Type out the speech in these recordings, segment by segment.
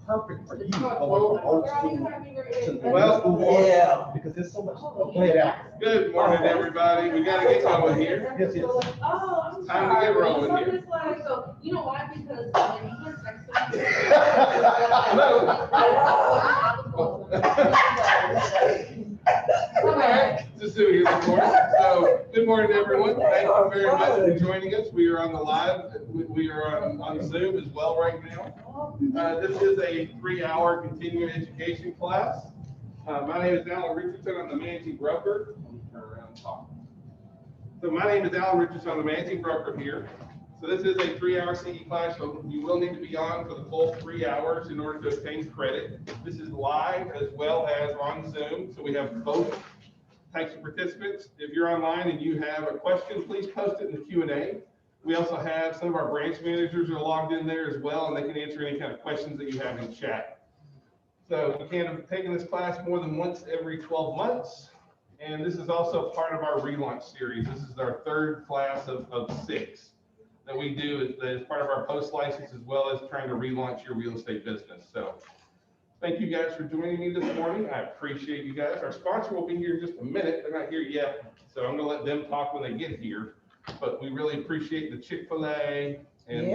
perfect for you going from old school to the Well, new school. Yeah, because there's so much. Play it out. Good morning, everybody. We got to get going here. Yes, yes. Oh, I'm Time to get rolling here. So, you know why? Because when you were texting me. All right, just do it here this morning. So, good morning, everyone. Thank you very much for joining us. We are on the live. We are on Zoom as well right now. This is a 3-hour continuing education class. My name is Alan Richardson. I'm the managing broker. Let me turn around and talk. So my name is Alan Richardson. I'm the managing broker here. So this is a 3-hour CE class, so you will need to be on for the full 3 hours in order to obtain credit. This is live as well as on Zoom, so we have both types of participants. If you're online and you have a question, please post it in the Q&A. We also have some of our branch managers are logged in there as well, and they can answer any kind of questions that you have in chat. So you can have taken this class more than once every 12 months. And this is also part of our relaunch series. This is our 3rd class of 6 that we do as part of our post license, as well as trying to relaunch your real estate business. So thank you guys for joining me this morning. I appreciate you guys. Our sponsor will be here in just a minute. They're not here yet, so I'm gonna let them talk when they get here. But we really appreciate the Chick-fil-A and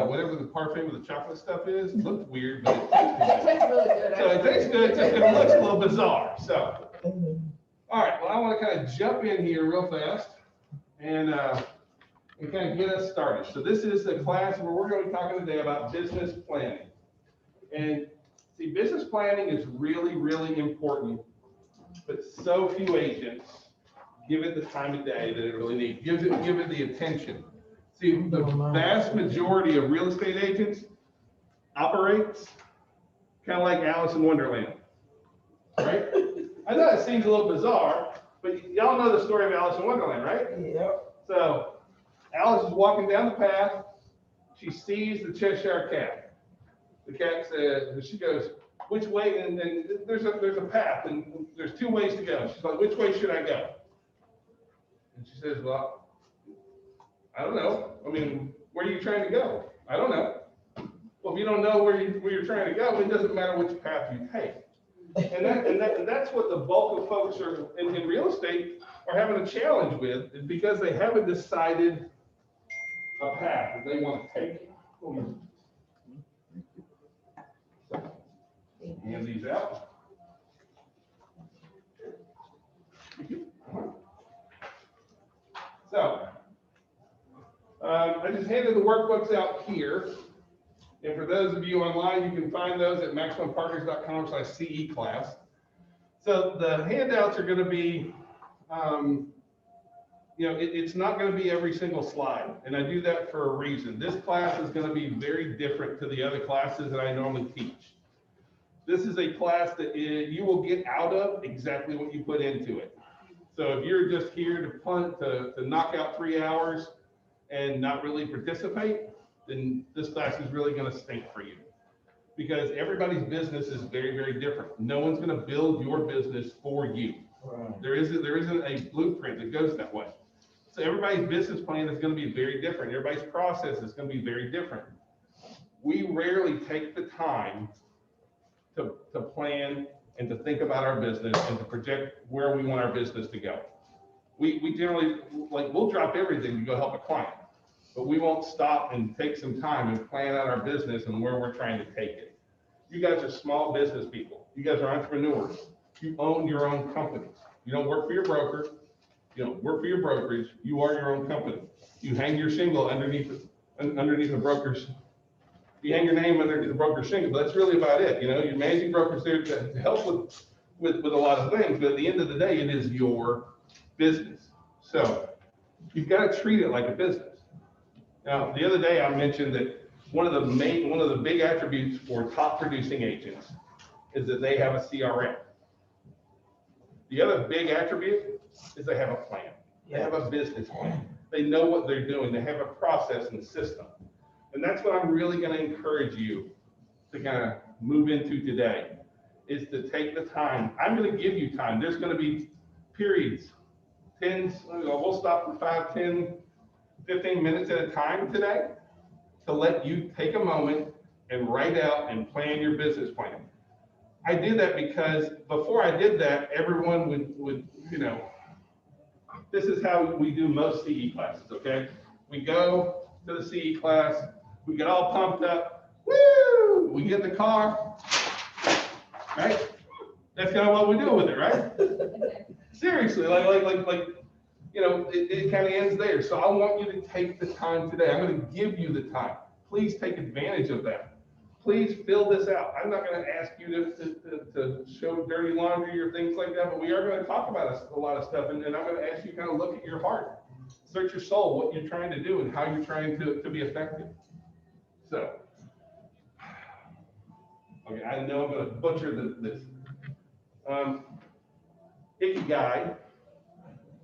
whatever the parfait with the chocolate stuff is. It looks weird, but it tastes good. It tastes really good. So it tastes good, just it looks a little bizarre. So, all right, well, I want to kind of jump in here real fast and kind of get us started. So this is a class where we're going to be talking today about business planning. And see, business planning is really, really important, but so few agents give it the time of day that it really needs. Give it the attention. See, the vast majority of real estate agents operates kind of like Alice in Wonderland, right? I know it seems a little bizarre, but y'all know the story of Alice in Wonderland, right? Yep. So Alice is walking down the path. She sees the Cheshire Cat. The cat says, she goes, which way? And there's a path, and there's 2 ways to go. She's like, which way should I go? And she says, well, I don't know. I mean, where are you trying to go? I don't know. Well, if you don't know where you're trying to go, it doesn't matter which path you take. And that's what the bulk of folks are in real estate are having a challenge with, is because they haven't decided a path that they want to take. So, hand these out. So, I just handed the workbooks out here. And for those of you online, you can find those at maximumpartners.com/CE class. So the handouts are going to be, it's not going to be every single slide. And I do that for a reason. This class is going to be very different to the other classes that I normally teach. This is a class that you will get out of exactly what you put into it. So if you're just here to punt, to knock out 3 hours and not really participate, then this class is really going to stink for you, because everybody's business is very, very different. No one's going to build your business for you. Right. There isn't a blueprint that goes that way. So everybody's business plan is going to be very different. Everybody's process is going to be very different. We rarely take the time to plan and to think about our business and to project where we want our business to go. We generally, we'll drop everything to go help a client, but we won't stop and take some time and plan out our business and where we're trying to take it. You guys are small business people. You guys are entrepreneurs. You own your own companies. You don't work for your broker. You don't work for your brokerage. You are your own company. You hang your shingle underneath the broker's. You hang your name underneath the broker's shingle. But that's really about it. Your managing broker's there to help with a lot of things. But at the end of the day, it is your business. So you've got to treat it like a business. Now, the other day I mentioned that one of the big attributes for top producing agents is that they have a CRM. The other big attribute is they have a plan. They have a business plan. They know what they're doing. They have a process and system. And that's what I'm really going to encourage you to kind of move into today, is to take the time. I'm going to give you time. There's going to be periods, we'll stop for 5, 10, 15 minutes at a time today to let you take a moment and write out and plan your business plan. I did that because before I did that, everyone would this is how we do most CE classes, okay? We go to the CE class, we get all pumped up, woo! We get in the car, right? That's kind of what we do with it, right? Seriously, it kind of ends there. So I want you to take the time today. I'm going to give you the time. Please take advantage of that. Please fill this out. I'm not going to ask you to show dirty laundry or things like that, but we are going to talk about a lot of stuff. And I'm going to ask you to kind of look at your heart, search your soul, what you're trying to do and how you're trying to be effective. So, okay, I know I'm going to butcher this. Ikigai,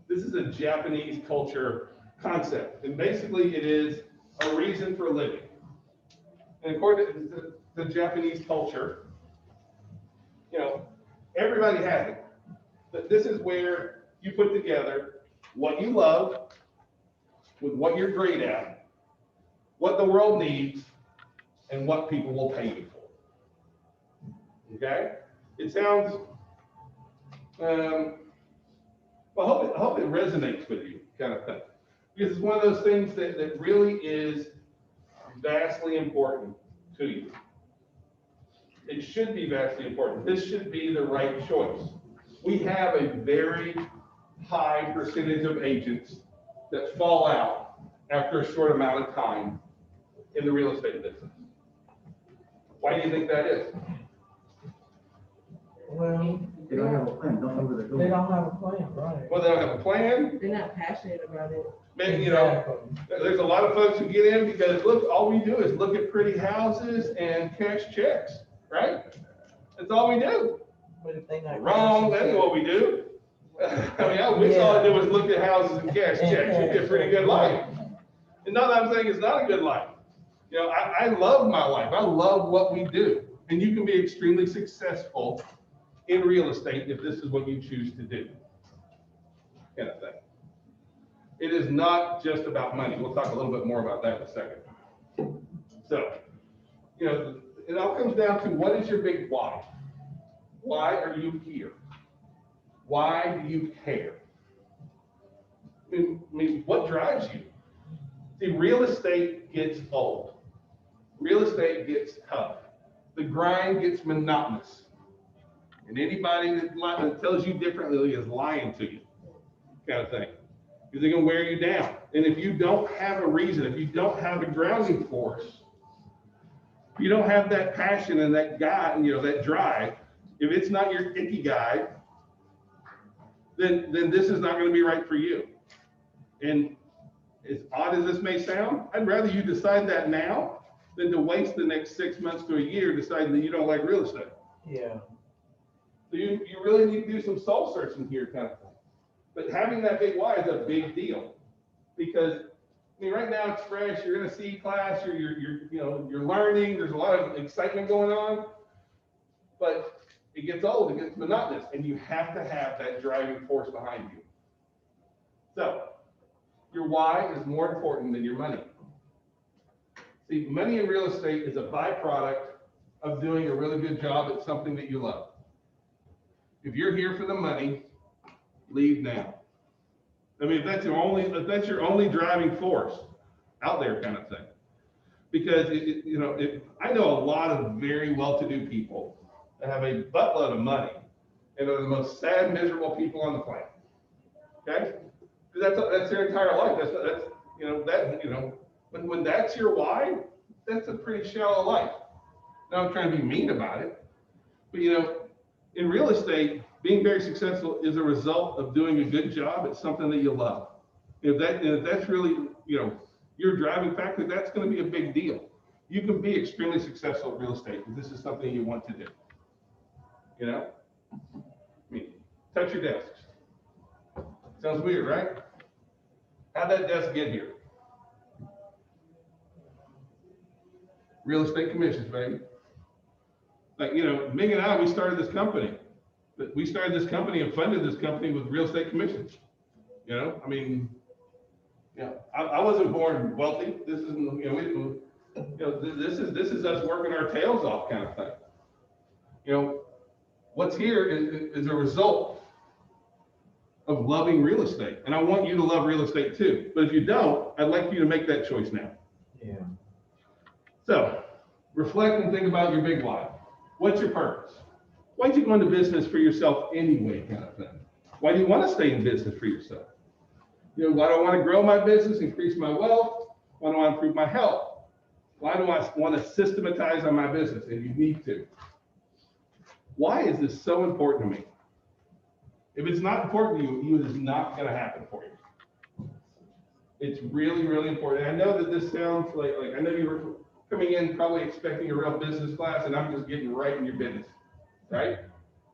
this is a Japanese culture concept. And basically it is a reason for living. And according to the Japanese culture, everybody has it. But this is where you put together what you love with what you're great at, what the world needs, and what people will pay you for. Okay? It sounds, I hope it resonates with you, kind of thing. Because it's one of those things that really is vastly important to you. It should be vastly important. This should be the right choice. We have a very high percentage of agents that fall out after a short amount of time in the real estate business. Why do you think that is? Well, They don't have a plan, don't know where they're they going. don't have a plan, right? Well, they don't have a plan. They're not passionate about it. Maybe, there's a lot of folks who get in because, look, all we do is look at pretty houses and cash checks, right? That's all we do. But if they not. Wrong, that's what we do. I mean, I wish all I did was look at houses and cash checks. It'd be a pretty good life. And not that I'm saying it's not a good life. I love my life. I love what we do. And you can be extremely successful in real estate if this is what you choose to do. Kind of thing. It is not just about money. We'll talk a little bit more about that in a second. So, it all comes down to what is your big why? Why are you here? Why do you care? I mean, what drives you? See, real estate gets old. Real estate gets tough. The grind gets monotonous. And anybody that tells you differently is lying to you, kind of thing. Because they're going to wear you down. And if you don't have a reason, if you don't have a grounding force, if you don't have that passion and that that drive, if it's not your ikigai, then this is not going to be right for you. And as odd as this may sound, I'd rather you decide that now than to waste the next 6 months to a year deciding that you don't like real estate. Yeah. So you really need to do some soul searching here, kind of thing. But having that big why is a big deal, because right now it's fresh. You're in a C class. You're learning. There's a lot of excitement going on, but it gets old. It gets monotonous, and you have to have that driving force behind you. So your why is more important than your money. See, money in real estate is a byproduct of doing a really good job at something that you love. If you're here for the money, leave now. I mean, if that's your only driving force out there, kind of thing. Because I know a lot of very well-to-do people that have a buttload of money and are the most sad, miserable people on the planet. Okay, because that's their entire life. When that's your why, that's a pretty shallow life. Now I'm trying to be mean about it, but in real estate, being very successful is a result of doing a good job at something that you love. If that's really, your driving factor, that's going to be a big deal. You can be extremely successful at real estate if this is something you want to do. Touch your desks. Sounds weird, right? How'd that desk get here? Real estate commissions, baby. Like, Ming and I, we started this company. We started this company and funded this company with real estate commissions. I wasn't born wealthy. This isn't, This is us working our tails off kind of thing. What's here is a result of loving real estate. And I want you to love real estate too. But if you don't, I'd like you to make that choice now. Yeah. So reflect and think about your big why. What's your purpose? Why do you go into business for yourself anyway, kind of thing? Why do you want to stay in business for yourself? Why do I want to grow my business, increase my wealth? Why do I improve my health? Why do I want to systematize on my business? And you need to. Why is this so important to me? If it's not important to you, it is not going to happen for you. It's really, really important. And I know that this sounds like I know you were coming in probably expecting a real business class, and I'm just getting right in your business, right?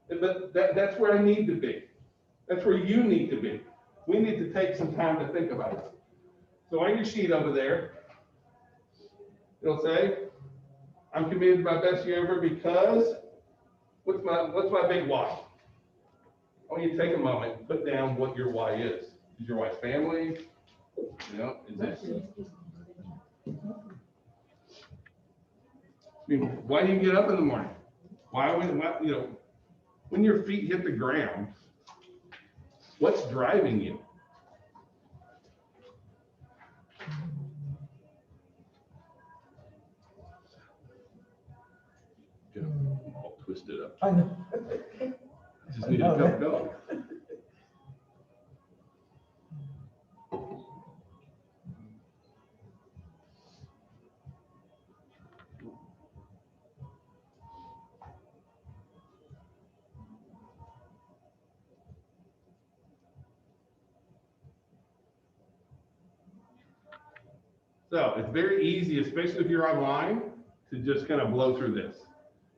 But that's where I need to be. That's where you need to be. We need to take some time to think about it. So on your sheet over there, it'll say, I'm committed to my best year ever because, what's my big why? I want you to take a moment and put down what your why is. Is your why family? Is this? Why do you get up in the morning? When your feet hit the ground, what's driving you? All twisted up. I know. Just need to go, go. So it's very easy, especially if you're online, to just kind of blow through this.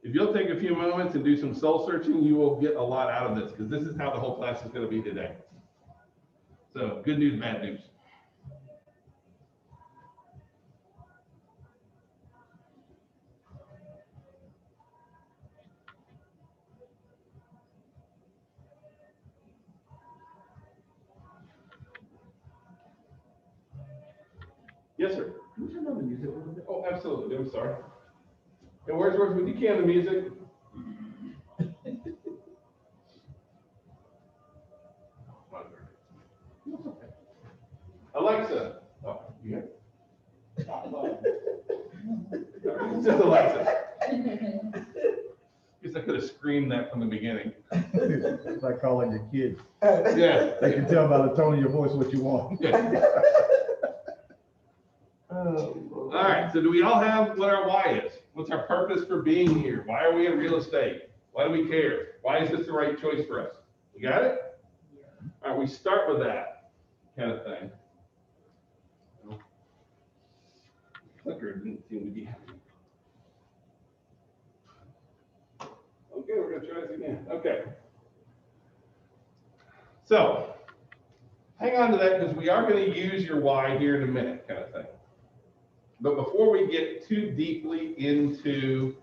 If you'll take a few moments and do some soul searching, you will get a lot out of this, because this is how the whole class is going to be today. So good news, bad news. Yes, sir. Can you turn on the music a little bit? Oh, absolutely. I'm sorry. And where's when you can the music? Alexa. Oh, you got it? It's just Alexa. Guess I could have screamed that from the beginning. It's like calling your kids. Yeah. They can tell by the tone of your voice what you want. Yeah. All right, so do we all have what our why is? What's our purpose for being here? Why are we in real estate? Why do we care? Why is this the right choice for us? You got it? All right, we start with that kind of thing. Clicker didn't seem to be happy. Okay, we're gonna try this again. Okay. So, hang on to that because we are going to use your why here in a minute kind of thing. But before we get too deeply into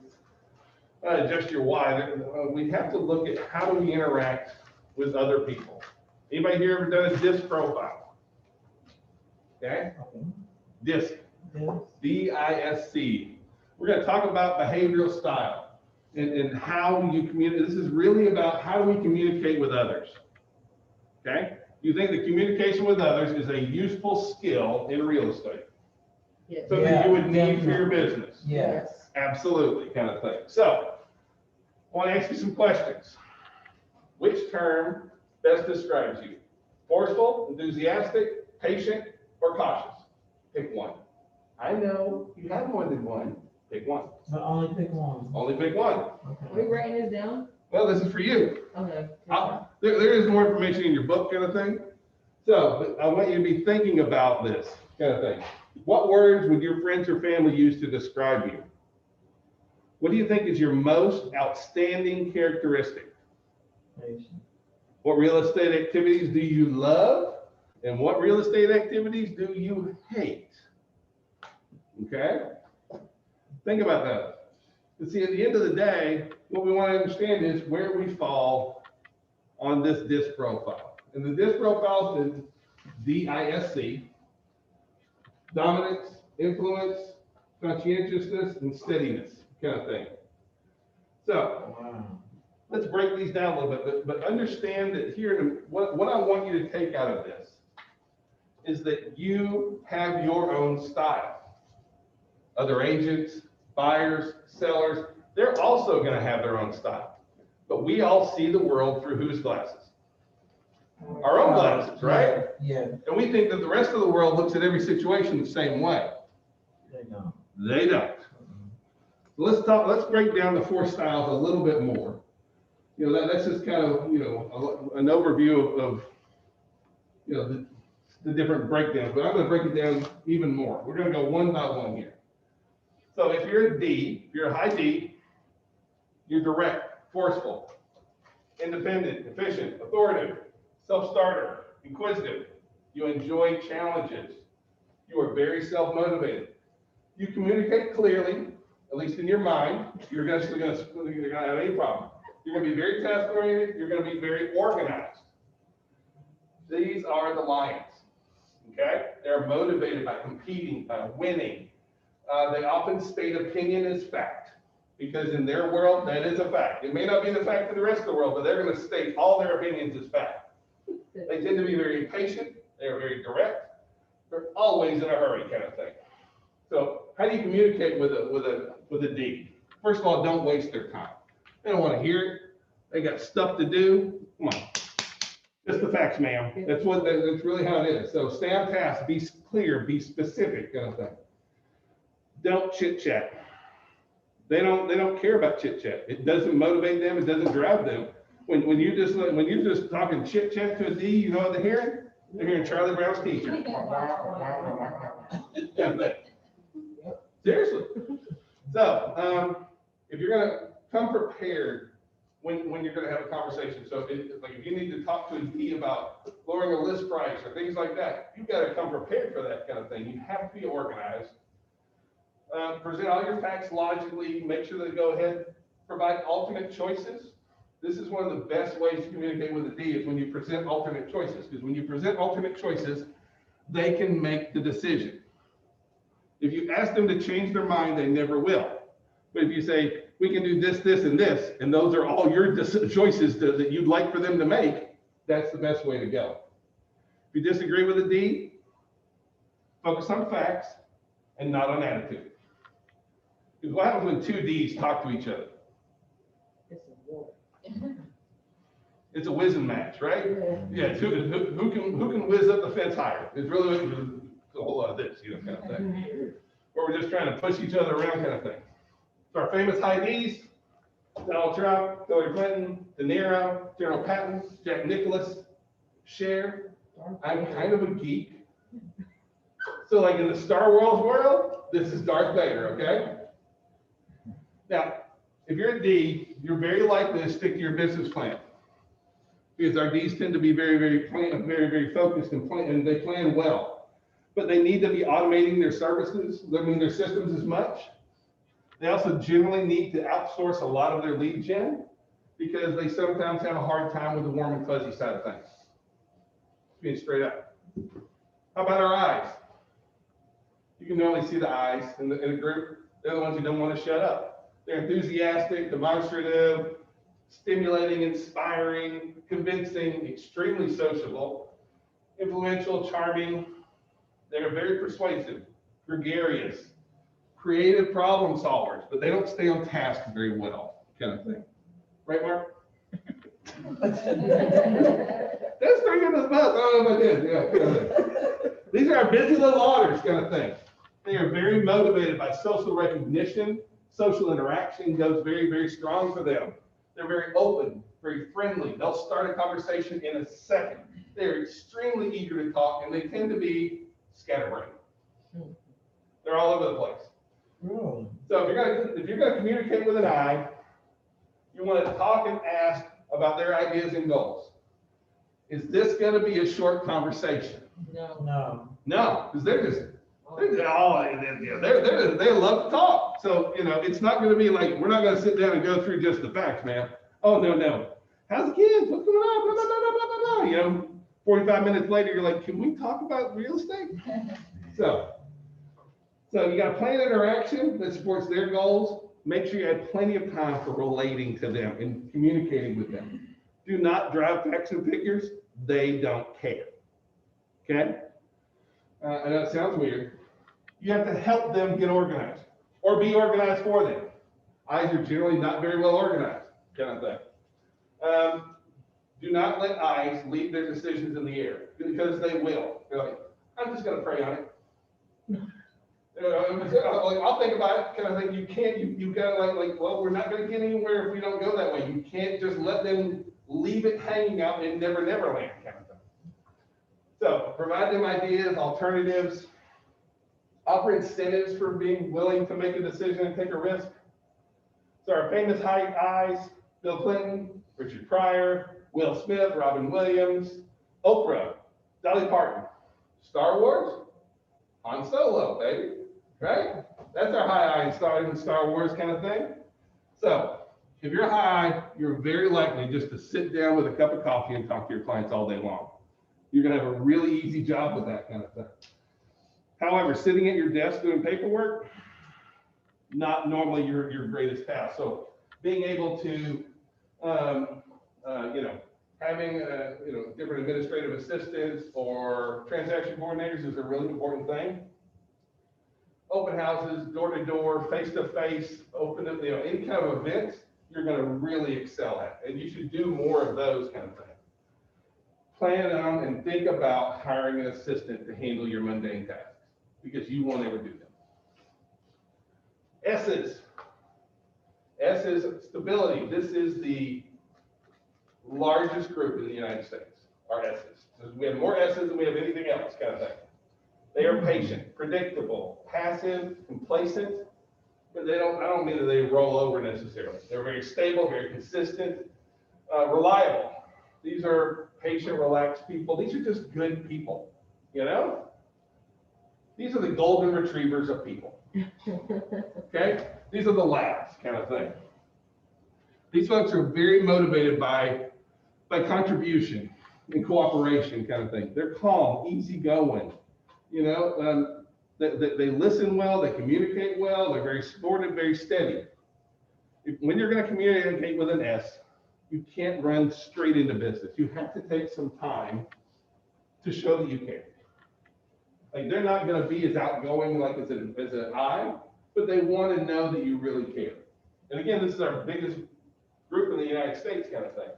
just your why, we have to look at how do we interact with other people. Anybody here ever done a DISC profile? Okay? DISC. D-I-S-C. We're going to talk about behavioral style and how you communicate. This is really about how do we communicate with others. Okay? You think that communication with others is a useful skill in real estate? Yes. Something you would need for your business? Yes. Absolutely, kind of thing. So, I want to ask you some questions. Which term best describes you? Forceful, enthusiastic, patient, or cautious? Pick one. I know you have more than one. Pick one. But only pick one. Only pick one. We Okay. writing this down? Well, this is for you. Okay. There is more information in your book kind of thing. So, but I want you to be thinking about this kind of thing. What words would your friends or family use to describe you? What do you think is your most outstanding characteristic? Patient. What real estate activities do you love? And what real estate activities do you hate? Okay? Think about that. And see, at the end of the day, what we want to understand is where we fall on this DISC profile. And the DISC profile is D-I-S-C, dominance, influence, conscientiousness, and steadiness kind of thing. So Wow. let's break these down a little bit, but understand that here, what I want you to take out of this is that you have your own style. Other agents, buyers, sellers, they're also going to have their own style. But we all see the world through whose glasses? Our own glasses, right? Yeah, And we think that the rest of the world looks at every situation the same way. they don't. They don't. Let's break down the four styles a little bit more. You know, that's just kind of, you know, an overview of you know, the different breakdowns, but I'm going to break it down even more. We're going to go one by one here. So if you're a D, if you're a high D, you're direct, forceful, independent, efficient, authoritative, self-starter, inquisitive. You enjoy challenges. You are very self-motivated. You communicate clearly, at least in your mind. You're going to have any problem. You're going to be very task-oriented. You're going to be very organized. These are the lions. Okay? They're motivated by competing, by winning. They often state opinion as fact, because in their world, that is a fact. It may not be the fact of the rest of the world, but they're going to state all their opinions as fact. They tend to be very impatient. They're very direct. They're always in a hurry, kind of thing. So how do you communicate with a D? First of all, don't waste their time. They don't want to hear it. They got stuff to do. Come on. Just the facts, ma'am. That's really how it is. So stay on task, be clear, be specific, kind of thing. Don't chit chat. They don't care about chit chat. It doesn't motivate them. It doesn't drive them. When you're just talking chit chat to a D, you know what they're hearing? They're hearing Charlie Brown's teacher. Seriously. So if you're gonna come prepared when you're gonna have a conversation. So if you need to talk to a D about lowering a list price or things like that, you've got to come prepared for that kind of thing. You have to be organized. Present all your facts logically, make sure they go ahead, provide alternate choices. This is one of the best ways to communicate with a D is when you present alternate choices, because when you present alternate choices, they can make the decision. If you ask them to change their mind, they never will. But if you say, we can do this, this, and this, and those are all your choices that you'd like for them to make, that's the best way to go. If you disagree with a D, focus on facts and not on attitude. Because what happens when two Ds talk to each other? It's a whizzing match, right? Yeah, it's who can whiz up the fence higher. It's really a whole lot of this, you know, kind of thing. Or we're just trying to push each other around, kind of thing. So our famous high Ds: Donald Trump, Hillary Clinton, De Niro, General Patton, Jack Nicklaus, Cher. I'm kind of a geek. So like in the Star Wars world, this is Darth Vader, okay? Now, if you're a D, you're very likely to stick to your business plan. Because our Ds tend to be very focused and they plan well. But they need to be automating their services, their systems as much. They also generally need to outsource a lot of their lead gen because they sometimes have a hard time with the warm and fuzzy side of things. Being straight up. How about our eyes? You can only see the eyes in a group. They're the ones who don't want to shut up. They're enthusiastic, demonstrative, stimulating, inspiring, convincing, extremely sociable, influential, charming. They're very persuasive, gregarious, creative problem solvers, but they don't stay on task very well, kind of thing. Right, Mark? That's 3 minutes left. I don't know if I did. Yeah. These are our busy little otters, kind of thing. They are very motivated by social recognition. Social interaction goes very, very strong for them. They're very open, very friendly. They'll start a conversation in a second. They're extremely eager to talk, and they tend to be scatterbrained. They're all over the place. Really? So if you're gonna communicate with an I, you want to talk and ask about their ideas and goals. Is this going to be a short conversation? No. No, because they love to talk. So, you know, it's not going to be like, we're not going to sit down and go through just the facts, man. Oh, no. How's the kids? What's going on? Blah, blah, blah, blah, blah, blah. You know, 45 minutes later, you're like, can we talk about real estate? So So you got a plan interaction that supports their goals. Make sure you have plenty of time for relating to them and communicating with them. Do not drive facts and figures. They don't care. Okay? I know it sounds weird. You have to help them get organized or be organized for them. Eyes are generally not very well organized, kind of thing. Do not let eyes leave their decisions in the air because they will. They're like, I'm just going to pray on it. I'll think about it, kind of thing. You can't, you got like, well, we're not going to get anywhere if we don't go that way. You can't just let them leave it hanging out in never land, kind of thing. So provide them ideas, alternatives, offer incentives for being willing to make a decision and take a risk. So our famous high eyes, Bill Clinton, Richard Pryor, Will Smith, Robin Williams, Oprah, Dolly Parton, Star Wars, Han Solo, baby, right? That's our high eye in Star Wars kind of thing. So if you're high, you're very likely just to sit down with a cup of coffee and talk to your clients all day long. You're gonna have a really easy job with that kind of thing. However, sitting at your desk doing paperwork, not normally your greatest task. So being able to, having different administrative assistants or transaction coordinators is a really important thing. Open houses, door to door, face to face, any kind of events, you're going to really excel at, and you should do more of those kind of things. Plan on and think about hiring an assistant to handle your mundane tasks because you won't ever do them. S's. S is stability. This is the largest group in the United States, our S's. We have more S's than we have anything else, kind of thing. They are patient, predictable, passive, complacent, but I don't mean that they roll over necessarily. They're very stable, very consistent, reliable. These are patient, relaxed people. These are just good people, you know? These are the golden retrievers of people, okay? These are the labs kind of thing. These folks are very motivated by contribution and cooperation kind of thing. They're calm, easygoing, you know? They listen well, they communicate well, they're very supportive, very steady. When you're going to communicate with an S, you can't run straight into business. You have to take some time to show that you care. Like they're not going to be as outgoing like as an I, but they want to know that you really care. And again, this is our biggest group in the United States kind of thing.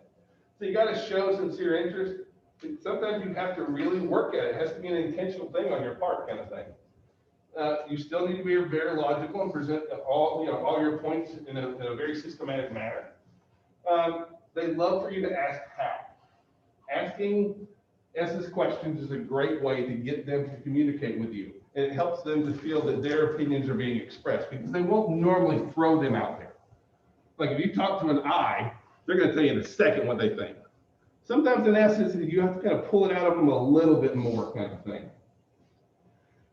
So you got to show sincere interest. Sometimes you have to really work at it. It has to be an intentional thing on your part kind of thing. You still need to be very logical and present all your points in a very systematic manner. They love for you to ask how. Asking S's questions is a great way to get them to communicate with you. And it helps them to feel that their opinions are being expressed because they won't normally throw them out there. Like if you talk to an I, they're going to tell you in a second what they think. Sometimes in essence, you have to kind of pull it out of them a little bit more kind of thing.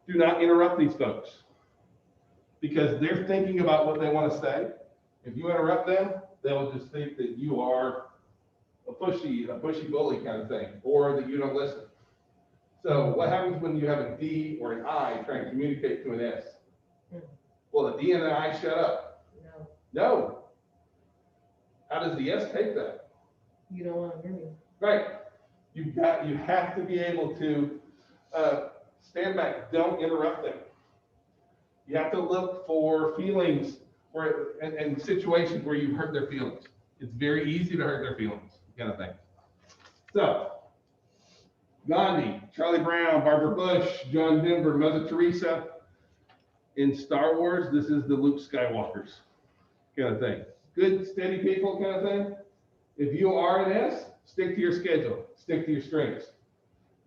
Do not interrupt these folks because they're thinking about what they want to say. If you interrupt them, they'll just think that you are a pushy bully kind of thing, or that you don't listen. So what happens when you have a D or an I trying to communicate to an S? Well, the D and the I shut up. No. How does the S take that? You don't want to hear me. Right. You have to be able to stand back. Don't interrupt them. You have to look for feelings and situations where you hurt their feelings. It's very easy to hurt their feelings, kind of thing. So, Gandhi, Charlie Brown, Barbara Bush, John Denver, Mother Teresa. In Star Wars, this is the Luke Skywalkers, kind of thing. Good, steady people, kind of thing. If you are an S, stick to your schedule, stick to your strengths.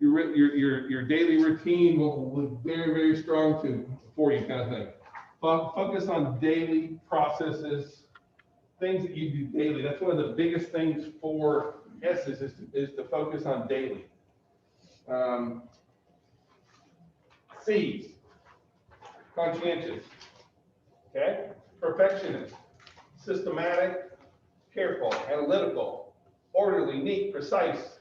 Your daily routine will look very, very strong for you, kind of thing. Focus on daily processes, things that you do daily. That's one of the biggest things for S's is to focus on daily. C's, conscientious, okay? Perfectionist, systematic, careful, analytical, orderly, neat, precise.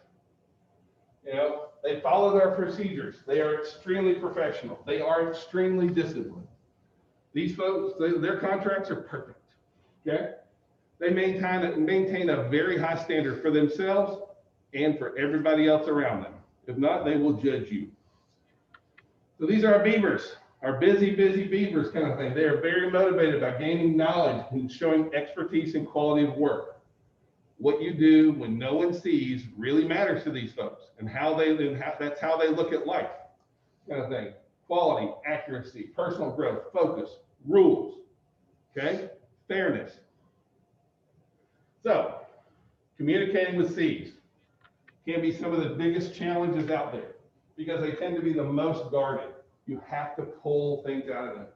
You know, they follow their procedures. They are extremely professional. They are extremely disciplined. These folks, their contracts are perfect, okay? They maintain a very high standard for themselves and for everybody else around them. If not, they will judge you. So these are our beavers, our busy beavers kind of thing. They are very motivated by gaining knowledge and showing expertise and quality of work. What you do when no one sees really matters to these folks, and that's how they look at life, kind of thing. Quality, accuracy, personal growth, focus, rules, okay? Fairness. So, communicating with C's can be some of the biggest challenges out there because they tend to be the most guarded. You have to pull things out of them.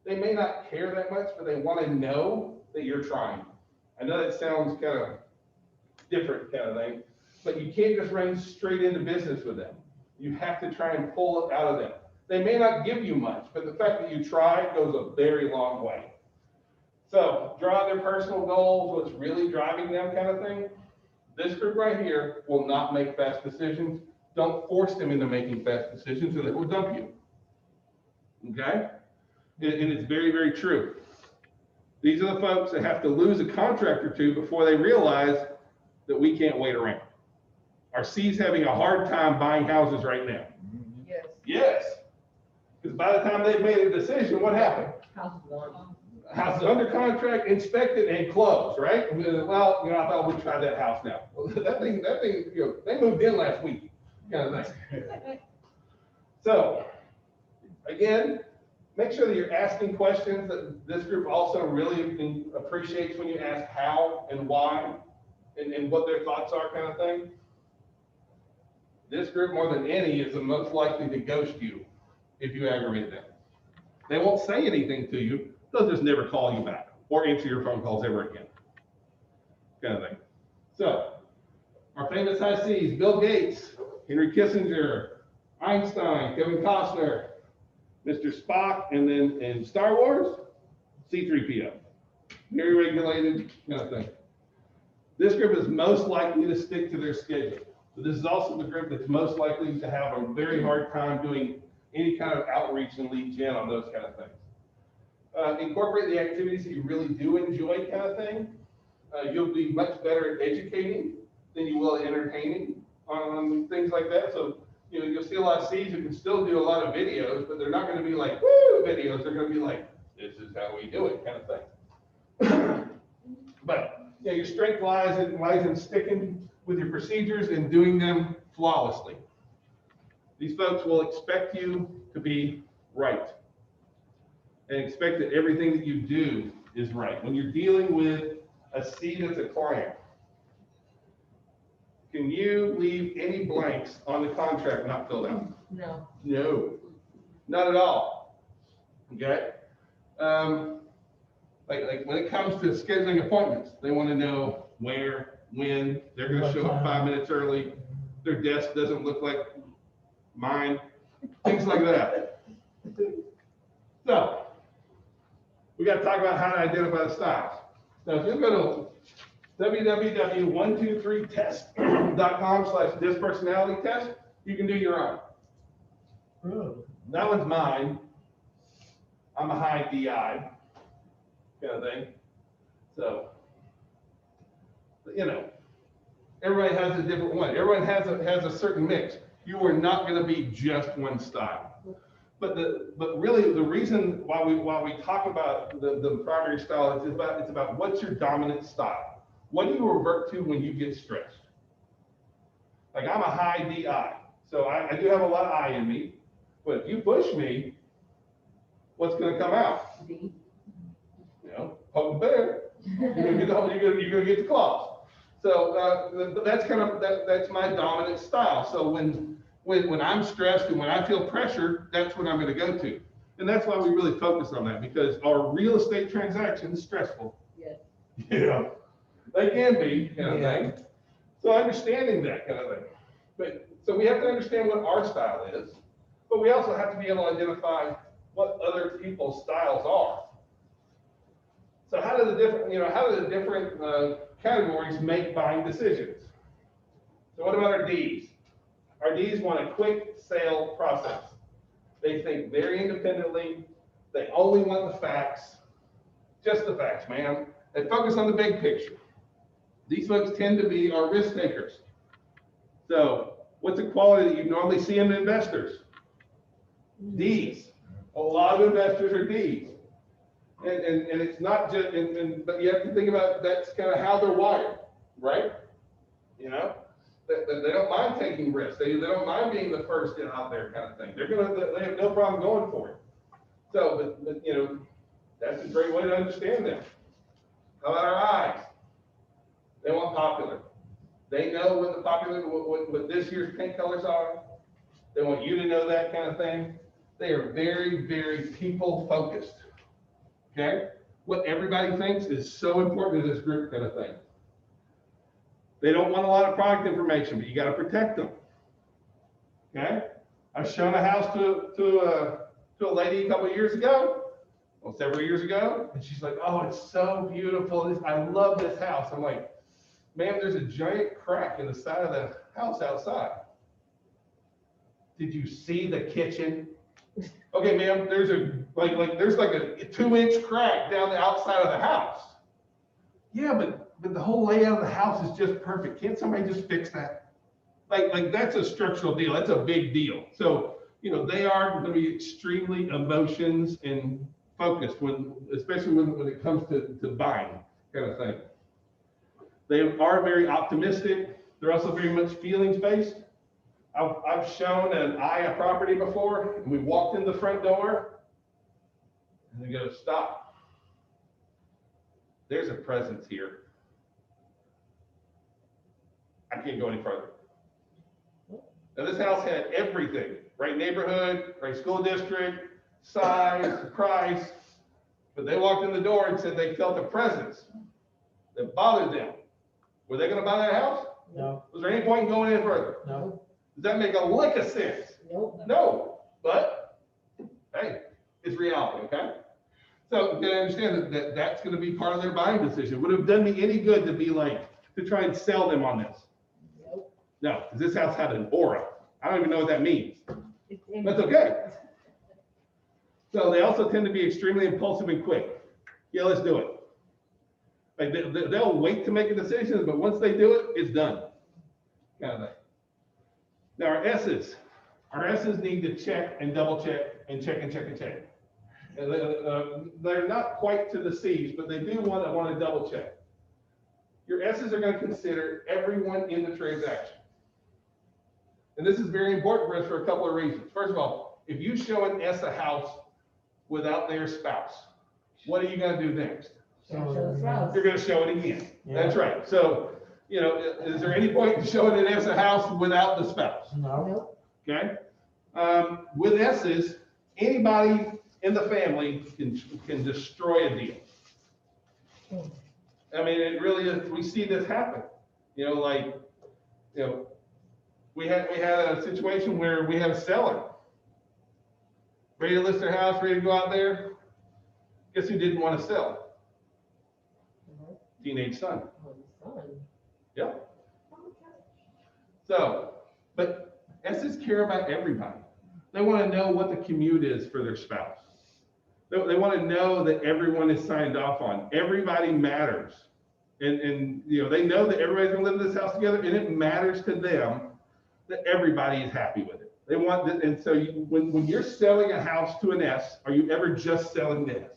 They may not care that much, but they want to know that you're trying. I know that sounds kind of different kind of thing, but you can't just run straight into business with them. You have to try and pull it out of them. They may not give you much, but the fact that you try goes a very long way. So draw their personal goals, what's really driving them kind of thing. This group right here will not make fast decisions. Don't force them into making fast decisions or they will dump you. Okay? And it's very, very true. These are the folks that have to lose a contract or two before they realize that we can't wait around. Our C's having a hard time buying houses right now. Yes. Yes. Because by the time they've made a decision, what happened? House is under contract, inspected, and closed, right? Well, I thought we'd try that house now. That thing, they moved in last week, kind of thing. So, again, make sure that you're asking questions that this group also really appreciates when you ask how and why and what their thoughts are, kind of thing. This group, more than any, is the most likely to ghost you if you aggravate them. They won't say anything to you. They'll just never call you back or answer your phone calls ever again, kind of thing. So, our famous high C's: Bill Gates, Henry Kissinger, Einstein, Kevin Costner, Mr. Spock, and then in Star Wars, C-3PO. Very regulated, kind of thing. This group is most likely to stick to their schedule. But this is also the group that's most likely to have a very hard time doing any kind of outreach and lead gen on those kind of things. Incorporate the activities that you really do enjoy, kind of thing. You'll be much better at educating than you will at entertaining on things like that. So, you'll see a lot of C's who can still do a lot of videos, but they're not going to be like, woo, videos. They're going to be like, this is how we do it, kind of thing. But, your strength lies in sticking with your procedures and doing them flawlessly. These folks will expect you to be right and expect that everything that you do is right. When you're dealing with a C that's a client, can you leave any blanks on the contract not filled out? No. No, not at all. Okay? Like when it comes to scheduling appointments, they want to know where, when, they're going to show up 5 minutes early, their desk doesn't look like mine, things like that. So, we got to talk about how to identify the styles. Now, if you go to www.123test.com/dispersonality test, you can do your own. Really? That one's mine. I'm a high DI kind of thing. So, everybody has a different one. Everyone has a certain mix. You are not going to be just one style. But really the reason why we talk about the primary style is it's about what's your dominant style. What do you revert to when you get stressed? Like I'm a high DI, so I do have a lot of I in me. But if you push me, what's going to come out? D. Poke the bear. You're going to get the claws. So that's my dominant style. So when I'm stressed and when I feel pressure, that's what I'm going to go to. And that's why we really focus on that, because our real estate transactions are stressful. Yes. Yeah, they can be, kind of thing. So understanding that kind of thing. So we have to understand what our style is, but we also have to be able to identify what other people's styles are. So how do the different categories make buying decisions? So what about our D's? Our D's want a quick sale process. They think very independently. They only want the facts, just the facts, man. They focus on the big picture. These folks tend to be our risk takers. So what's the quality that you normally see in investors? D's. A lot of investors are D's. And it's not just, but you have to think about that's kind of how they're wired, right? You know, they don't mind taking risks. They don't mind being the first in out there kind of thing. They have no problem going for it. So, but you know, that's a great way to understand them. How about our eyes? They want popular. They know what the popular, what this year's paint colors are. They want you to know that kind of thing. They are very, very people focused. Okay? What everybody thinks is so important to this group kind of thing. They don't want a lot of product information, but you got to protect them. Okay? I've shown a house to a lady a couple of years ago, well, several years ago, and she's like, "Oh, it's so beautiful. I love this house." I'm like, "Ma'am, there's a giant crack in the side of the house outside. Did you see the kitchen?" "Okay, ma'am, there's there's like a 2-inch crack down the outside of the house." "Yeah, but the whole layout of the house is just perfect. Can't somebody just fix that?" Like that's a structural deal. That's a big deal. So, you know, they are going to be extremely emotions and focused especially when it comes to buying kind of thing. They are very optimistic. They're also very much feelings based. I've shown an eye a property before, and we walked in the front door, and they go, "Stop. There's a presence here. I can't go any further." Now this house had everything, right neighborhood, right school district, size, price, but they walked in the door and said they felt a presence that bothered them. Were they going to buy that house? No. Was there any point in going any further? No. Does that make a lick of sense? Nope. No, but hey, it's reality, okay? So you gotta understand that that's going to be part of their buying decision. Would it have done me any good to try and sell them on this? Nope. No, because this house had an aura. I don't even know what that means. It's That's okay. So they also tend to be extremely impulsive and quick. Yeah, let's do it. Like they'll wait to make a decision, but once they do it, it's done. Kind of thing. Now our S's need to check and double check and check and check and check. And they're not quite to the C's, but they do want to double check. Your S's are going to consider everyone in the transaction. And this is very important for us for a couple of reasons. First of all, if you show an S a house without their spouse, what are you going to do next? Show the house. You're going to show it again. Yeah. That's right. So, you know, is there any point in showing an S a house without the spouse? No. Nope. Okay? With S's, anybody in the family can destroy a deal. I mean, it really is. We see this happen. You know, we had a situation where we had a seller ready to list their house, ready to go out there. Guess who didn't want to sell? Teenage son. Yeah. So, but S's care about everybody. They want to know what the commute is for their spouse. They want to know that everyone is signed off on. Everybody matters. And you know, they know that everybody's going to live in this house together, and it matters to them that everybody is happy with it. They want that, and so when you're selling a house to an S, are you ever just selling the S?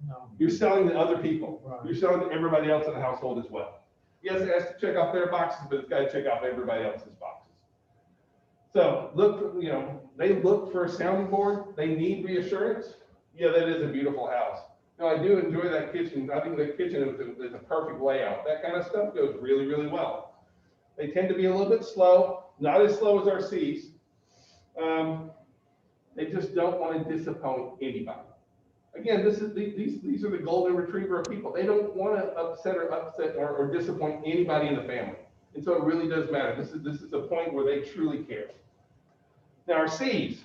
No. You're selling to other people. Right. You're selling to everybody else in the household as well. Yes, it has to check off their boxes, but it's got to check off everybody else's boxes. So they look for a sounding board. They need reassurance. Yeah, that is a beautiful house. No, I do enjoy that kitchen. I think the kitchen is a perfect layout. That kind of stuff goes really, really well. They tend to be a little bit slow, not as slow as our C's. They just don't want to disappoint anybody. Again, these are the golden retriever of people. They don't want to upset or disappoint anybody in the family. And so it really does matter. This is a point where they truly care. Now our C's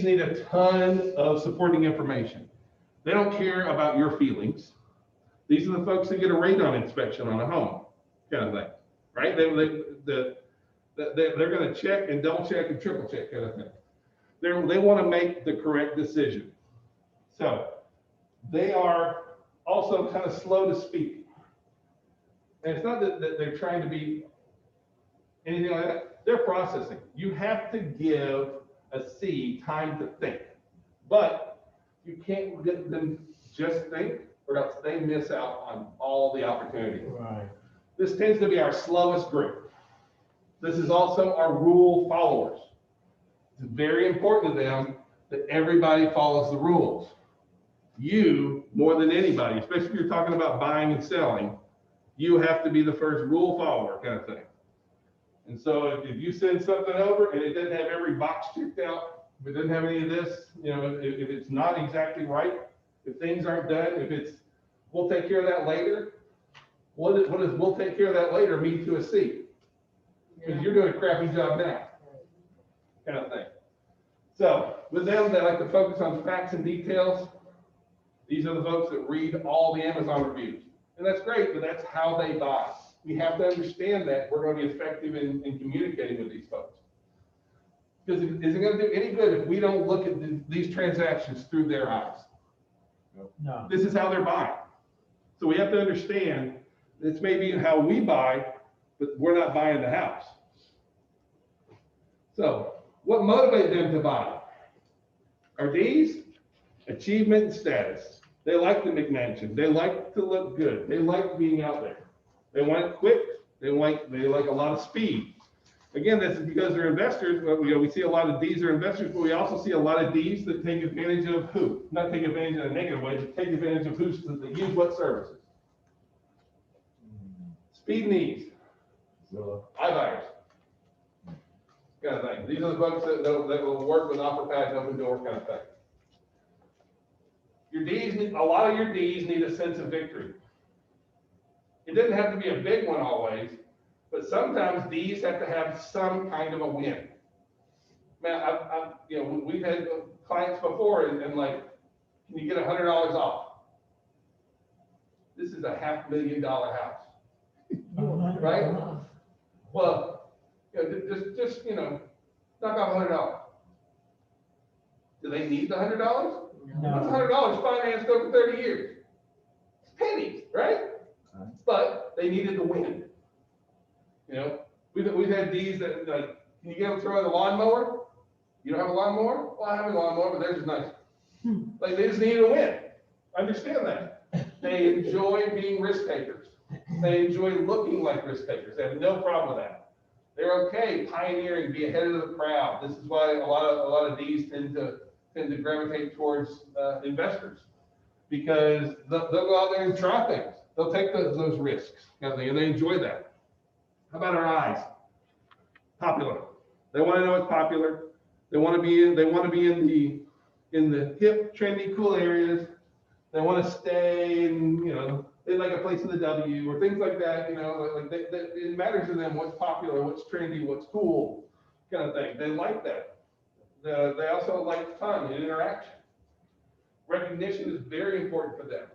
need a ton of supporting information. They don't care about your feelings. These are the folks that get a radon inspection on a home, kind of thing, right? They're going to check and double check and triple check kind of thing. They want to make the correct decision. So they are also kind of slow to speak. And it's not that they're trying to be anything like that. They're processing. You have to give a C time to think. But you can't get them just think, or else they miss out on all the opportunity. Right. This tends to be our slowest group. This is also our rule followers. It's very important to them that everybody follows the rules. You, more than anybody, especially if you're talking about buying and selling, you have to be the first rule follower kind of thing. And so if you send something over and it doesn't have every box checked out, if it doesn't have any of this, you know, if it's not exactly right, if things aren't done, if it's, we'll take care of that later, what does we'll take care of that later mean to a C? Because you're doing a crappy job now, kind of thing. So with them, they like to focus on facts and details. These are the folks that read all the Amazon reviews. And that's great, but that's how they buy. We have to understand that we're going to be effective in communicating with these folks. Because is it going to do any good if we don't look at these transactions through their eyes? No. This is how they're buying. So we have to understand this may be how we buy, but we're not buying the house. So what motivates them to buy? Are these achievement and status? They like the McMansion. They like to look good. They like being out there. They want it quick. They like a lot of speed. Again, that's because they're investors. Well, you know, we see a lot of D's are investors, but we also see a lot of D's that take advantage of who? Not take advantage in a negative way, but take advantage of who's that use what services. Speed needs. iBuyers. Kind of thing. These are the folks that will work with offer pads, open door kind of thing. Your D's, a lot of your D's need a sense of victory. It doesn't have to be a big one always, but sometimes D's have to have some kind of a win. Man, you know, we've had clients before and like, can you get $100 off? This is a $500,000 house, right? Well, you know, just you know, knock off $100. Do they need the $100? That's $100 financed over 30 years. It's pennies, right? But they needed the win. You know, we've had D's that like, can you get them throw in the lawnmower? You don't have a lawnmower? Well, I have a lawnmower, but theirs is nice. Like they just needed a win. Understand that. They enjoy being risk takers. They enjoy looking like risk takers. They have no problem with that. They're okay pioneering, be ahead of the crowd. This is why a lot of D's tend to gravitate towards investors, because they'll go out there and try things. They'll take those risks, kind of thing, and they enjoy that. How about our eyes? Popular. They want to know what's popular. They want to be in the hip, trendy, cool areas. They want to stay in, you know, in like a place in the W or things like that. You know, like it matters to them what's popular, what's trendy, what's cool, kind of thing. They like that. They also like fun and interaction. Recognition is very important for them.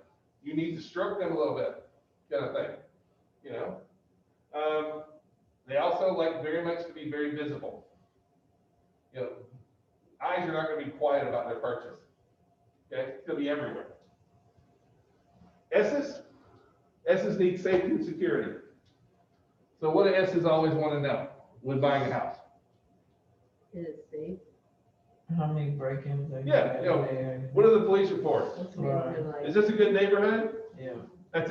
You need to stroke them a little bit, kind of thing, you know. They also like very much to be very visible. You know, eyes are not going to be quiet about their purchase. Okay, it's going to be everywhere. S's need safety and security. So what do S's always want to know when buying a house? Is it safe? How many break-ins? Yeah, you know, what are the police reports? What's the neighborhood like? Is this a good neighborhood? Yeah. That's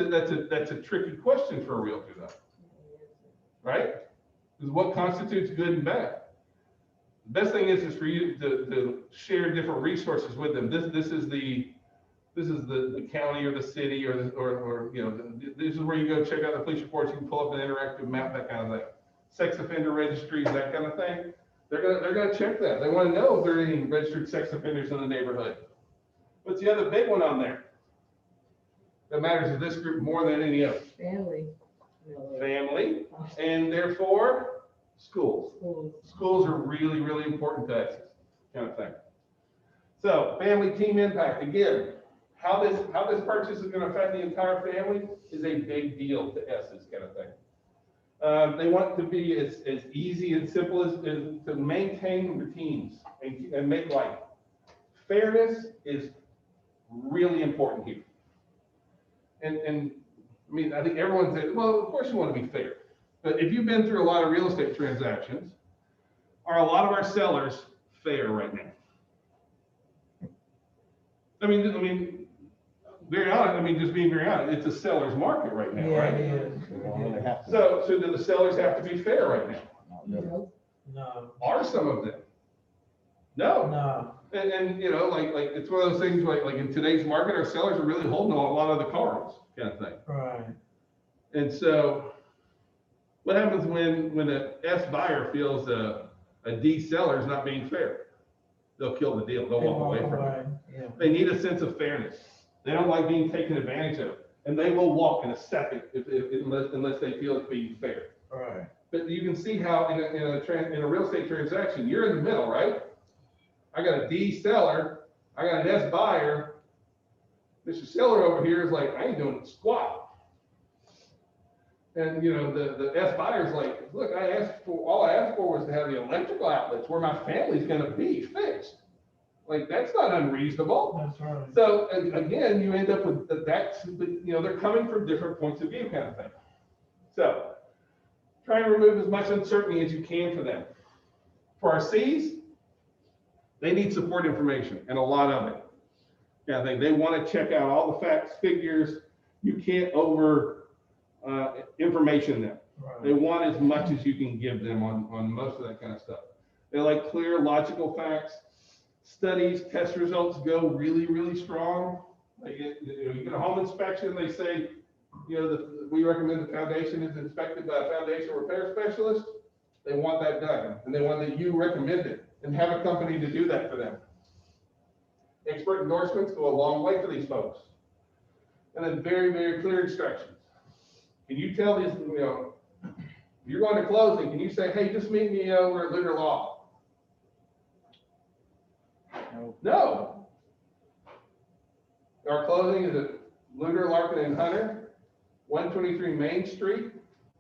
a tricky question for a realtor though, right? Because what constitutes good and bad? The best thing is for you to share different resources with them. This is the county or the city or you know, this is where you go check out the police reports. You can pull up an interactive map, that kind of thing. Sex offender registries, that kind of thing. They're gonna check that. They want to know if there are any registered sex offenders in the neighborhood. What's the other big one on there that matters to this group more than any other? Family. Family, and therefore schools. Schools are really, really important to us, kind of thing. So family team impact, again, how this purchase is going to affect the entire family is a big deal to S's, kind of thing. They want it to be as easy and simple as to maintain routines and make life. Fairness is really important here. And I mean, I think everyone said, well, of course you want to be fair. But if you've been through a lot of real estate transactions, are a lot of our sellers fair right now? I mean, very honest, just being very honest, it's a seller's market right now, Yeah, right? it is. So do the sellers have to be fair right now? No, Are some of them? No. no, And you know, like it's one of those things like in today's market, our sellers are really holding a lot of the cards, kind of thing. right. And so what happens when an S buyer feels a D seller is not being fair? They'll kill the deal. They'll walk away from it. Yeah. They need a sense of fairness. They don't like being taken advantage of. And they will walk in a second unless they feel it's being fair. Right. But you can see how in a real estate transaction, you're in the middle, right? I got a D seller, I got an S buyer. Mr. Seller over here is like, I ain't doing squat. And you know, the S buyer's like, look, all I asked for was to have the electrical outlets where my family's gonna be fixed. Like, that's not unreasonable. That's right. So again, you end up with they're coming from different points of view, kind of thing. So try and remove as much uncertainty as you can for them. For our C's, they need support information and a lot of it. Yeah, they want to check out all the facts, figures. You can't over information them. Right. They want as much as you can give them on most of that kind of stuff. They like clear, logical facts. Studies, test results go really, really strong. Like you get a home inspection, they say, we recommend the foundation is inspected by a foundation repair specialist. They want that done, and they want that you recommend it and have a company to do that for them. Expert endorsements go a long way for these folks. And then very, very clear instructions. Can you tell these, if you're going to closing, can you say, hey, just meet me over at Lugar Law? No. Our closing is at Lugar, Larkin, and Hunter, 123 Main Street.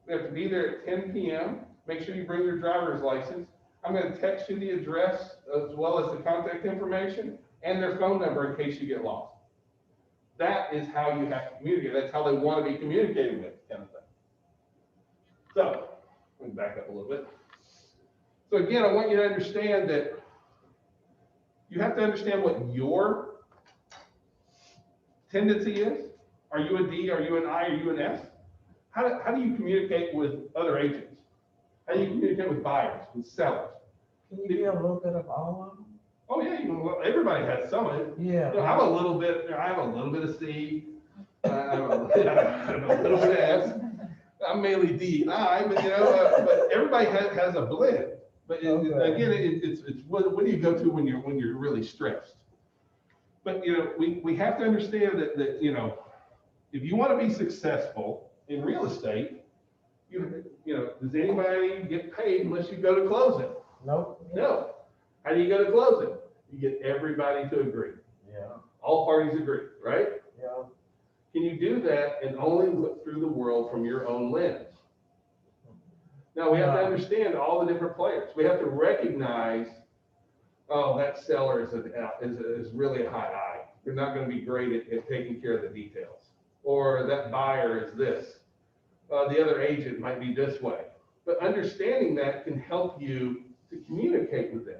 We have to be there at 10 p.m. Make sure you bring your driver's license. I'm going to text you the address as well as the contact information and their phone number in case you get lost. That is how you have to communicate. That's how they want to be communicated with, kind of thing. So, let me back up a little bit. So again, I want you to understand that you have to understand what your tendency is. Are you a D? Are you an I? Are you an S? How do you communicate with other agents? How do you communicate with buyers, with sellers? Can you be a little bit of all of them? Oh yeah, everybody has some of it. Yeah. I have a little bit of C. I have a little bit of S. I'm mainly D and I, but everybody has a blend. But again, it's what do you go to when you're really stressed? But we have to understand that if you want to be successful in real estate, does anybody get paid unless you go to closing? Nope. No. How do you go to closing? You get everybody to agree. Yeah. All parties agree, right? Yeah. Can you do that and only look through the world from your own lens? Now we have to understand all the different players. We have to recognize, oh, that seller is really a high I. They're not going to be great at taking care of the details. Or that buyer is this. The other agent might be this way. But understanding that can help you to communicate with them.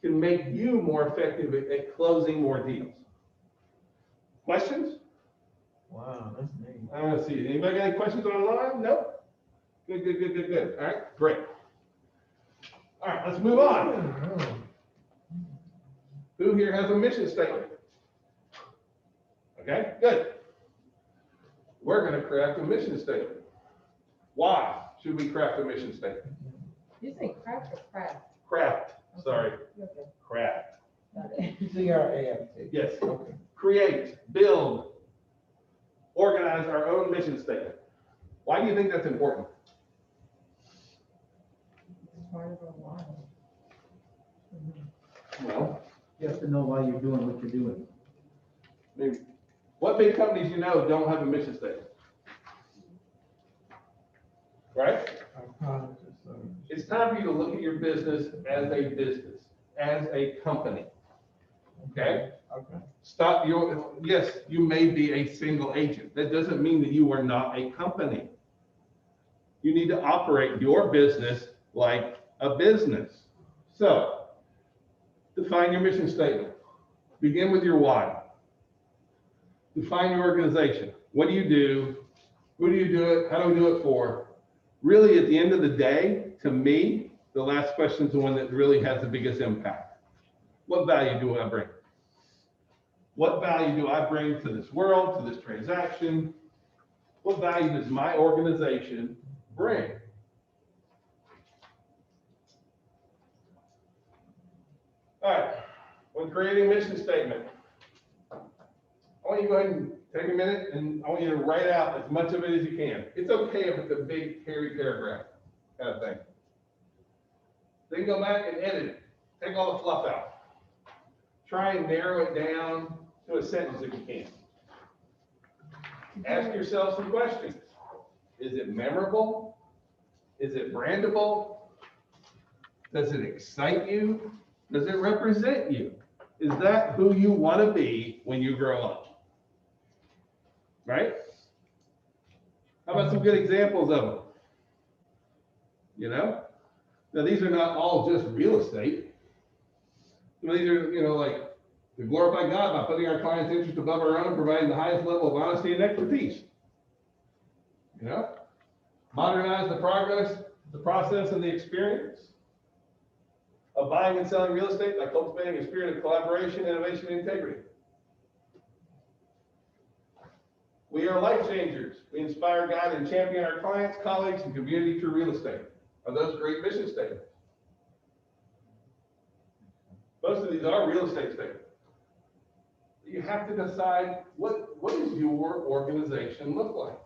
Can make you more effective at closing more deals. Questions? Wow, that's neat. Let's see. Anybody got any questions online? Nope. Good. All right, great. All right, let's move on. Who here has a mission statement? Okay, good. We're going to craft a mission statement. Why should we craft a mission statement? You say craft or craft? Craft, sorry, Okay. craft. C-R-A-F-T. Yes. Okay. Create, build, organize our own mission statement. Why do you think that's important? It's part of our why. Well, You have to know why you're doing what you're doing. maybe. What big companies you know don't have a mission statement? Right? Our product or service. It's time for you to look at your business as a company. Okay? Okay. Stop your, yes, you may be a single agent. That doesn't mean that you are not a company. You need to operate your business like a business. So, define your mission statement. Begin with your why. Define your organization. What do you do? Who do you do it? How do we do it for? Really, at the end of the day, to me, the last question is the one that really has the biggest impact. What value do I bring? What value do I bring to this world, to this transaction? What value does my organization bring? All right, when creating a mission statement, I want you to go ahead and take a minute and I want you to write out as much of it as you can. It's okay if it's a big, hairy paragraph kind of thing. Then go back and edit it. Take all the fluff out. Try and narrow it down to a sentence if you can. Ask yourself some questions. Is it memorable? Is it brandable? Does it excite you? Does it represent you? Is that who you want to be when you grow up? Right? How about some good examples of them? You know? Now, these are not all just real estate. These are, like, to glorify God by putting our client's interest above our own, providing the highest level of honesty and expertise. Modernize the process and the experience of buying and selling real estate by cultivating a spirit of collaboration, innovation, and integrity. We are life changers. We inspire, guide, and champion our clients, colleagues, and community through real estate. Are those great mission statements? Most of these are real estate statements. You have to decide what does your organization look like?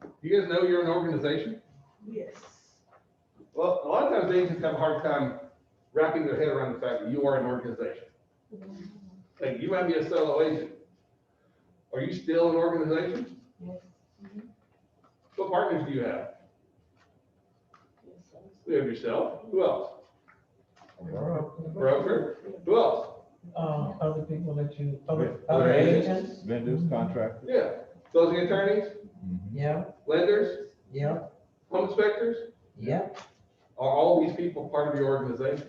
Do you guys know you're an organization? Yes. Well, a lot of times agents have a hard time wrapping their head around the fact that you are an organization. Like, you might be a solo agent. Are you still an organization? Yes. What partners do you have? You have yourself. Who else? Broker. Who else? Other people that you, other Other agents? Vendors, contractors. Yeah. Closing attorneys, Yeah, lenders, yeah, home inspectors. yeah. Are all these people part of your organization?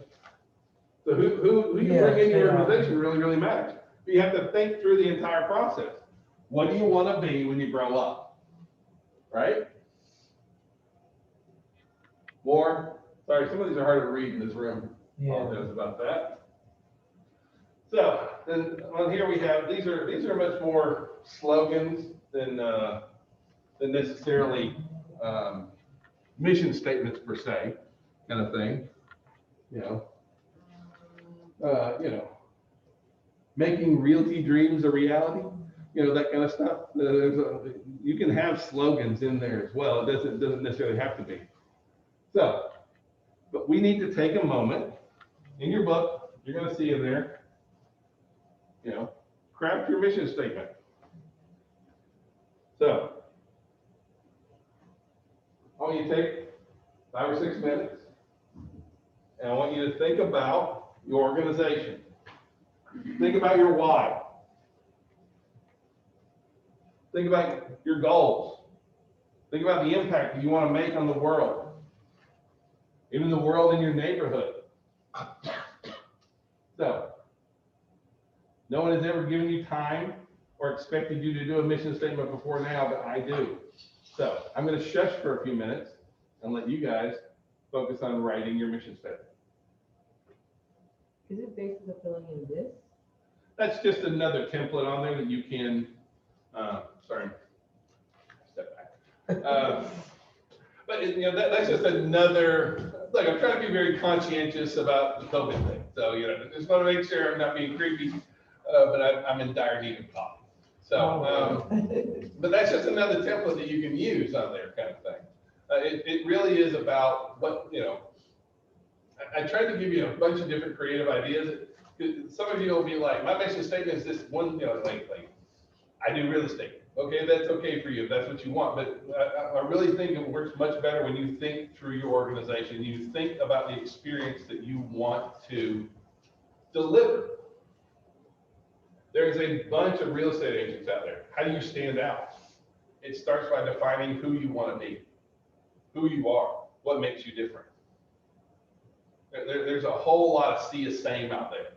So who you Yes, bring in your they are. organization really, really matters. But you have to think through the entire process. What do you want to be when you grow up? Right? More? Sorry, some of these are hard to read in this room. Yeah. Apologize about that. So then on here we have, these are much more slogans than necessarily mission statements per se, kind of thing. Making realty dreams a reality, that kind of stuff. You can have slogans in there as well. It doesn't necessarily have to be. So, but we need to take a moment in your book. You're going to see in there. Craft your mission statement. So, I want you to take 5 or 6 minutes, and I want you to think about your organization. Think about your why. Think about your goals. Think about the impact that you want to make on the world, even the world in your neighborhood. So, no one has ever given you time or expected you to do a mission statement before now, but I do. So I'm going to shush for a few minutes and let you guys focus on writing your mission statement. Is it basically filling in this? That's just another template on there that you can, step back. But that's just another, I'm trying to be very conscientious about the COVID thing. So, just want to make sure I'm not being creepy, but I'm in dire need of coffee. So, but that's just another template that you can use on there, kind of thing. It really is about what, I tried to give you a bunch of different creative ideas. Some of you will be like, my mission statement is this one, like I do real estate. Okay, that's okay for you if that's what you want. But I really think it works much better when you think through your organization. You think about the experience that you want to deliver. There's a bunch of real estate agents out there. How do you stand out? It starts by defining who you want to be, who you are, what makes you different. There's a whole lot of sea of same out there.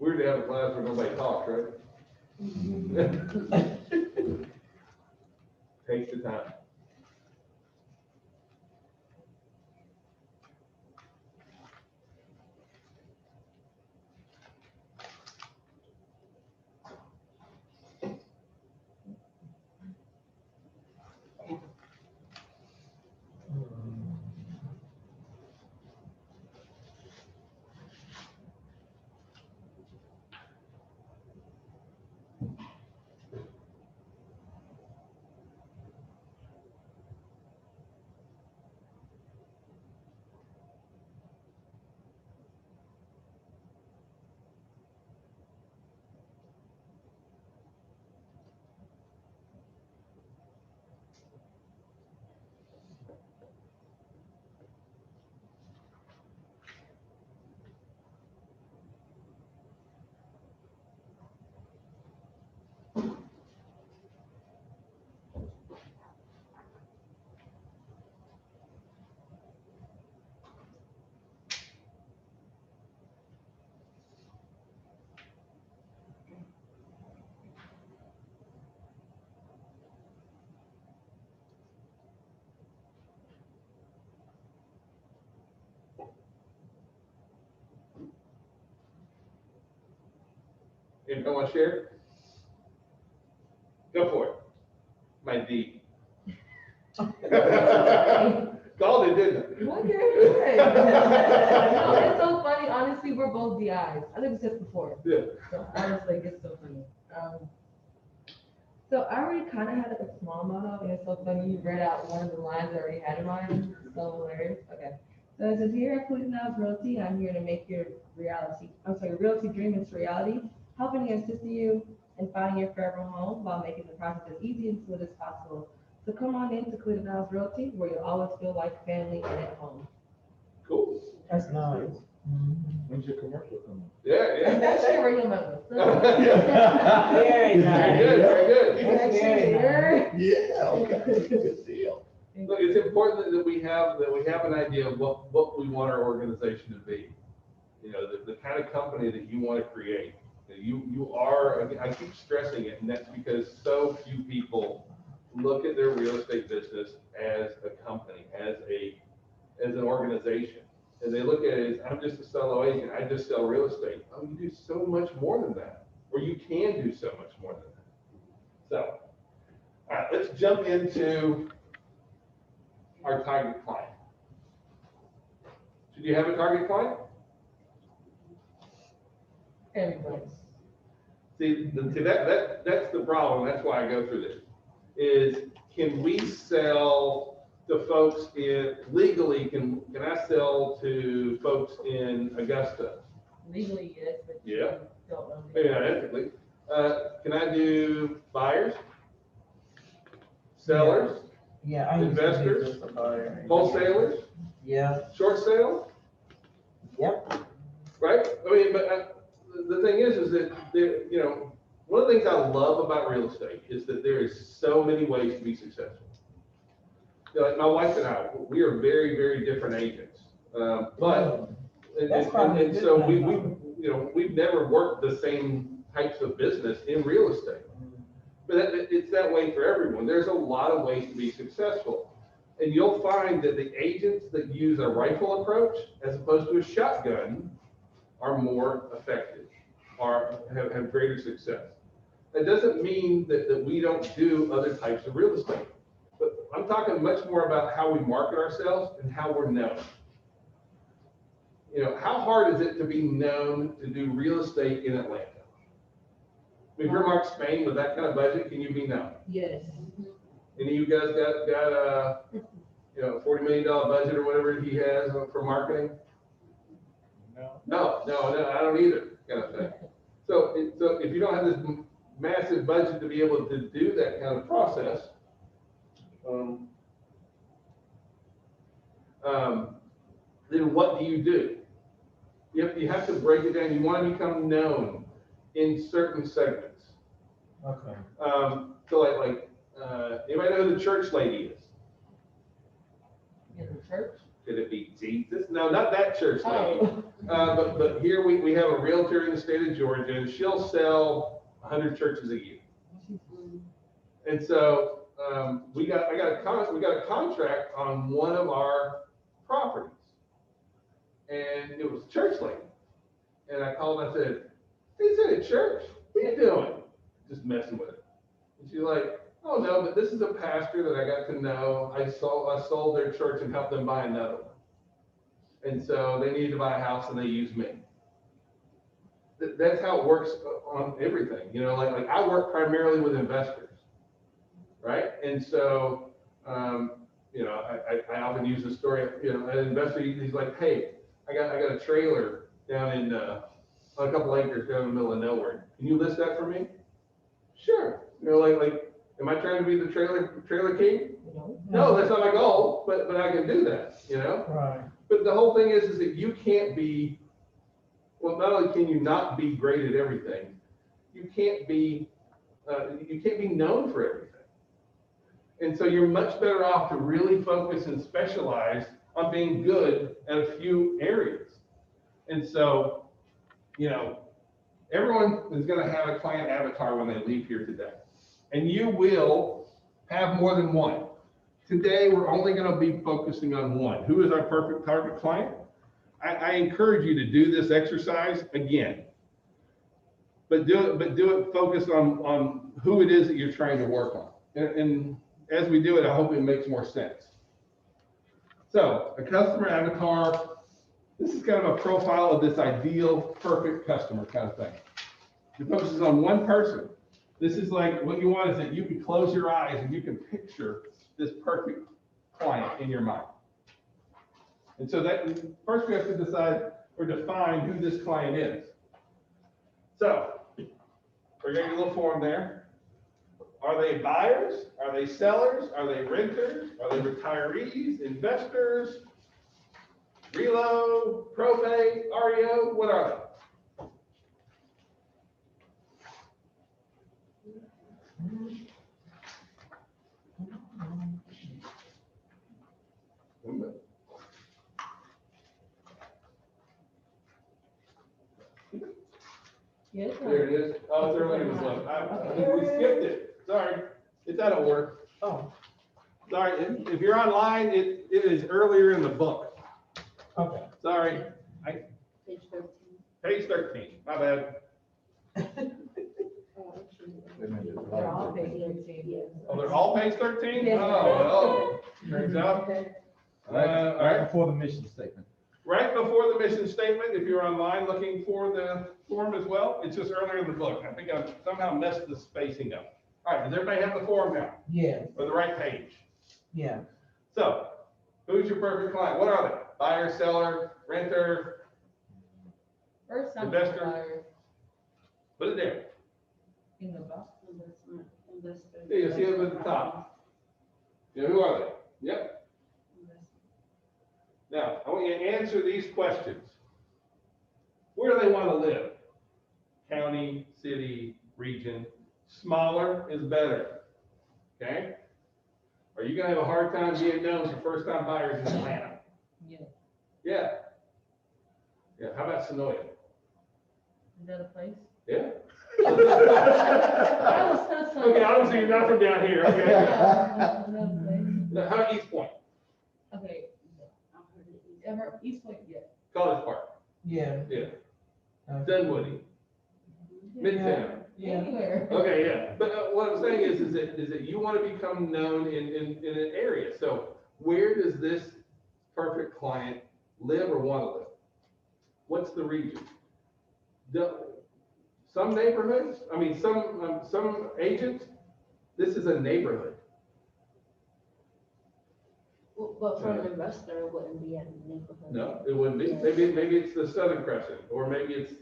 Weird to have a class where nobody talks, right? Take the time. Anybody want to share? Go for it. My D. Called it, didn't it? Okay. No, it's so funny. Honestly, we're both DIs. I think we said this before. Yeah. So honestly, it's so funny. So I already kind of had like a small motto, and it's so funny. You read out one of the lines I already had in mind. It's so hilarious. Okay. So it says, here at Millennials Realty, I'm here to make your realty dream into reality, helping and assisting you in finding your forever home while making the process as easy and smooth as possible. So come on in to Millennials Realty, where you'll always feel like family and at home. Cool. That's nice. When's your commercial coming? Yeah. That's your radio member. Very Very nice. good, very good. It's actually here. Yeah, okay, good deal. Look, it's important that we have an idea of what we want our organization to be. You know, the kind of company that you want to create. You are, I keep stressing it, and that's because so few people look at their real estate business as a company, as an organization. And they look at it as, I'm just a solo agent, I just sell real estate. Oh, you do so much more than that, or you can do so much more than that. So, all right, let's jump into our target client. Should you have a target client? Everybody's. See, that's the problem, that's why I go through this, is can we sell to folks legally, can I sell to folks in Augusta? Legally, yes, but Yeah. you don't know. Maybe not ethically. Can I do buyers? Sellers? Yeah, I used to do Investors? just a buyer. Wholesalers? Yeah, Short sale? yep. Right? I mean, but the thing is that there, one of the things I love about real estate is that there is so many ways to be successful. Like my wife and I, we are very, very different agents. But That's probably a and good so thing, we've never worked the same types of business in real estate. But it's that way for everyone. There's a lot of ways to be successful. And you'll find that the agents that use a rifle approach as opposed to a shotgun are more effective, have greater success. That doesn't mean that we don't do other types of real estate. But I'm talking much more about how we market ourselves and how we're known. How hard is it to be known to do real estate in Atlanta? If you're Mark Spain with that kind of budget, can you be known? Yes. Any of you guys got a $40 million budget or whatever he has for marketing? No, I don't either, kind of thing. So if you don't have this massive budget to be able to do that kind of process, then what do you do? You have to break it down. You want to become known in certain segments. Okay. So anybody know who the church lady is? In the church? Could it be Jesus? No, not that church lady. Oh. But here we have a realtor in the state of Georgia, and she'll sell 100 churches a year. And so we got a contract on one of our properties, and it was a church lady. And I called and I said, "Hey, is that a church? What are you doing?" Just messing with it. And she's like, "Oh no, but this is a pastor that I got to know. I sold their church and helped them buy another one. And so they needed to buy a house and they used me." That's how it works on everything. Like I work primarily with investors, right? And so, I often use the story of, an investor, he's like, "Hey, I got a trailer down in, on a couple acres down in the middle of nowhere. Can you list that for me?" Sure. Am I trying to be the trailer king? No, that's not my goal, but I can do that, Right. But the whole thing is that you can't be, well, not only can you not be great at everything, you can't be known for everything. And so you're much better off to really focus and specialize on being good at a few areas. And so, everyone is going to have a client avatar when they leave here today. And you will have more than one. Today, we're only going to be focusing on one. Who is our perfect target client? I encourage you to do this exercise again. But do it focused on who it is that you're trying to work on. And as we do it, I hope it makes more sense. So, a customer avatar. This is kind of a profile of this ideal, perfect customer kind of thing. It focuses on one person. This is like, what you want is that you can close your eyes and you can picture this perfect client in your mind. And so that first we have to decide or define who this client is. So we're getting a little form there. Are they buyers? Are they sellers? Are they renters? Are they retirees, investors, relo, probate, REO? What are they? Yes. There it is. Oh, it's early. We skipped it. Sorry. It's out of order. Oh. Sorry. If you're online, it is earlier in the book. Okay. Sorry, Page 13. page 13, my bad. They're all page 13. Oh, they're all page 13? Yes. Oh, well, turns out. All right, Before the mission statement. right before the mission statement, if you're online looking for the form as well, it's just earlier in the book. I think I've somehow messed the spacing up. All right, does everybody have the form now, Yeah, or the right page? yeah. So, who's your perfect client? What are they? Buyer, seller, renter? First time Investor. buyer Put it there. in the box. Investment, investor. Yeah, you see them at the top. Yeah, who are they? Yep. Now, I want you to answer these questions. Where do they want to live? County, city, region. Smaller is better. Okay? Are you gonna have a hard time being known for first-time buyers in Atlanta? Yeah. Yeah. Yeah, how about Sonoya? Is that a place? Yeah. I was so sorry. Okay, obviously you're not from down here, okay? Yeah, another place. Now, how about East Point, Okay. Ever, East Point, yeah. College Park? Yeah. Yeah. Okay. Dunwoody, Midtown? Yeah. Anywhere. Okay, yeah, but what I'm saying is that you want to become known in an area. So where does this perfect client live or want to live? What's the region? Some neighborhoods, I mean, some agents, this is a neighborhood. Well, but for an investor, it wouldn't be in the neighborhood. No, it wouldn't be. Maybe it's the Southern Crescent, or maybe it's,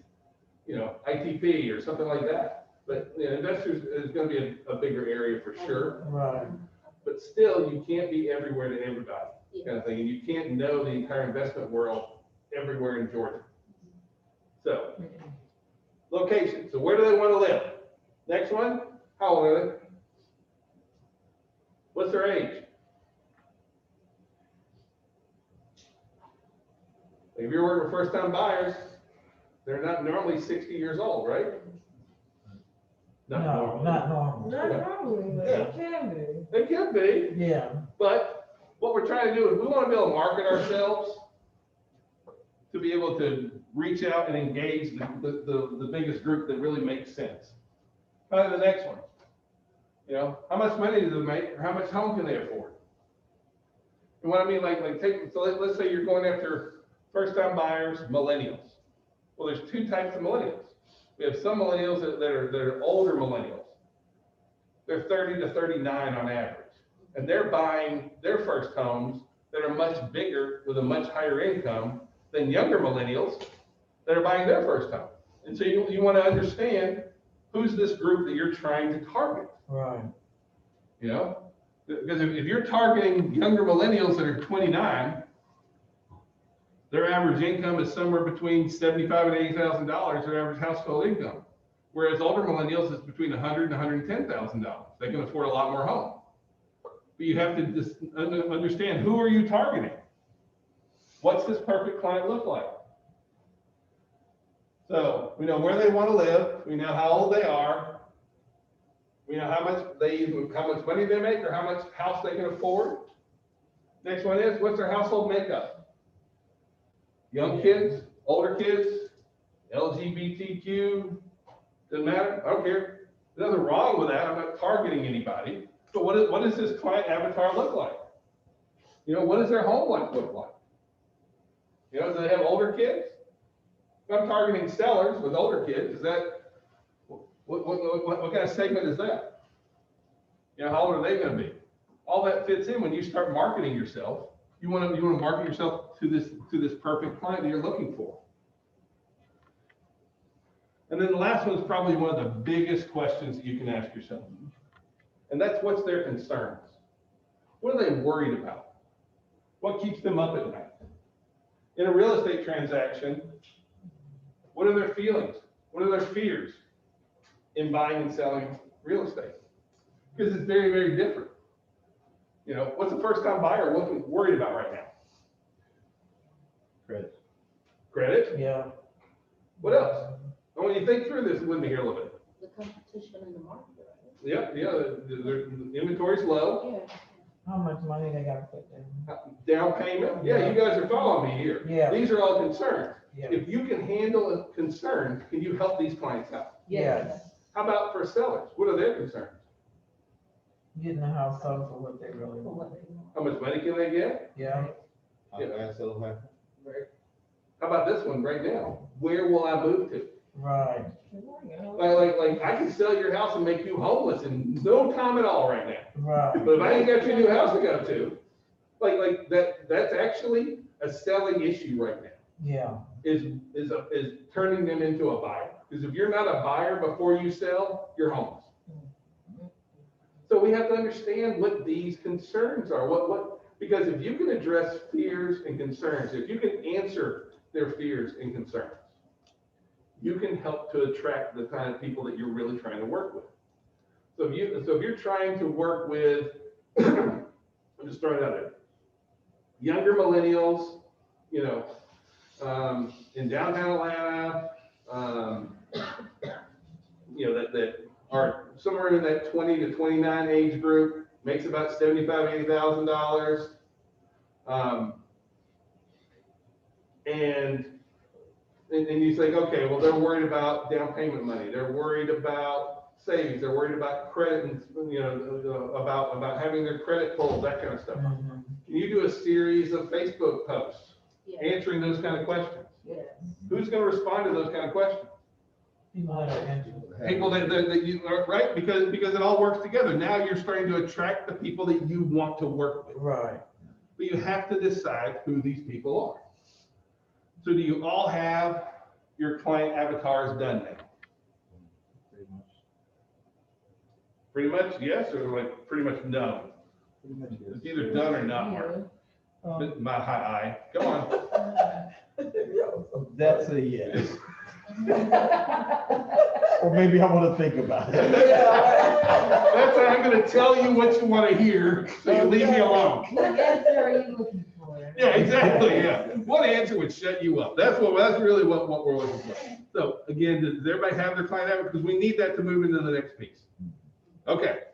ITP or something like that. But investors is going to be a bigger area for sure. Right. But still, you can't be everywhere to everybody, kind of thing. And you can't know the entire investment world everywhere in Georgia. So, location. So where do they want to live? Next one, how old are they? What's their age? If you're working with first-time buyers, they're not normally 60 years old, right? Not No, normally. not normal. Not normally, but it can be. They could be, Yeah. but what we're trying to do is we want to be able to market ourselves to be able to reach out and engage the biggest group that really makes sense. Probably the next one. How much money do they make, or how much home can they afford? And what I mean, let's say you're going after first-time buyers, millennials. Well, there's two types of millennials. We have some millennials that are older millennials. They're 30 to 39 on average. And they're buying their first homes that are much bigger with a much higher income than younger millennials that are buying their first home. And so you want to understand who's this group that you're trying to target. Right. Because if you're targeting younger millennials that are 29, their average income is somewhere between $75,000 and $80,000, their average household income. Whereas older millennials is between $100,000 and $110,000. They can afford a lot more home. But you have to just understand, who are you targeting? What's this perfect client look like? So we know where they want to live. We know how old they are. We know how much money they make or how much house they can afford. Next one is, what's their household makeup? Young kids, older kids, LGBTQ, doesn't matter, I don't care. There's nothing wrong with that, I'm not targeting anybody. But what does this client avatar look like? What does their home life look like? Do they have older kids? If I'm targeting sellers with older kids, is that, what kind of segment is that? How old are they gonna be? All that fits in when you start marketing yourself. You want to market yourself to this perfect client that you're looking for. And then the last one is probably one of the biggest questions that you can ask yourself. And that's, what's their concerns? What are they worried about? What keeps them up at night? In a real estate transaction, what are their feelings? What are their fears in buying and selling real estate? Because it's very, very different. What's a first-time buyer worried about right now? Credit. Credit? Yeah. What else? I want you to think through this with me here a little bit. The competition in the market, right? Yeah, the inventory's low. Yeah. How much money they gotta put in? Down payment, yeah, you guys are following me here. Yeah. These are all concerns. Yeah. If you can handle a concern, can you help these clients out? Yes. How about for sellers? What are their concerns? Getting the house sold for what they really For want. what they want. How much money can they get? Yeah, How about this one right now? Where will I move to? right. Like, I can sell your house and make you homeless in no time at all right now. Right. But if I ain't got your new house to go to, that's actually a selling issue right now, Yeah, is turning them into a buyer. Because if you're not a buyer before you sell, you're homeless. So we have to understand what these concerns are, because if you can address fears and concerns, if you can answer their fears and concerns, you can help to attract the kind of people that you're really trying to work with. So if you're trying to work with, I'm just throwing it out there, younger millennials, in downtown Atlanta, that are somewhere in that 20 to 29 age group, makes about $75,000, $80,000. And you think, okay, well, they're worried about down payment money. They're worried about savings. They're worried about credit and, about having their credit pulled, that kind of stuff. Mhm. Can you do a series of Facebook posts Yes. answering those kind of questions? Yes. Who's going to respond to those kind of questions? People that are interested. People that you, right? Because it all works together. Now you're starting to attract the people that you want to work with. Right. But you have to decide who these people are. So do you all have your client avatars done now? Pretty much yes, or like pretty much no? It's either done or not, Mark. My high eye. Go on. That's a yes. Or maybe I want to think about it. That's how I'm gonna tell you what you want to hear, so you leave me alone. What answer are you looking for? Yeah, exactly, yeah. What answer would shut you up? That's really what we're looking for. So again, does everybody have their client avatar? Because we need that to move into the next piece. Okay,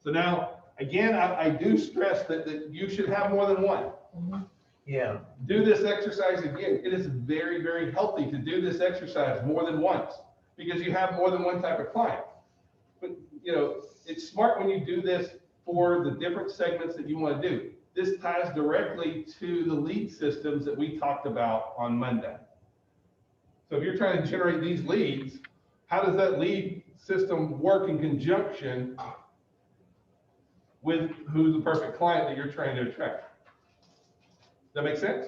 so now, again, I do stress that you should have more than one. Yeah. Do this exercise again. It is very, very healthy to do this exercise more than once, because you have more than one type of client. But, it's smart when you do this for the different segments that you want to do. This ties directly to the lead systems that we talked about on Monday. So if you're trying to generate these leads, how does that lead system work in conjunction with who's the perfect client that you're trying to attract? Does that make sense?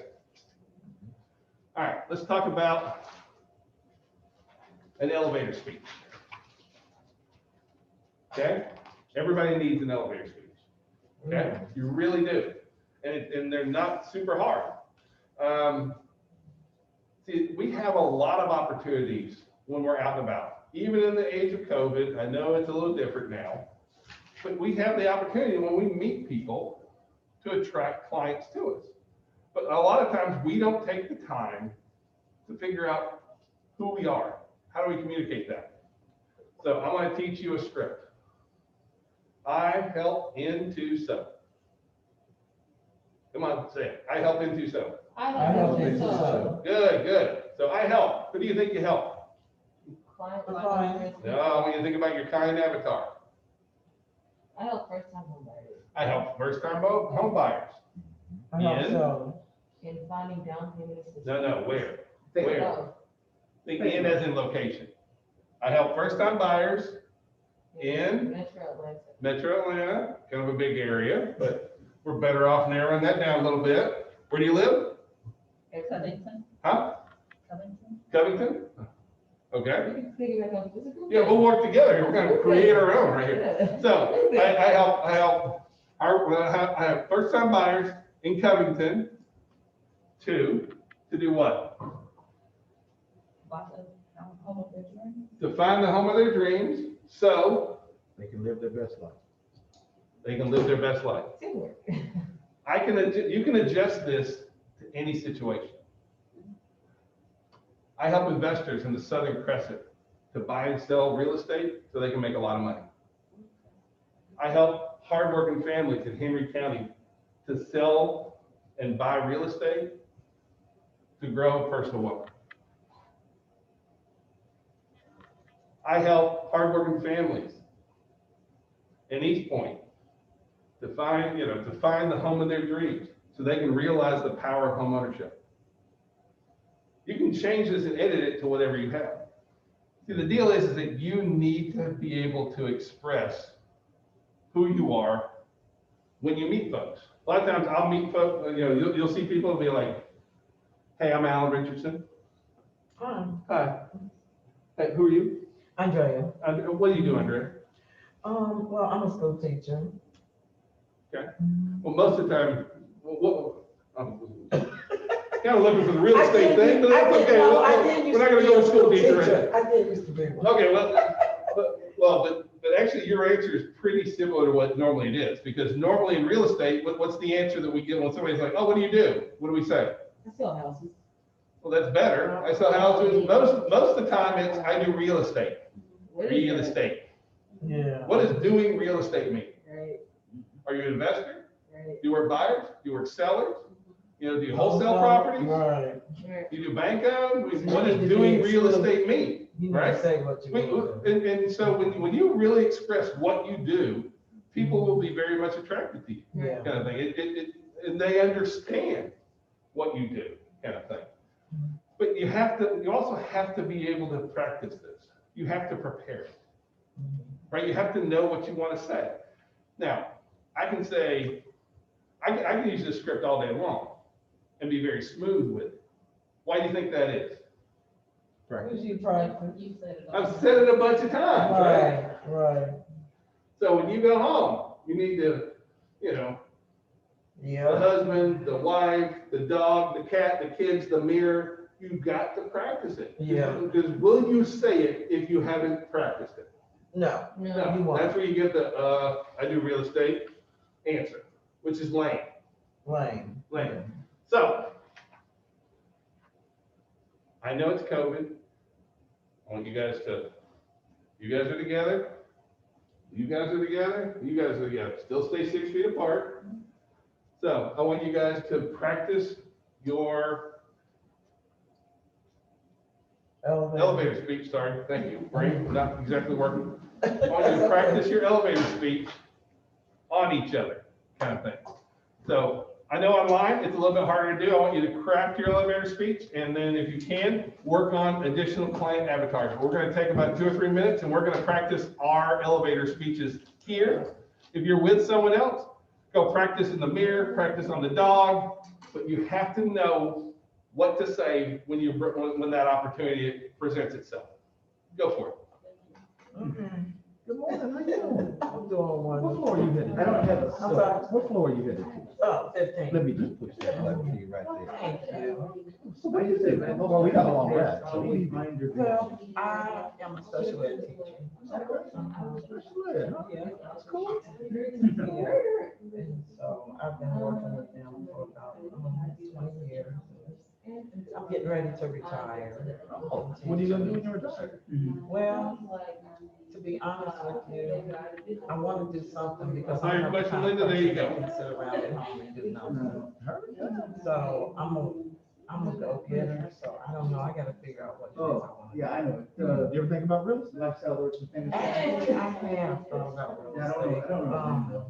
All right, let's talk about an elevator speech. Okay? Everybody needs an elevator speech. Okay? You really do. And they're not super hard. See, we have a lot of opportunities when we're out and about. Even in the age of COVID, I know it's a little different now, but we have the opportunity when we meet people to attract clients to us. But a lot of times we don't take the time to figure out who we are. How do we communicate that? So I want to teach you a script. I help into so. Come on, say it. I help into so. I I help have into so. Good. So I help. Who do you think you help? Client. No, when you think about your kind avatar. I help first time home buyers I help first-time home buyers. I hope In? so. in finding down payment assistance. No, where? Where? Oh, Think in as in location. I help first-time buyers in Metro Atlanta. Metro Atlanta, kind of a big area, but we're better off narrowing that down a little bit. Where do you live? Covington. Huh? Covington. Covington? Okay. We can figure that out. It's a group Yeah, we'll work together. We're gonna create our own right here. Yeah. So I have first-time buyers in Covington to do what? To find the home of their dreams, so They can live their best life. they can live their best life. Teamwork. You can adjust this to any situation. I help investors in the Southern Crescent to buy and sell real estate so they can make a lot of money. I help hardworking families in Henry County to sell and buy real estate to grow personal wealth. I help hardworking families in East Point to find the home of their dreams so they can realize the power of homeownership. You can change this and edit it to whatever you have. See, the deal is that you need to be able to express who you are when you meet folks. A lot of times I'll meet folks, you'll see people and be like, hey, I'm Alan Richardson. Hi. Hey, who are you? Andrea. What do you do, Andrea? Well, I'm a school teacher. Okay. Well, most of the time, kind of looking for the real estate thing, but that's okay. We're not going to go with school teacher right now. I did used to be one. Okay, but actually your answer is pretty similar to what normally it is, because normally in real estate, what's the answer that we get when somebody's like, oh, what do you do? What do we say? I sell houses. Well, that's better. I sell houses. Most of the time it's, I do real estate. Real estate. Yeah. What does doing real estate mean? Right, Are you an investor? right, Do you work buyers? Do you work sellers? Do you wholesale properties? Right. right. Do you do bank owned? What does doing real estate mean? You need Right? to say what you want. And so when you really express what you do, people will be very much attracted to you, Yeah. kind of thing. And they understand what you do, kind of thing. But you also have to be able to practice this. You have to prepare it, right? You have to know what you want to say. Now, I can say, I can use this script all day long and be very smooth with it. Why do you think that is? Who's you practice? You said it. I've said it a bunch of times, right? Right. So when you go home, you need to, the Yeah. husband, the wife, the dog, the cat, the kids, the mirror, you've got to practice it. Yeah. Because will you say it if you haven't practiced it? No. No. You won't. That's where you get the, I do real estate answer, which is lame. Lame. Lame. So, I know it's COVID. I want you guys are together. You guys are together. You guys are together. Still stay 6 feet apart. So I want you guys to practice your elevator speech. Sorry, thank you. Brain not exactly working. I want you to practice your elevator speech on each other, kind of thing. So I know online it's a little bit harder to do. I want you to craft your elevator speech, and then if you can, work on additional client avatars. We're going to take about 2 or 3 minutes, and we're going to practice our elevator speeches here. If you're with someone else, go practice in the mirror, practice on the dog, but you have to know what to say when that opportunity presents itself. Go for it. Okay. Good morning, how you doing? I'm doing one. What floor are you headed? I don't have a, I'm sorry? what floor are you headed to? Oh, 15. Let me just push that button for you right there. Thank you. So what do you say, man? Well, we got a long ride, so what do you do? Well, I am a special ed teacher. Yeah, That's cool. yeah. And so I've been working with them for about 20 years. I'm getting ready to retire. Oh, what are you gonna do when you retire? Well, to be honest with you, I want to do something because That's all your I have question, time Linda. There you go. to sit around at home and do nothing. So I'm a go-getter, so I don't know, I gotta figure out what it is I Oh, want. yeah, I know. You ever think about real estate? Lifestyle works and things. Actually, I have thought about real Yeah, I don't know.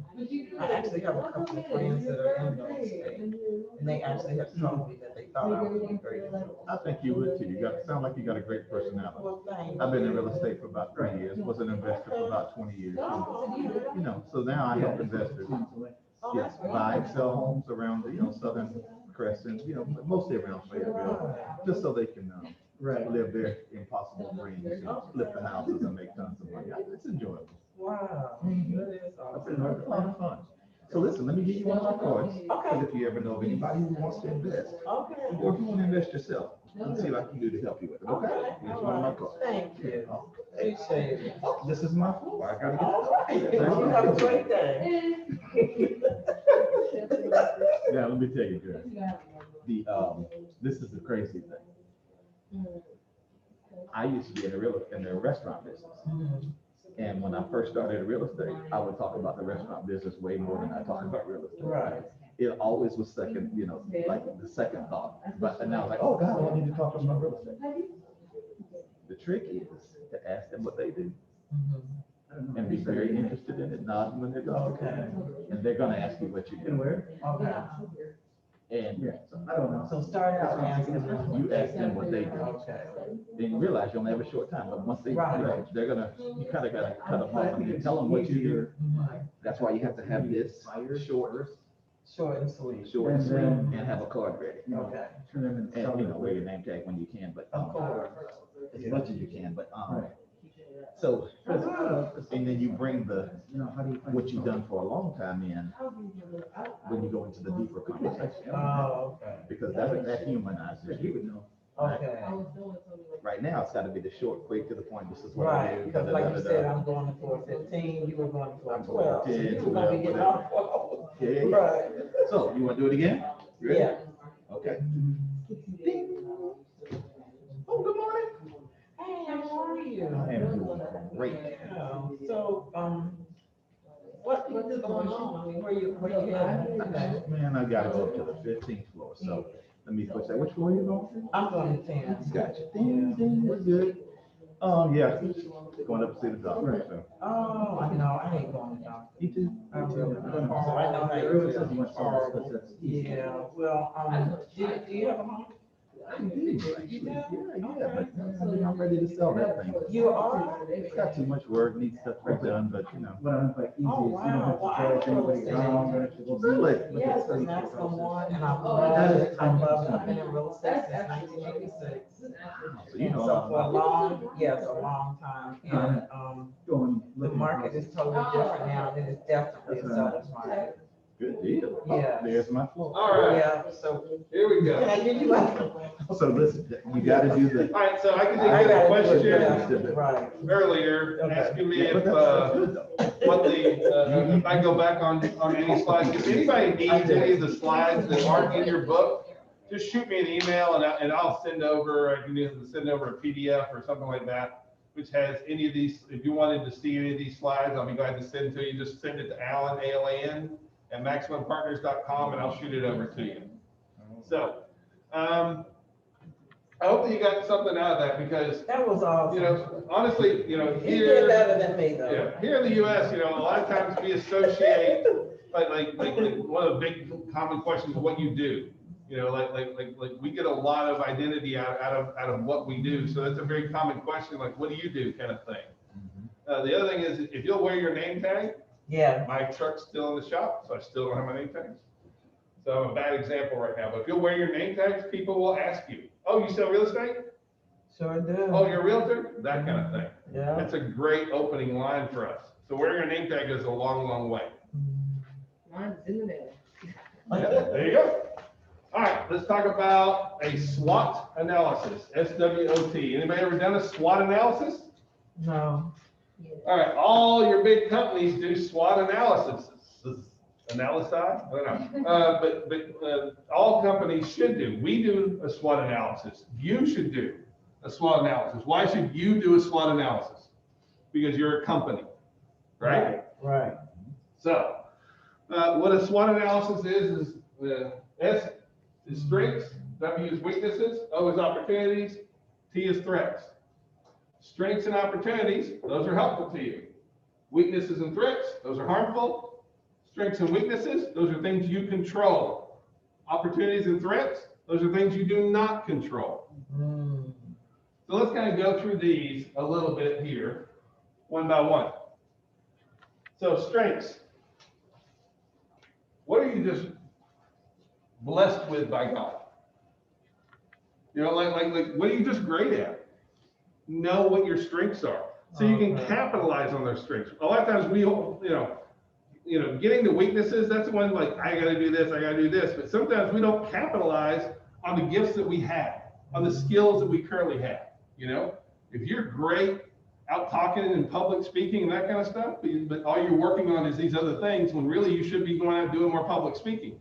I actually have a couple of friends that are in real estate, and they actually have told me that they thought I would be great. I think you would too. Sound like you got a great personality. Well, thanks. I've been in real estate for about 3 years, was an investor for about 20 years. So now I help investors, Oh, that's great. buy and sell homes around the, Southern Crescent, mostly around Fayetteville, just so they can, Right. live their impossible dreams and flip the houses and make tons of money. It's enjoyable. Wow, that is It's awesome. a lot of fun. So listen, let me give you one of my cards, because if you ever know of anybody who wants to invest, Okay. or if you want to invest yourself, let's see what I can do to help you with it, okay? Here's one of my cards. Thank you. Appreciate it. This is my floor. I gotta All right, get you have a it. great day. Now, let me tell you, girl, this is the crazy thing. I used to be in the restaurant business. And when I first started in real estate, I would talk about the restaurant business way more than I talk about real estate. Right. It always was second, like the second thought. But now it's like, oh God, I need to talk about real estate. The trick is to ask them what they do Mhm. and be very interested in it, nod when they're going. Okay. And they're gonna ask you what you do. Okay. And I don't know. So start out asking them. you ask them what they do. Okay. Then you realize you only have a short time, but once they, Right. they're gonna, you kind of gotta cut them off and then tell them what you do. Mhm. That's why you have to have this short, Short and sweet. short and sweet, and have a card ready. Okay. And, wear your name tag when you can, but, Of course. as much as you can, but, so, and then you bring the, what you've done for a long time in, when you go into the deeper conversation. Oh, okay. Because that humanizes you. Okay. Right now, it's gotta be the short, quick, to the point, this is what I Right, do. because like you said, I'm going for 15, you were going for 12. So 10, you were gonna be getting off. Yeah. Right. So, you wanna do it again? You ready? Yeah. Okay. Ding. Oh, good morning. Hey, how are you? I am doing great. Yeah. So, what's going on? I mean, where you heading? Okay. Man, I gotta go up to the 15th floor, so let me push that. Which floor are you going I'm going to 10. to? Gotcha. Ding, ding, we're good. Yeah, going up to see the doctor, so. Oh, I know, I hate going to doctor. You too? I really don't. I know how you feel. Horrible. Yeah, well, do you have a home? I do, actually. Yeah, but I mean, I'm ready to sell that thing. You are? It's got too much work, needs stuff to be done, but Oh, wow. Well, I Really? Yes, the maximum one, and I love it. I love it. I've been in real estate since 1986. So you And know, so for a long time, and, the market is totally different now, and it is definitely a seller's market. good deal. Yeah. There's my floor. All right, Yeah, so, here we can go. I give you one? So listen, you gotta do the. All right, so I can I take gotta a do it, question yeah, right. earlier, Okay. asking me Yeah, if, but that's good though. what the, if I go back on any slides, if anybody needs any of the slides that aren't in your book, just shoot me an email and I'll send over, I can either send over a PDF or something like that, which has any of these, if you wanted to see any of these slides, I'll be glad to send to you. Just send it to Alan, ALAN, at MaximumPartners.com, and I'll shoot it over to you. So, I hope that you got something out of that, because, That was awesome. honestly, You did here, better than me, though. yeah, here in the US, a lot of times we associate, like one of the big common questions is what you do. Like we get a lot of identity out of what we do. So that's a very common question, like, what do you do, kind of thing. The other thing is, if you'll wear your name tag, Yeah, my truck's still in the shop, so I still don't have my name tags. So I'm a bad example right now, but if you'll wear your name tags, people will ask you, oh, you sell real estate? sure do. Oh, you're a realtor? That kind of thing. Yeah. That's a great opening line for us. So wearing your name tag goes a long, long way. Mine's in the mail. Yeah, there you go. All right, let's talk about a SWOT analysis, SWOT. Anybody ever done a SWOT analysis? No. All right, all your big companies do SWOT analysis. Analysis, I don't know. But all companies should do. We do a SWOT analysis. You should do a SWOT analysis. Why should you do a SWOT analysis? Because you're a company, right? Right. So, what a SWOT analysis is S is strengths, W is weaknesses, O is opportunities, T is threats. Strengths and opportunities, those are helpful to you. Weaknesses and threats, those are harmful. Strengths and weaknesses, those are things you control. Opportunities and threats, those are things you do not control. So let's kind of go through these a little bit here, one by one. So strengths. What are you just blessed with by God? Like what are you just great at? Know what your strengths are, so you can capitalize on those strengths. A lot of times we, getting the weaknesses, that's when, like, I gotta do this, I gotta do this. But sometimes we don't capitalize on the gifts that we have, on the skills that we currently have. If you're great out talking and public speaking and that kind of stuff, but all you're working on is these other things, when really you should be going out doing more public speaking.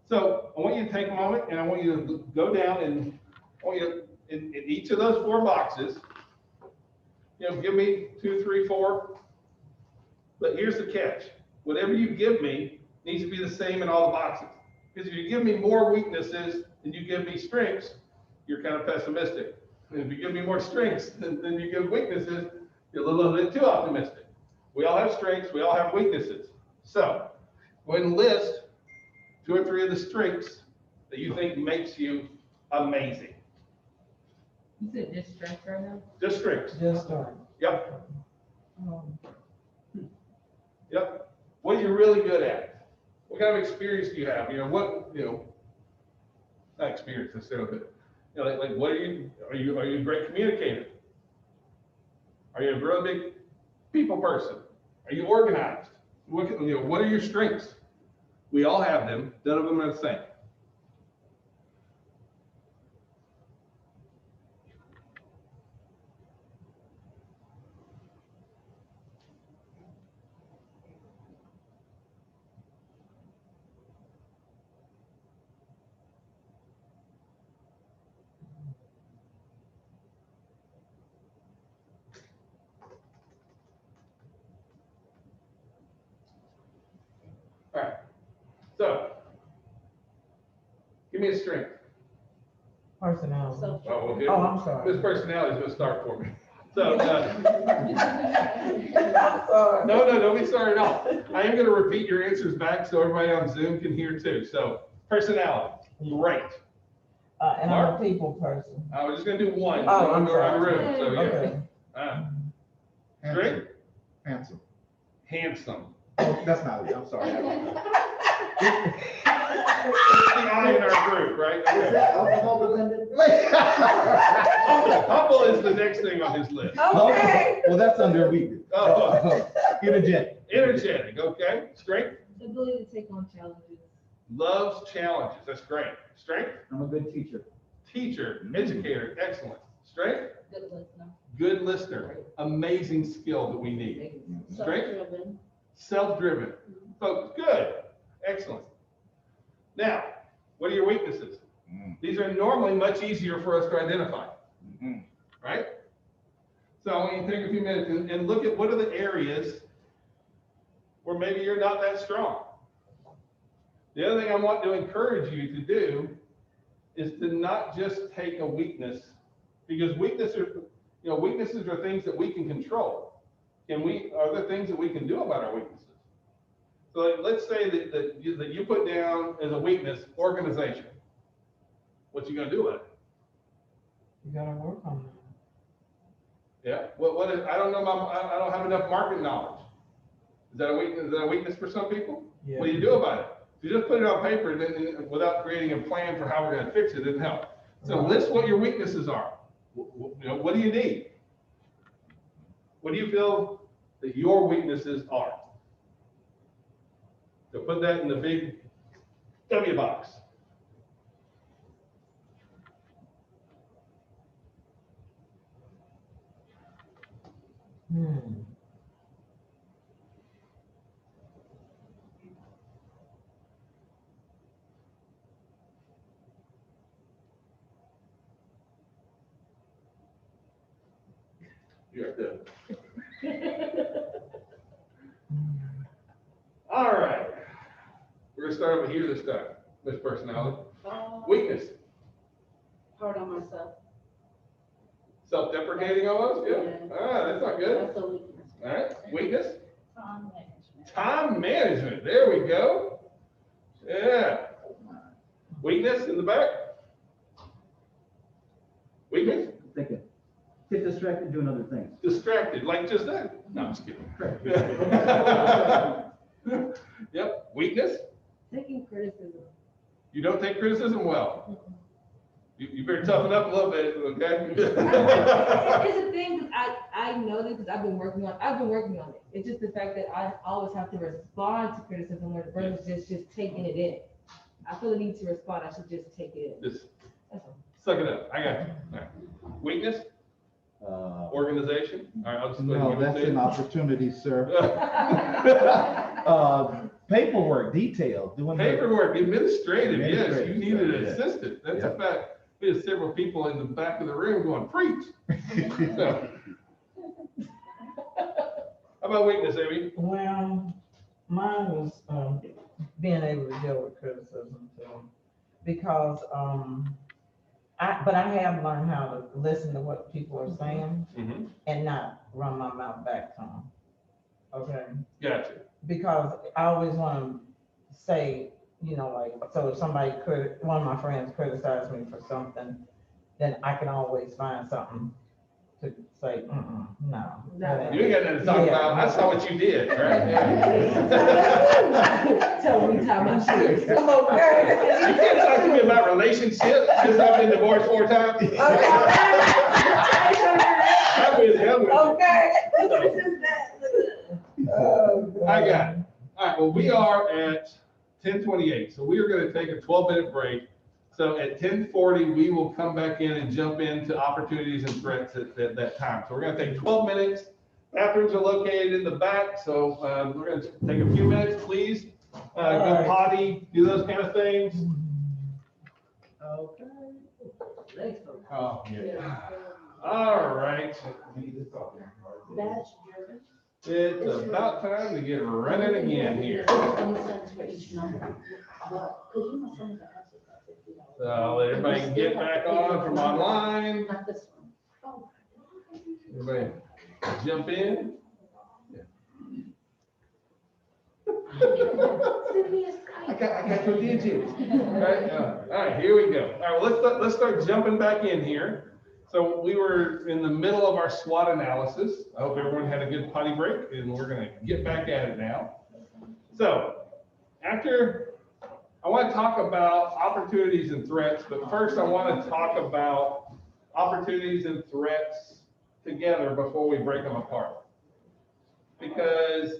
So I want you to take a moment and I want you to go down and I want you to, in each of those 4 boxes, give me 2, 3, 4 But here's the catch. Whatever you give me needs to be the same in all the boxes. Because if you give me more weaknesses than you give me strengths, you're kind of pessimistic. And if you give me more strengths than you give weaknesses, you're a little bit too optimistic. We all have strengths, we all have weaknesses. So, go ahead and list 2 or 3 of the strengths that you think makes you amazing. You said just strength right now? Just strengths. Just start. Yep, Um, yep. What are you really good at? What kind of experience do you have? Not experience necessarily, but like what are you a great communicator? Are you a really big people person? Are you organized? What are your strengths? We all have them. None of them are the same. All right. So, give me a strength. Personality. So. Oh, okay. Oh, I'm sorry. This personality is going to start for me. So, I'm sorry. no, don't be sorry at all. I am going to repeat your answers back so everybody on Zoom can hear too. So, personality, great. And I'm a people person. I was just going to do one. Oh, so I'm go around the sorry. room. So, yeah. Okay. Strength, Handsome. handsome. Oh, that's not it, I'm sorry. I in our group, right? Is that alcohol dependent? Humble is the next thing on his list. Okay. Well, that's under weakness. Oh, Energetic. energetic, okay. Strength, The ability to take on challenges. loves challenges. That's great. Strength, I'm a good teacher. teacher, educator, excellent. Strength, Good listener. good listener, amazing skill that we need. Strength, Self-driven. self-driven. Folks, good, excellent. Now, what are your weaknesses? These are normally much easier for us to identify, right? So I want you to take a few minutes and look at what are the areas where maybe you're not that strong. The other thing I want to encourage you to do is to not just take a weakness, because weaknesses are things that we can control. Are there things that we can do about our weaknesses? So let's say that you put down as a weakness, organization. What you gonna do with it? You gotta work on Yeah, I don't know, I don't have enough market knowledge. Is that a weakness for some people? it. What do you do about it? If you just put it on paper, then without creating a plan for how we're gonna fix it, it doesn't help. So list what your weaknesses are. What do you need? What do you feel that your weaknesses are? So put that in the big W box. You're there. All right. We're gonna start over here this time, Miss Personality. Weakness, Hard on myself. self-deprecating almost, yeah. Ah, that's not good. That's a weakness. All right, weakness, Time management. time management, there we go. Yeah. Weakness in the back? Weakness? Thinking. Get distracted doing other things. Distracted, like just that? No, I'm just kidding. Yep, weakness, Taking criticism. you don't take criticism well. You better toughen up a little bit, okay? It's a thing, 'cause I know this because I've been working on it. It's just the fact that I always have to respond to criticism versus just taking it in. I feel the need to respond, I should just take it in. Just That's all. suck it up, I got you. All right. Weakness, organization, all right, I'll just. go ahead No, and give it that's to an you. opportunity, sir. Paperwork, detail, doing. the- Paperwork, administrative, yes, you Administrative, needed an yeah. assistant, that's a Yep. fact. We had several people in the back of the room going, preach. So, how How about weakness, Amy? Well, mine was, being able to deal with criticism too. Because, but I have learned how to listen to what people are saying Mm-hmm. and not run my mouth back to them. Okay? Gotcha. Because I always want to say, you know, like, so if somebody one of my friends criticized me for something, then I can always find something to say, no. You ain't got nothing to talk about. I saw what you did, right? Tell me how much shit. Come on, You can't talk to me about relationships, because I've been divorced 4 times. I've been hell with you. Okay. I got it. All right, well, we are at 10:28, so we are going to take a 12-minute break. So at 10:40, we will come back in and jump into opportunities and threats at that time. So we're going to take 12 minutes. Bathrooms are located in the back, so we're going to take a few minutes, please. Go potty, do those kind of things. Okay. Oh, yeah. All right. It's about time to get running again here. So everybody can get back on from online. Everybody jump in. I got your digits. Right? All right, here we go. All right, well, let's start jumping back in here. So we were in the middle of our SWOT analysis. I hope everyone had a good potty break, and we're going to get back at it now. So I want to talk about opportunities and threats, but first I want to talk about opportunities and threats together before we break them apart. Because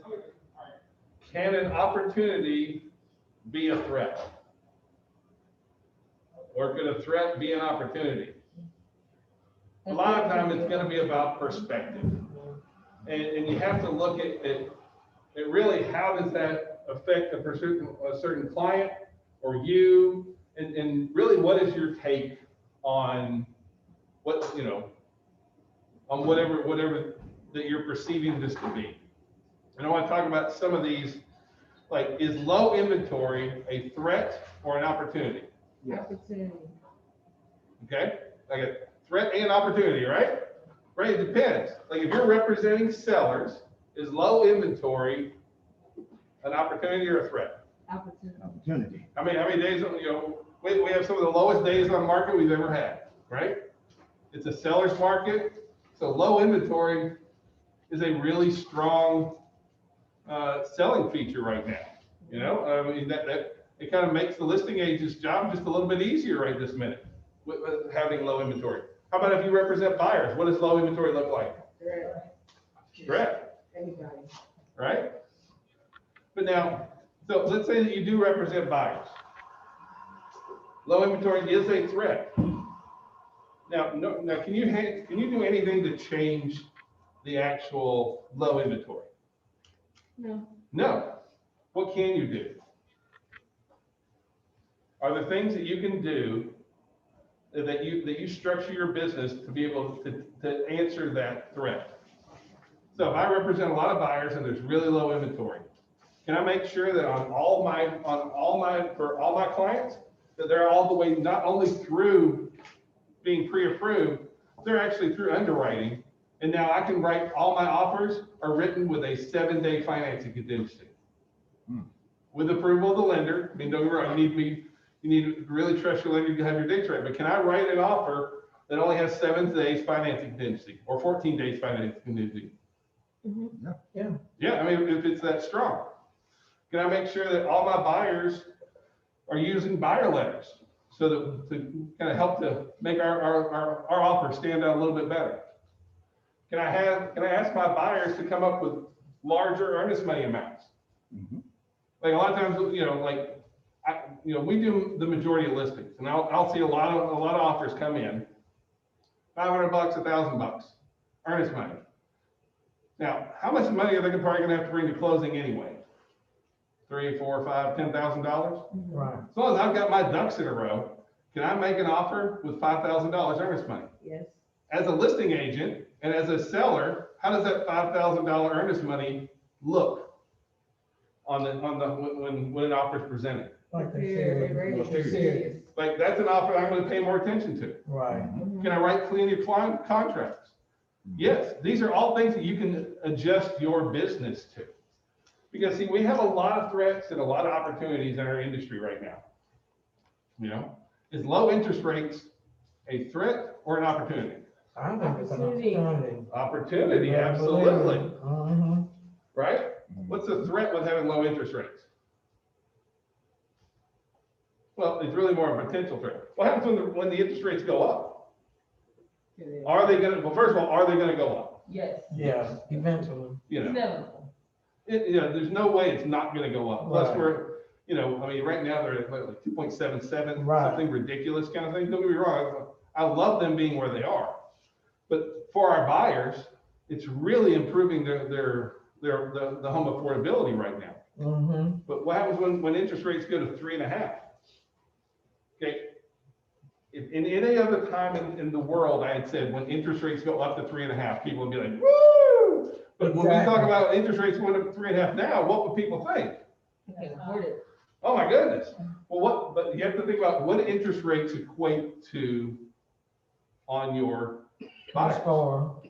can an opportunity be a threat? Or could a threat be an opportunity? A lot of times it's going to be about perspective. And you have to look at it really, how does that affect a certain client or you? And really, what is your take on what, you know, on whatever that you're perceiving this to be? And I want to talk about some of these, like, is low inventory a threat or an opportunity? Yeah. Opportunity. Okay, like a threat and opportunity, right? Right, it depends. Like if you're representing sellers, is low inventory an opportunity or a threat? Opportunity. How many days, you know, we have some of the lowest days on market we've ever had, right? It's a seller's market, so low inventory is a really strong selling feature right now. You know, I mean, that it kind of makes the listing agent's job just a little bit easier right this minute with having low inventory. How about if you represent buyers? What does low inventory look like? Threat. Right? But now, so let's say that you do represent buyers. Low inventory is a threat. Now, can you do anything to change the actual low inventory? No. No. What can you do? Are there things that you can do that you structure your business to be able to answer that threat? So if I represent a lot of buyers and there's really low inventory, can I make sure that for all my clients, that they're all the way, not only through being pre-approved, they're actually through underwriting, and now I can write all my offers are written with a 7-day financing contingency. With approval of the lender. I mean, don't get me wrong, you need to really trust your lender to have your dates right, but can I write an offer that only has 7 days financing contingency or 14 days financing contingency? Mm-hmm. Yeah, I mean, if it's that strong. Can I make sure that all my buyers are using buyer letters so that to kind of help to make our offer stand out a little bit better? Can I ask my buyers to come up with larger earnest money amounts? Mhm. Like a lot of times, you know, we do the majority of listings, and I'll see a lot of offers come in, $500, $1,000 earnest money. Now, how much money are they probably going to have to bring to closing anyway? $3,000, $4,000, $5,000, $10,000. Right. As long as I've got my ducks in a row, can I make an offer with $5,000 earnest money? Yes. As a listing agent, And as a seller, how does that $5,000 earnest money look on when an offer is presented? Like they're Very, serious. very They're serious. Like, that's an offer I'm gonna pay more attention to. Right. Can I write clean your client contracts? Yes, these are all things that you can adjust your business to. Because see, we have a lot of threats and a lot of opportunities in our industry right now. You know, is low interest rates a threat or an opportunity? I think it's an Opportunity. opportunity. Opportunity, absolutely, Mm-hmm. right? What's the threat with having low interest rates? Well, it's really more of a potential threat. What happens when the interest rates go up? Are they gonna, well, first of all, are they gonna go up? Yes. Yeah, eventually. You know, Inevitable. there's no way it's not gonna go up. Plus Right. we're, you know, I mean, right now they're at like 2.77, Right. something ridiculous kind of thing. Don't get me wrong, I love them being where they are. But for our buyers, it's really improving the home affordability right now. Mm-hmm. But what happens when interest rates go to 3.5? Okay. If in any other time in the world, I had said when interest rates go up to 3.5, people would be like, woo! But when we talk Exactly. about interest rates going up to 3.5 now, what would people think? You can afford it. Oh my goodness. Well, but you have to think about what interest rates equate to on your buyers. For.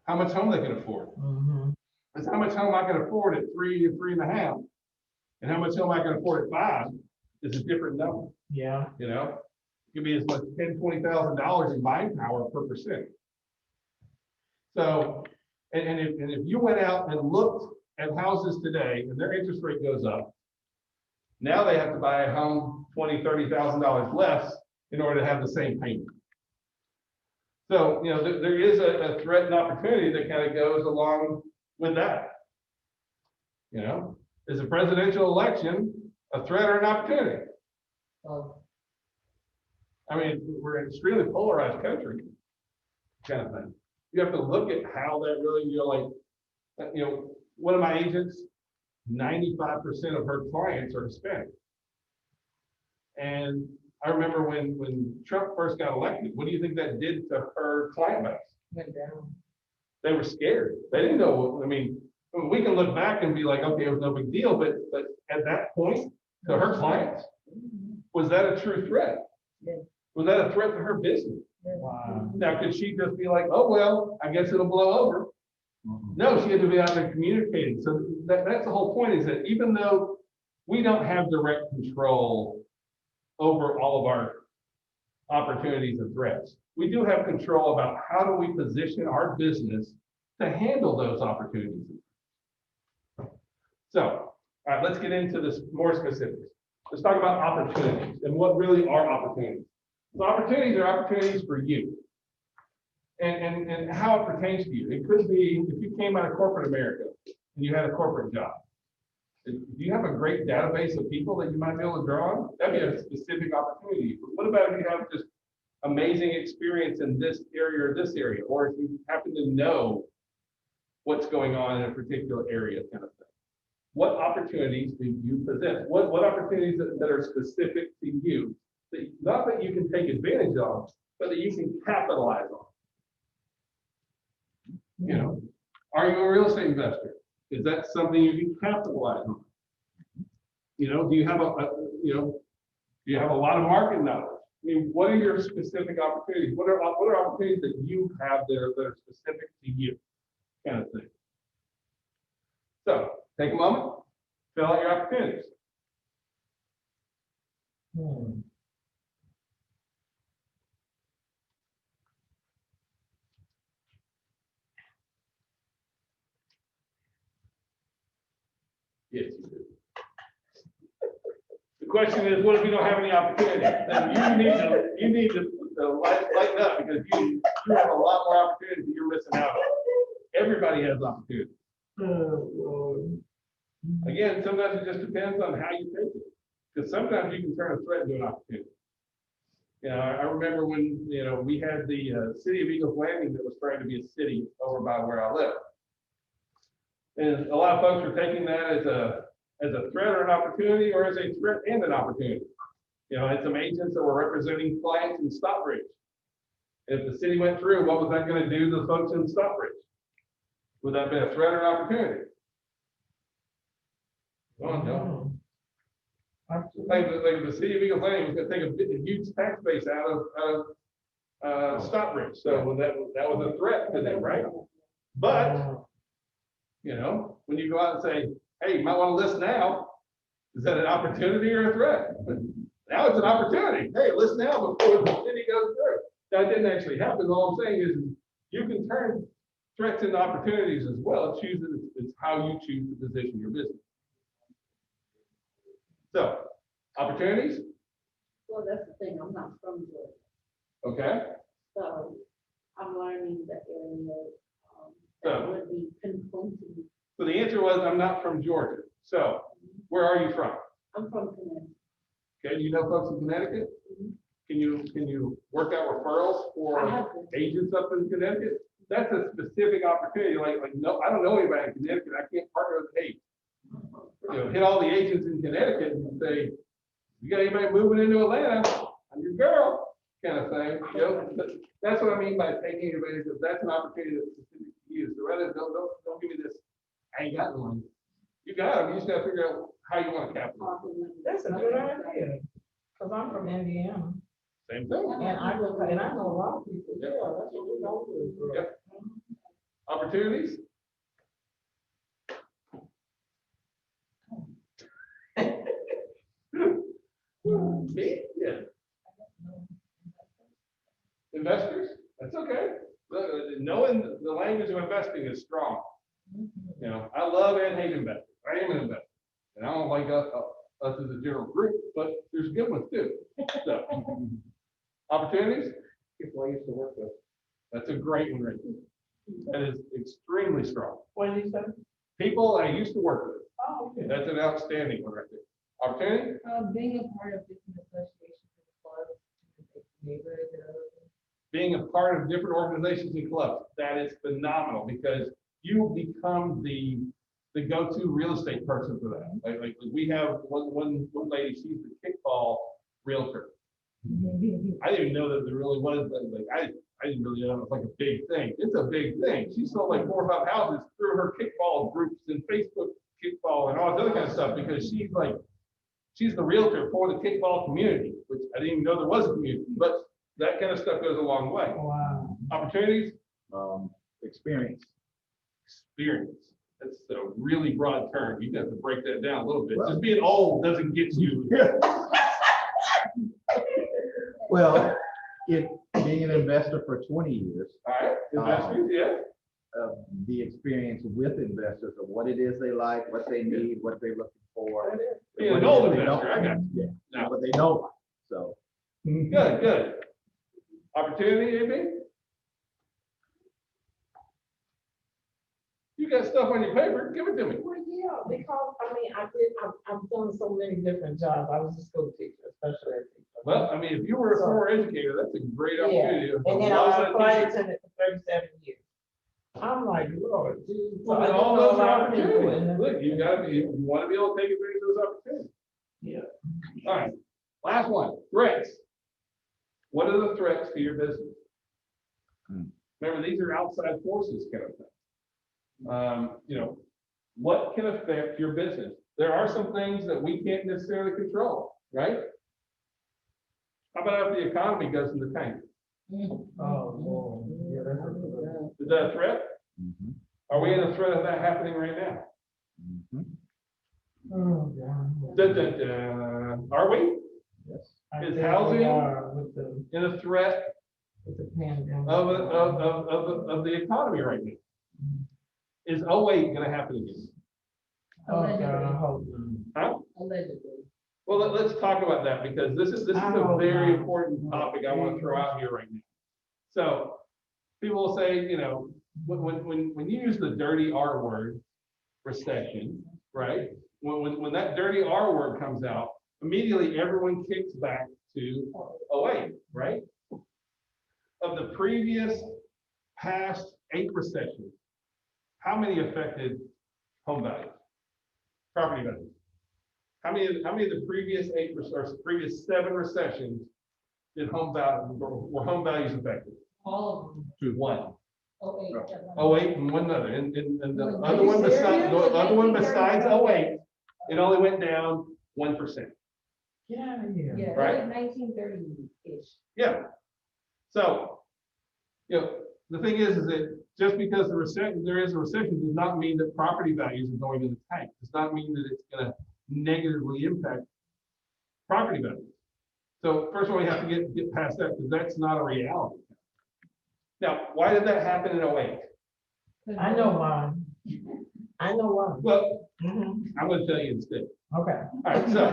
How much home they can afford. Mm-hmm. It's how much home I can afford at 3 or 3.5, and how much home I can afford at 5 is a different number. Yeah. You know, it could be as much as $10,000-$20,000 in buying power per percent. So, and if you went out and looked at houses today and their interest rate goes up, now they have to buy a home $20,000-$30,000 less in order to have the same payment. So, you know, there is a threat and opportunity that kind of goes along with that. You know, is a presidential election a threat or an opportunity? So, I mean, we're an extremely polarized country, kind of thing. You have to look at how that really, you know, like, you know, one of my agents, 95% of her clients are Hispanic. And I remember when Trump first got elected, what do you think that did to her client base? went down. They were scared. They didn't know. I mean, we can look back and be like, okay, it was no big deal. But at that point, to her clients, was that a true threat? Yeah. Was that a threat to her business? Wow. Now, could she just be like, oh, well, I guess it'll blow over? No, she had to be out there communicating. So that's the whole point, is that even though we don't have direct control over all of our opportunities and threats, we do have control about how do we position our business to handle those opportunities. So, all right, let's get into this more specifics. Let's talk about opportunities and what really are opportunities. So opportunities are opportunities for you and how it pertains to you. It could be if you came out of corporate America and you had a corporate job. Do you have a great database of people that you might be able to draw on? That'd be a specific opportunity. But what about if you have just amazing experience in this area or this area, or if you happen to know what's going on in a particular area, kind of thing? What opportunities do you possess? What opportunities that are specific to you, that not that you can take advantage of, but that you can capitalize on? You know, are you a real estate investor? Is that something you can capitalize on? You know, do you have do you have a lot of market knowledge? I mean, what are your specific opportunities? What are opportunities that you have that are specific to you, kind of thing? So take a moment, fill out your opportunities. Hmm. Yes, you do. The question is, what if you don't have any opportunity? Then you need to lighten up, because you have a lot more opportunities that you're missing out on. Everybody has opportunities. Again, sometimes it just depends on how you take it. Because sometimes you can turn a threat into an opportunity. You know, I remember when, you know, we had the city of Eagles Landing that was trying to be a city over by where I live. And a lot of folks were taking that as a threat or an opportunity, or as a threat and an opportunity. You know, I had some agents that were representing clients in Stockbridge. If the city went through, what was that gonna do to the folks in Stockbridge? Would that be a threat or an opportunity? Oh, no. Like the city of Eagle Plain was gonna take a huge tax base out of Stockbridge, so that was a threat to them, right? But, you know, when you go out and say, hey, you might wanna list now, is that an opportunity or a threat? Now it's an opportunity. Hey, list now before the city goes through. That didn't actually happen. All I'm saying is you can turn threats into opportunities as well. It's how you choose to position your business. So, opportunities, Well, that's the thing, I'm not from Georgia, okay? so I'm learning the area, So- that would be pinpointed. So the answer was, I'm not from Georgia. So, where are you from? I'm from Connecticut. Okay, you know folks in Connecticut? Can you work out referrals I for have agents up in Connecticut? That's a specific opportunity, like, no, I don't know anybody in Connecticut, I can't partner with, hey, you know, hit all the agents in Connecticut and say, you got anybody moving into Atlanta, I'm your girl, kind of thing, you know? That's what I mean by taking advantage of, that's an opportunity that's specific to you, so rather, don't give me this, I ain't got one. You got them, you just gotta figure out how you wanna capitalize. That's a good idea, because I'm from Indiana, Same thing. and I know a lot of people, yeah, that's what we go through. Yep. Opportunities? Me? Yeah. Investors? That's okay. Knowing the language of investing is strong. You know, I love and hate investors. I am an investor. And I don't like us as a general group, but there's good ones too. So, opportunities? People I used to work with. That's a great one right there. That is extremely strong. What did you say? People I used to work with. Oh, okay. That's an outstanding one right there. Opportunity? Being a part of different associations and clubs, neighborhoods and other things. Being a part of different organizations and clubs. That is phenomenal because you become the go-to real estate person for that. Like we have one lady, she's the kickball realtor. I didn't even know that there really was, like, I didn't really know it was like a big thing. It's a big thing. She sold like 4 or 5 houses through her kickball groups and Facebook kickball and all this other kind of stuff because she's the realtor for the kickball community, which I didn't even know there was a community, but that kind of stuff goes a long way. Wow. Opportunities? Experience. Experience. That's a really broad term. You have to break that down a little bit. Just being old doesn't get you. Well, being an investor for 20 years, All right, investors, yeah. the experience with investors of what it is they like, what they need, what they're looking for. Being what an it old is they investor, don't- I got Yeah, No. what they don't like, so. Good. Opportunity, AB? You got stuff on your paper, give it to me. Well, yeah, because, I mean, I've done so many different jobs. I was a school teacher, especially a teacher. Well, I mean, if you were a former educator, that's a great Yeah, opportunity. and then A I lot was of a flight teachers- attendant for 37 years. I'm like, Lord, geez. Well, So I then just all know those a are lot of people in opportunities. the- Look, you want to be able to take advantage of those opportunities. Yeah. All right, last one, threats. What are the threats to your business? Remember, these are outside forces kind of thing. You know, what can affect your business? There are some things that we can't necessarily control, right? How about if the economy goes in the tank? Oh, Lord. Yeah, that's a- Is that a threat? Mhm, Are we in a threat of that happening right now? mhm, Oh, God. Dun, dun, dun. Are we yes. I Is think we housing- are with the in a threat pandemic. of the economy right now? Is 08 gonna happen again? Oh, God, I hope not. Huh? Allegedly. Well, let's talk about that because this is I a hope very not. important topic I want to throw out here right now. So people will say, you know, when you use the dirty R word, recession, right? When that dirty R word comes out, immediately everyone kicks back to 08, right? Of the previous past 8 recessions, how many affected home values, property values? How many of the previous 8 or previous 7 recessions did were home values affected? All of them. to one. Oh, eight. Oh, eight and one other, and the Are other you one besides, serious? the other one besides 08, it only went down 1%. Get out of here. Yeah, Right. like 1930-ish. Yeah. So, the thing is that just because there is a recession does not mean that property values are going in the tank. Does not mean that it's gonna negatively impact property values. So first of all, we have to get past that, because that's not a reality. Now, why did that happen in 08? I know why. I know why. Well, Mhm. I'm gonna tell you instead. Okay. All right, so,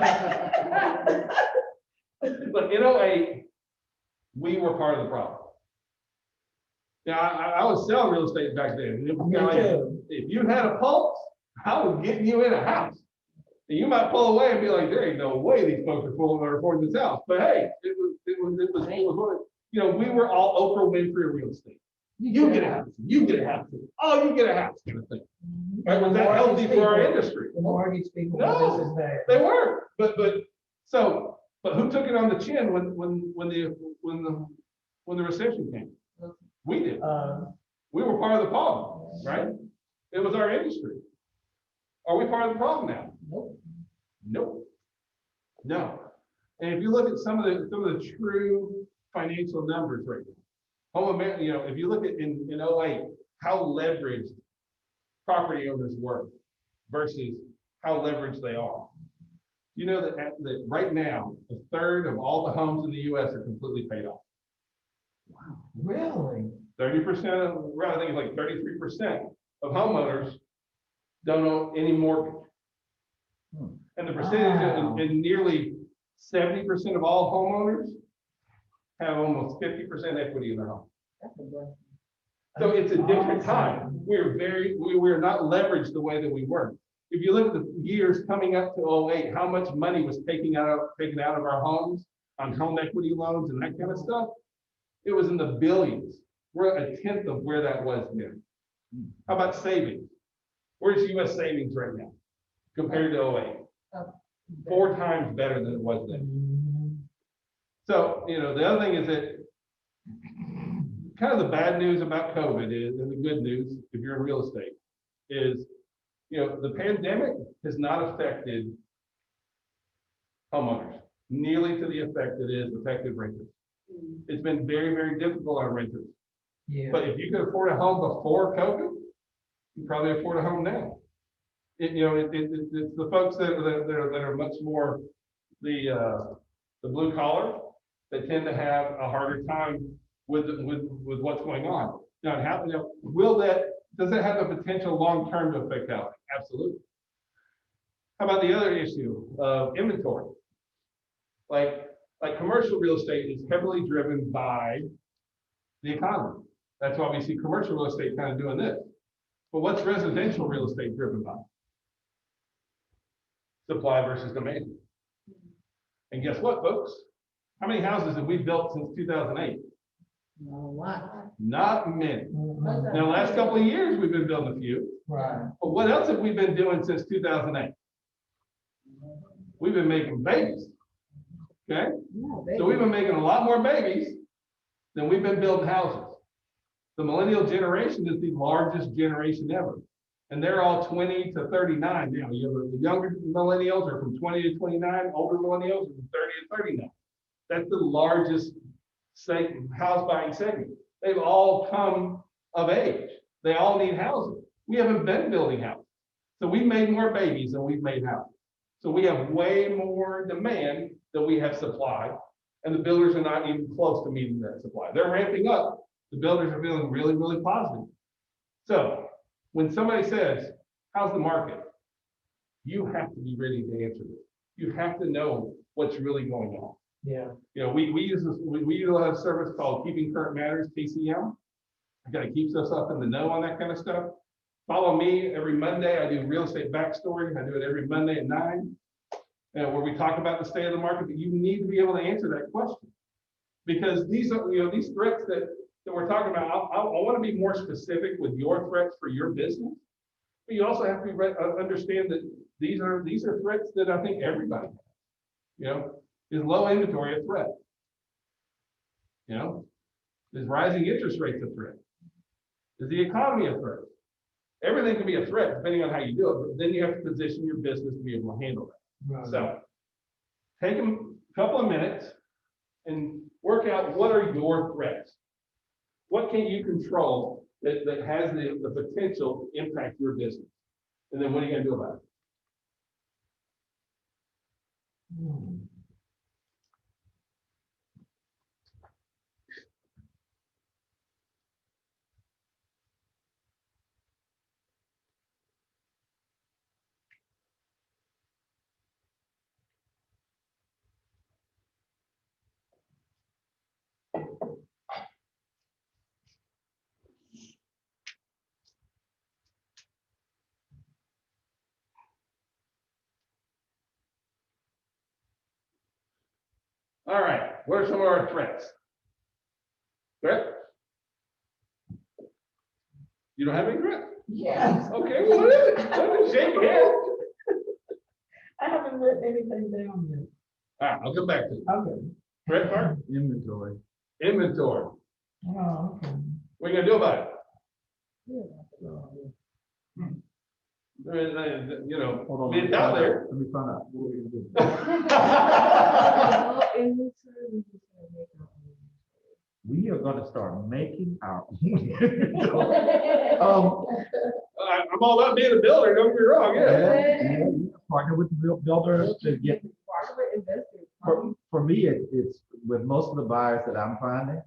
but in 08, we were part of the problem. Yeah, I was selling real estate back then. And it was Me kinda like, too. if you had a pulse, I was getting you in a house. And you might pull away and be like, there ain't no way these folks are pulling or affording this house. But hey, we were all Oprah Winfrey of real estate. You get a house, you get a house, oh, you get a house, kind of thing. Right? Was that healthy for our industry? The mortgage people, No. this is bad. They were, but who took it on the chin when the recession came? We did. We were part of the problem, right? It was our industry. Are we part of the problem now? Nope. Nope. No. And if you look at some of the true financial numbers right now, if you look at in 08, how leveraged property owners were versus how leveraged they are. You know that right now, a third of all the homes in the US are completely paid off. Wow, really? 30% of, I think it's like 33% of homeowners don't own any mortgage. And the percentage, Wow. and nearly 70% of all homeowners have almost 50% equity in their home. That's a blessing. So it's a different Awesome. time. We're not leveraged the way that we were. If you look at the years coming up to 08, how much money was taken out of our homes on home equity loans and that kind of stuff, it was in the billions. We're a tenth of where that was then. How about savings? Where's US savings right now compared to 08? 4 times better than it was then. Mhm. So, the other thing is that kind of the bad news about COVID is, and the good news, if you're in real estate, is, the pandemic has not affected homeowners nearly to the effect that it has affected renters. It's been very, very difficult on renters. Yeah. But if you could afford a home before COVID, you probably afford a home now. It's the folks that are much more the blue collar that tend to have a harder time with what's going on. Now, does that have a potential long-term to affect housing? Absolutely. How about the other issue of inventory? Like commercial real estate is heavily driven by the economy. That's why we see commercial real estate kind of doing this. But what's residential real estate driven by? Supply versus demand. And guess what, folks? How many houses have we built since 2008? Not many. Mhm. Now, the last couple of years, we've been building a few. Right. But what else have we been doing since 2008? We've been making babies. Okay? So we've been making a lot more babies than we've been building houses. The millennial generation is the largest generation ever. And they're all 20 to 39 now. The younger millennials are from 20 to 29, older millennials are from 30 to 39. That's the largest house buying segment. They've all come of age. They all need housing. We haven't been building houses. So we've made more babies than we've made houses. So we have way more demand than we have supply. And the builders are not even close to meeting that supply. They're ramping up. The builders are feeling really, really positive. So when somebody says, how's the market? You have to be ready to answer this. You have to know what's really going on. Yeah. We utilize a service called Keeping Current Matters, KCM. It kind of keeps us up in the know on that kind of stuff. Follow me every Monday. I do real estate backstory. I do it every Monday at 9, where we talk about the state of the market. But you need to be able to answer that question, because these are these threats that we're talking about. I want to be more specific with your threats for your business, but you also have to understand that these are threats that I think everybody has. Is low inventory a threat? Is rising interest rates a threat? Is the economy a threat? Everything can be a threat depending on how you do it, but then you have to position your business to be able to handle that. Right. So take a couple of minutes and work out what are your threats. What can you control that has the potential to impact your business? And then what are you going to do about it? Hmm. All right, what are some of our threats? Threat? You don't have any threat? Yes. Okay, well, what is it? Don't shake your head. I haven't written anything down yet. All right, I'll come back to you. Okay. Threat part? Inventory. Inventory. Oh, okay. What are you gonna do about it? Yeah. You know, Hold on. I mean, it's out there. Let me find out. What are we gonna do? No inventory, we just gonna make our own. We are gonna start making our I'm all about being a builder, don't get me wrong, yeah. Partner with the real builder to get, Part of it, investors. for me, it's with most of the buyers that I'm finding,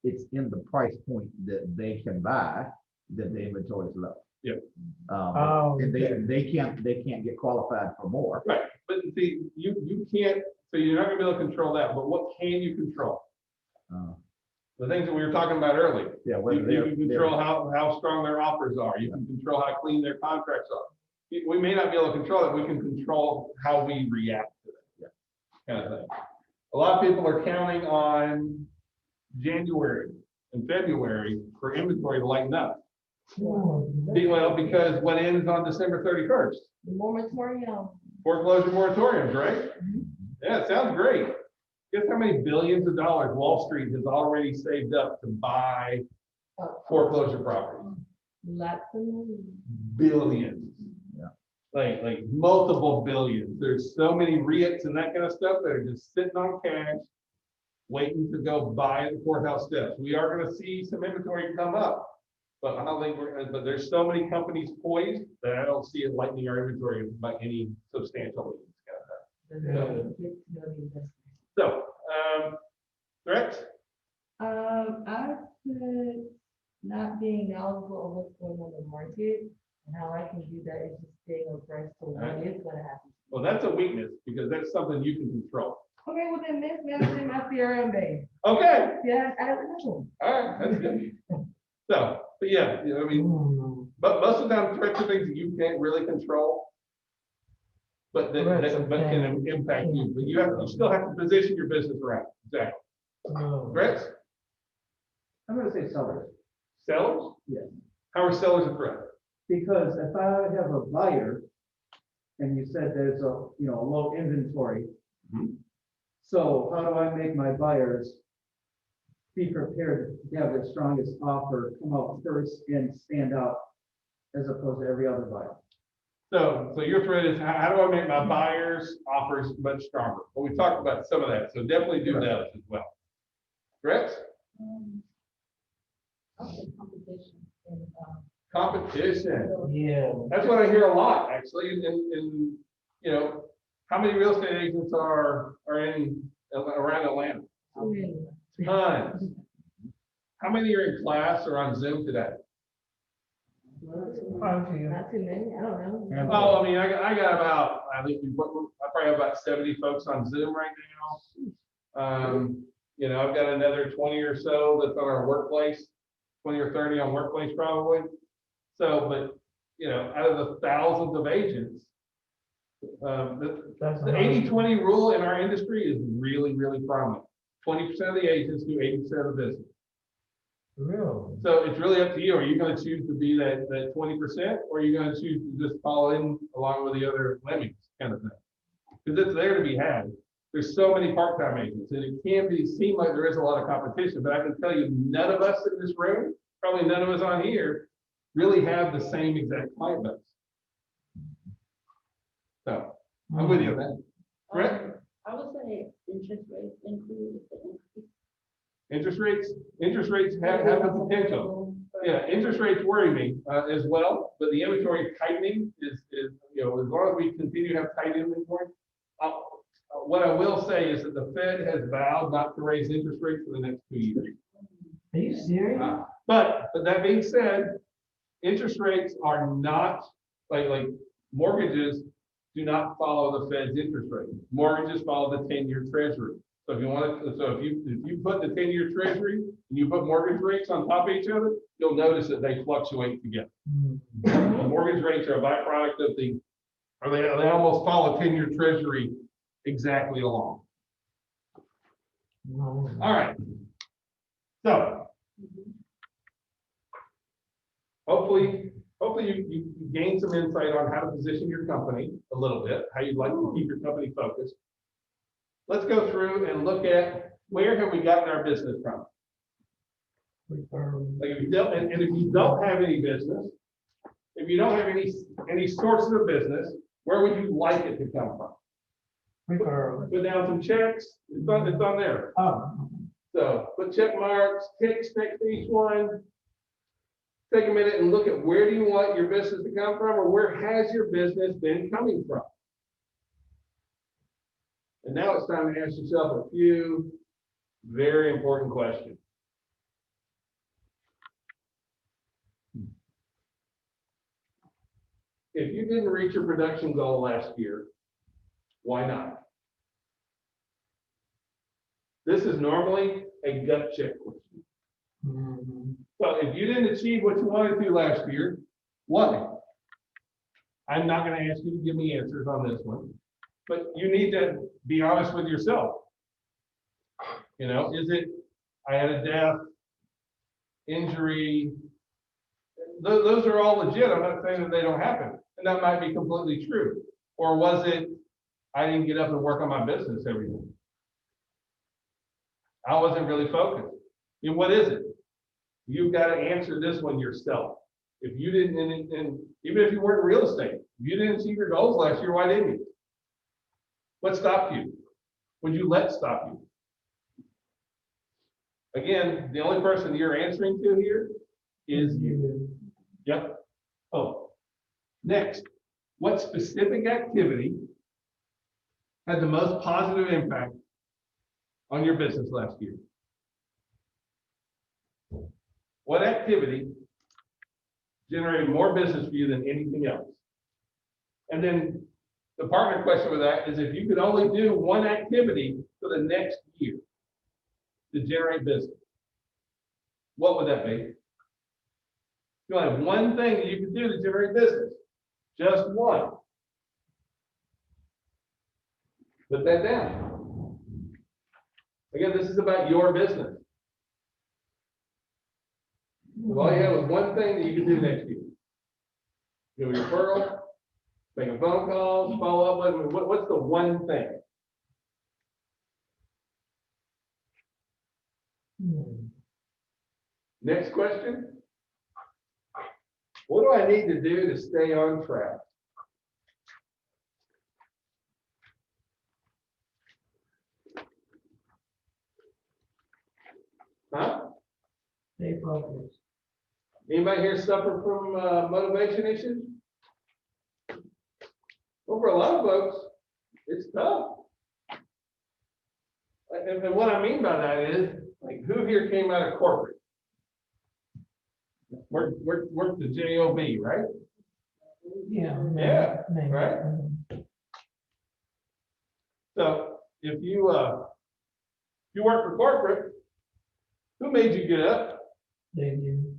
it's in the price point that they can buy, that the inventory is low. Yeah. And they can't get qualified for more. Right, but see, you can't, so you're not gonna be able to control that, but what can you control? The things that we were talking about earlier. Yeah, You whether can control how strong their offers are. You can control how clean their contracts are. We may not be able to control it. We can control how we react to it. Kind of thing. A lot of people are counting on January and February for inventory to lighten up. Oh, Well, because what ends on December 31st? The moratorium. Foreclosure moratoriums, right? Yeah, it sounds great. Guess how many billions of dollars Wall Street has already saved up to buy foreclosure properties? Lots of money. Billions. Yeah. Like multiple billions. There's so many REITs and that kind of stuff that are just sitting on cash, waiting to go buy at the courthouse steps. We are going to see some inventory come up, but I don't think but there's so many companies poised that I don't see it lightening our inventory by any substantial means. So, threats? I put not being knowledgeable of what's going on in the market, and how I can do that is just staying abreast to what is gonna happen. Well, that's a weakness because that's something you can control. Okay, well then mismanaging my CRM base. Okay, Yeah, I don't know. all right, that's good. So, but yeah, you know, I mean, oh, but most of the time threats are things that you can't really control. But that can impact you, but you still have to position your business around. Exactly. no. Threats? I'm gonna say sellers, Sellers? Yes. How are sellers a threat? because if I have a buyer and you said there's a low inventory. Mhm. So how do I make my buyers be prepared to have the strongest offer, come out first and stand out as opposed to every other buyer? So your threat is how do I make my buyers' offers much stronger? Well, we talked about some of that, so definitely do those as well. Threats? Competition. And, Competition. Yeah. That's what I hear a lot, actually, in how many real estate agents are in around Atlanta? Tons. How many are in class or on Zoom today? Quite a few. Not too many, I don't know. Oh, I mean, I got about, I probably have about 70 folks on Zoom right now. I've got another 20 or so that's on our workplace, 20 or 30 on workplace probably. So, but, out of the thousands of agents, That's the 80-20 rule in our industry is really, really prominent. 20% of the agents do 80% of the business. Really? So it's really up to you. Are you going to choose to be that 20%, or are you going to choose to just fall in along with the other lemmings kind of thing? Because it's there to be had. There's so many part-time agents, and it can seem like there is a lot of competition, but I can tell you, none of us in this room, probably none of us on here, really have the same exact client base. So, I'm with you on that. Correct? I would say interest rates include the increase. Interest rates have the potential. Yeah, interest rates worry me as well, but the inventory tightening is, as long as we continue to have tight inventory. What I will say is that the Fed has vowed not to raise interest rates for the next 2 years. Are you serious? But that being said, interest rates are not, like mortgages do not follow the Fed's interest rate. Mortgages follow the 10-year treasury. So if you put the 10-year treasury and you put mortgage rates on top of each other, you'll notice that they fluctuate together. The mortgage rates are a byproduct of they almost follow 10-year treasury exactly along. All right. So hopefully you gain some insight on how to position your company a little bit, how you'd like to keep your company focused. Let's go through and look at where have we gotten our business from. Like if you don't, and if you don't have any business, if you don't have any sources of business, where would you like it to come from? Put down some checks. It's on there. Oh. So put check marks, ticks next to each one. Take a minute and look at where do you want your business to come from, or where has your business been coming from? And now it's time to ask yourself a few very important questions. If you didn't reach your production goal last year, why not? This is normally a gut check question. Mm-hmm. So if you didn't achieve what you wanted to last year, why? I'm not going to ask you to give me answers on this one, but you need to be honest with yourself. Is it, I had a death, injury? Those are all legit. I'm not saying that they don't happen. And that might be completely true. Or was it, I didn't get up and work on my business every day? I wasn't really focused. And what is it? You've got to answer this one yourself. If you didn't, and even if you weren't in real estate, if you didn't achieve your goals last year, why didn't you? What stopped you? Would you let stop you? Again, the only person you're answering to here is you. Yep. Oh, next, what specific activity had the most positive impact on your business last year? What activity generated more business for you than anything else? And then the partner question with that is, if you could only do one activity for the next year to generate business, what would that be? You only have one thing that you can do to generate business, just one. Put that down. Again, this is about your business. If all you have is one thing that you can do next year, do a referral, make a phone call, follow up with, what's the one thing? Next question. What do I need to do to stay on track? Huh? Stay focused. Anybody here suffer from motivation issues? Well, for a lot of folks, it's tough. And what I mean by that is, like, who here came out of corporate? Worked the job, right? Yeah. Yeah, Maybe. right? So if you work for corporate, who made you get up? They do.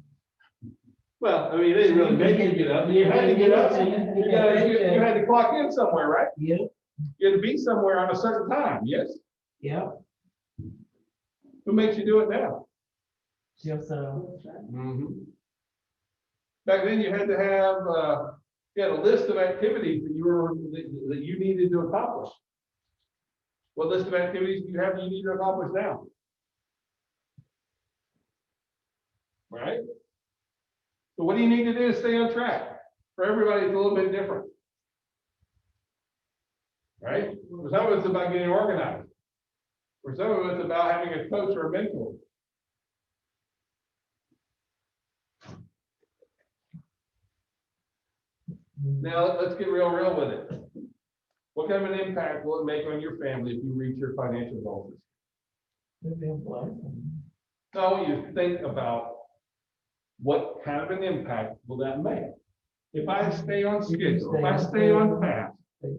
Well, I mean, they didn't really make you get up. You had to get up. You had to clock in somewhere, right? Yep. You had to be somewhere on a certain time, yes? Yep. Who makes you do it now? Yourself. Mm-hmm. Back then, you had to have you had a list of activities that you needed to accomplish. What list of activities do you need to accomplish now? Right? So what do you need to do to stay on track? For everybody, it's a little bit different. Right? For some of it's about getting organized. For some of it's about having a coach or a mentor. Now, let's get real with it. What kind of an impact will it make on your family if you reach your financial goals? It'd be a blessing. So you think about what kind of an impact will that make? If I stay on schedule, if I stay on path,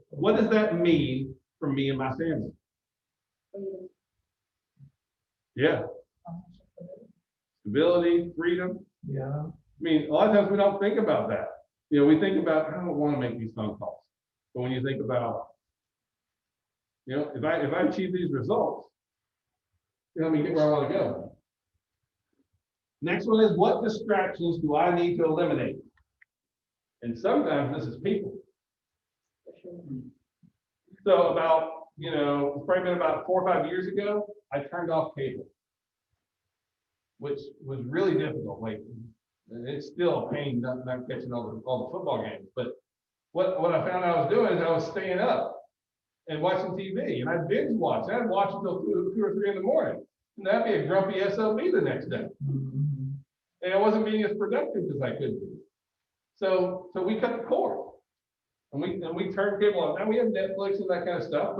what does that mean for me and my family? Yeah. Stability, freedom. Yeah. I mean, a lot of times we don't think about that. You know, we think about, I don't want to make these phone calls. But when you think about, you know, if I achieve these results, you know, let me get where I want to go. Next one is, what distractions do I need to eliminate? And sometimes this is people. So about, you know, it's probably been about 4 or 5 years ago, I turned off cable, which was really difficult. Like, it's still a pain not catching all the football games. But what I found I was doing is I was staying up and watching TV, and I'd binge watch. I'd watch until 2 or 3 in the morning. And that'd be a grumpy SOB the next day. And I wasn't being as productive as I could be. So we cut the cord. And we turned cable on. Now we have Netflix and that kind of stuff,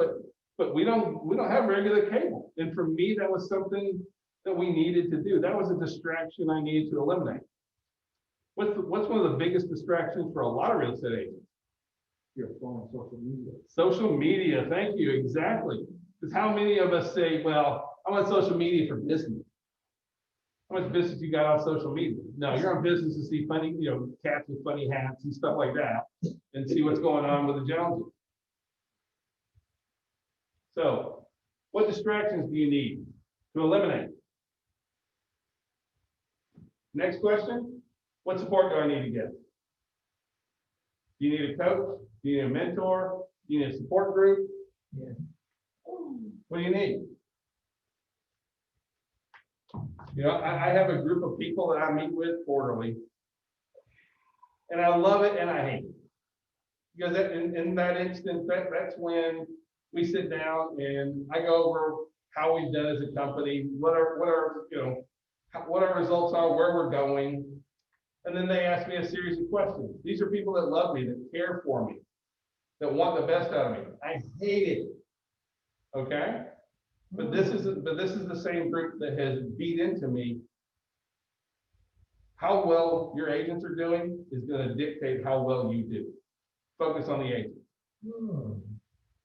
but we don't have regular cable. And for me, that was something that we needed to do. That was a distraction I needed to eliminate. What's one of the biggest distractions for a lot of real estate agents? Your phone, social media. Social media, thank you, exactly. Because how many of us say, well, I'm on social media for business. How much business you got on social media? No, you're on business to see funny, you know, cats with funny hats and stuff like that, and see what's going on with the Joneses. So, what distractions do you need to eliminate? Next question, what support do I need to get? Do you need a coach? Do you need a mentor? Do you need a support group? Yeah. What do you need? You know, I have a group of people that I meet with quarterly, and I love it and I hate it. Because in that instance, that's when we sit down and I go over how we've done as a company, what our results are, where we're going. And then they ask me a series of questions. These are people that love me, that care for me, that want the best out of me. I hate it. Okay? But this is the same group that has beat into me. How well your agents are doing is going to dictate how well you do. Focus on the agent.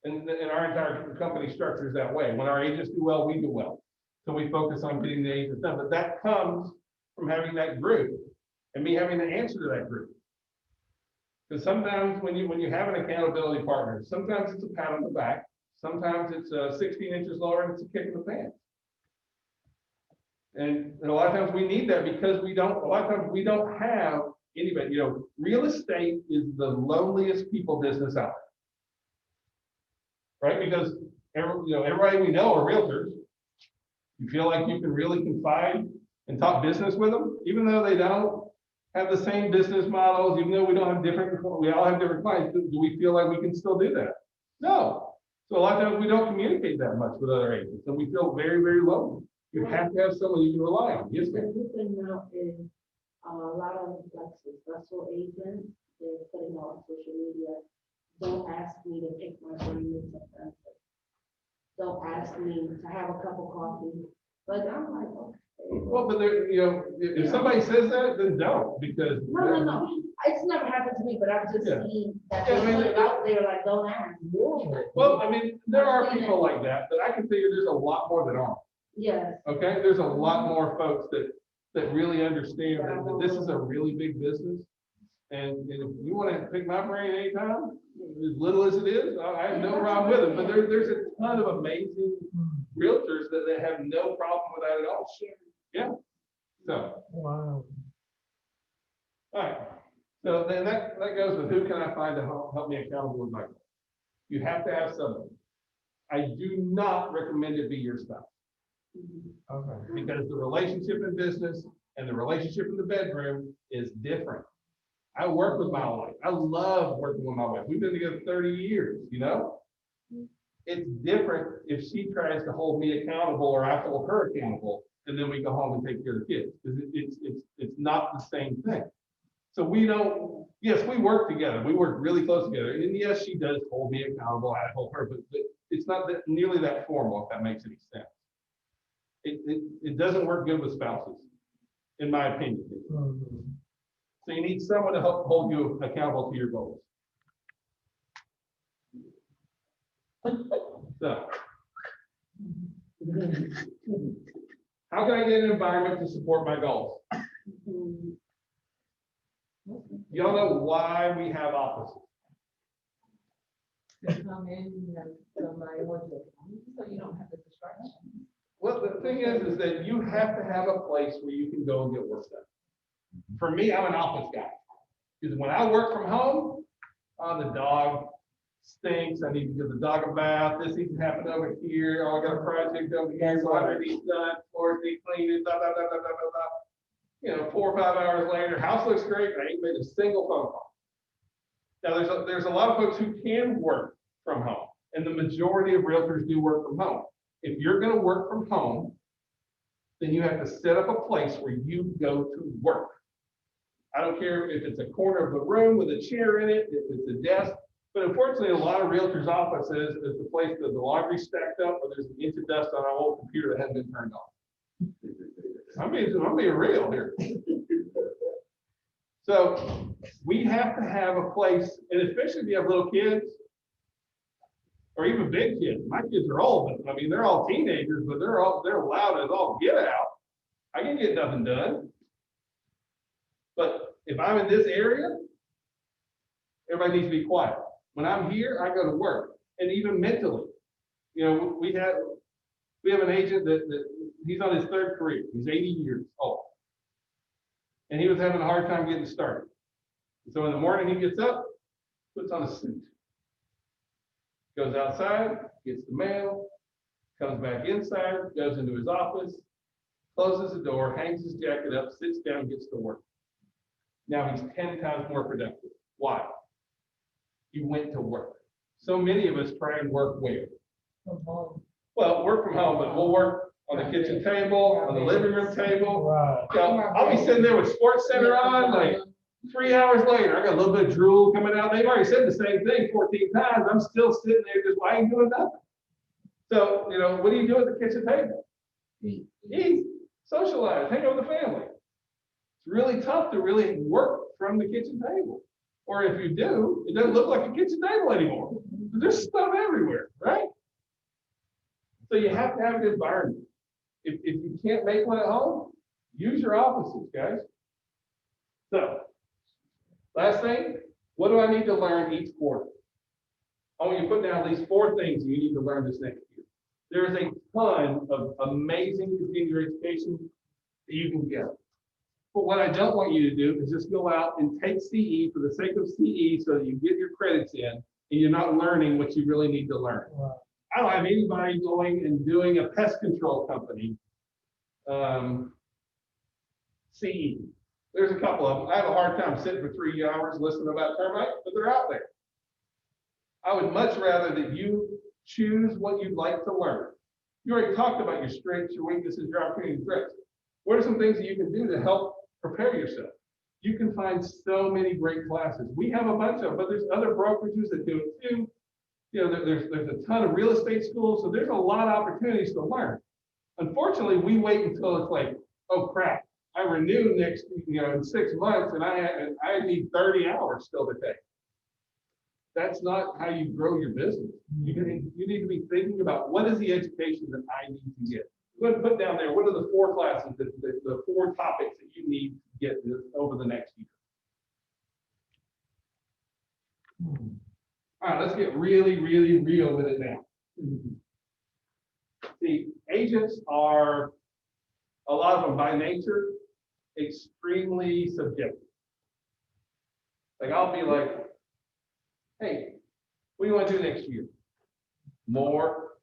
And our entire company structure is that way. When our agents do well, we do well. So we focus on getting the agents done. But that comes from having that group and me having to answer to that group. Because sometimes when you have an accountability partner, sometimes it's a pat on the back. Sometimes it's 16 inches lower and it's a kick in the pants. And a lot of times we need that because a lot of times we don't have anybody. You know, real estate is the loneliest people business out there. Right? Because everybody we know are realtors. You feel like you can really confide and talk business with them, even though they don't have the same business models, even though we all have different clients. Do we feel like we can still do that? No. So a lot of times we don't communicate that much with other agents, and we feel very, very lonely. You have to have someone you can rely on. Yes, ma'am. The thing now is a lot of like successful agents, they're putting on social media. Don't ask me to pick my brain with something. Don't ask me to have a cup of coffee. But I'm like, okay. Well, but if somebody says that, then don't, because No. It's never happened to me, but I've just seen that they put it out there like, don't ask. Well, I mean, there are people like that, but I can tell you there's a lot more that aren't. Yes. Okay, there's a lot more folks that really understand that this is a really big business. And if you want to pick my brain anytime, as little as it is, I have no problem with it. But there's a ton of amazing realtors that have no problem with that at all. Yeah. So. Wow. All right. So then that goes with who can I find to help me accountable with my goals. You have to have somebody. I do not recommend it be your spouse, Okay. because the relationship in business and the relationship in the bedroom is different. I work with my wife. I love working with my wife. We've been together 30 years, you know? It's different if she tries to hold me accountable or I hold her accountable, and then we go home and take care of the kids, because it's not the same thing. So we don't, yes, we work together. We work really close together. And yes, she does hold me accountable. I hold her, but it's not that nearly that formal, if that makes any sense. It doesn't work good with spouses, in my opinion. Mhm. So you need someone to help hold you accountable to your goals. So, how can I get an environment to support my goals? Y'all know why we have offices. To come in, you know, somebody wants to come, so you don't have the distraction. Well, the thing is that you have to have a place where you can go and get work done. For me, I'm an office guy. Because when I work from home, the dog stinks. I need to give the dog a bath. This needs to happen over here. Oh, I got a project over here. Laundry needs done. Floors need cleaning. Blah, blah, blah, blah, blah, blah, blah. You know, 4 or 5 hours later, house looks great. I ain't made a single phone call. Now, there's a lot of folks who can work from home, and the majority of realtors do work from home. If you're going to work from home, then you have to set up a place where you go to work. I don't care if it's a corner of the room with a chair in it, if it's a desk, but unfortunately, a lot of realtors' offices is the place that the laundry's stacked up, or there's an inch of dust on our old computer that hasn't been turned on. I'm being real here. So we have to have a place, and especially if you have little kids, or even big kids. My kids are old, but I mean, they're all teenagers, but they're loud as all get out. I can get nothing done. But if I'm in this area, everybody needs to be quiet. When I'm here, I go to work, and even mentally, you know, we have an agent that he's on his 3rd career. He's 80 years old, and he was having a hard time getting started. So in the morning, he gets up, puts on a suit, goes outside, gets the mail, comes back inside, goes into his office, closes the door, hangs his jacket up, sits down, gets to work. Now he's 10 times more productive. Why? He went to work. So many of us try and work where? From home. Well, work from home, but we'll work on the kitchen table, on the living room table. Right. You know, I'll be sitting there with Sports Center on, like 3 hours later, I got a little bit of drool coming out. They've already said the same thing 14 times. I'm still sitting there just, I ain't doing nothing. So, you know, what do you do at the kitchen table? Eat, socialize, hang out with the family. It's really tough to really work from the kitchen table. Or if you do, it doesn't look like a kitchen table anymore. There's stuff everywhere, right? So you have to have an environment. If you can't make one at home, use your offices, guys. So, last thing, what do I need to learn each quarter? I want you to put down at least 4 things you need to learn this next year. There is a ton of amazing continuing education that you can get. But what I don't want you to do is just go out and take CE for the sake of CE so that you get your credits in and you're not learning what you really need to learn. Right. I don't have anybody going and doing a pest control company CE. There's a couple of them. I have a hard time sitting for 3 hours listening about termites, but they're out there. I would much rather that you choose what you'd like to learn. You already talked about your strengths, your weaknesses, your opportunities, threats. What are some things that you can do to help prepare yourself? You can find so many great classes. We have a bunch of them, but there's other brokerages that do it too. You know, there's a ton of real estate schools, so there's a lot of opportunities to learn. Unfortunately, we wait until it's like, oh crap, I renew next, in 6 months, and I need 30 hours still to take. That's not how you grow your business. You need to be thinking about what is the education that I need to get. Go ahead and put down there, what are the 4 classes, the 4 topics that you need to get over the next year. All right, let's get really, really real with it now. See, agents are, a lot of them by nature, extremely subjective. Like I'll be like, hey, what do you want to do next year? More,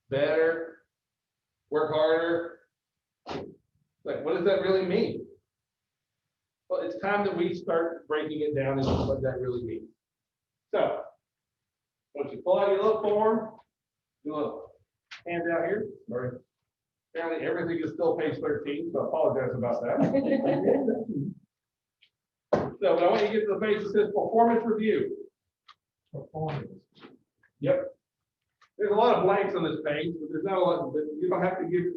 better, work harder. Like, what does that really mean? Well, it's time that we start breaking it down into what that really means. So, once you pull out your little form, your little handout here, or apparently everything is still page 13, so I apologize about that. So, I want you to get to the page that says performance review. Performance. Yep. There's a lot of blanks on this page, but there's not a lot, but you don't have to give,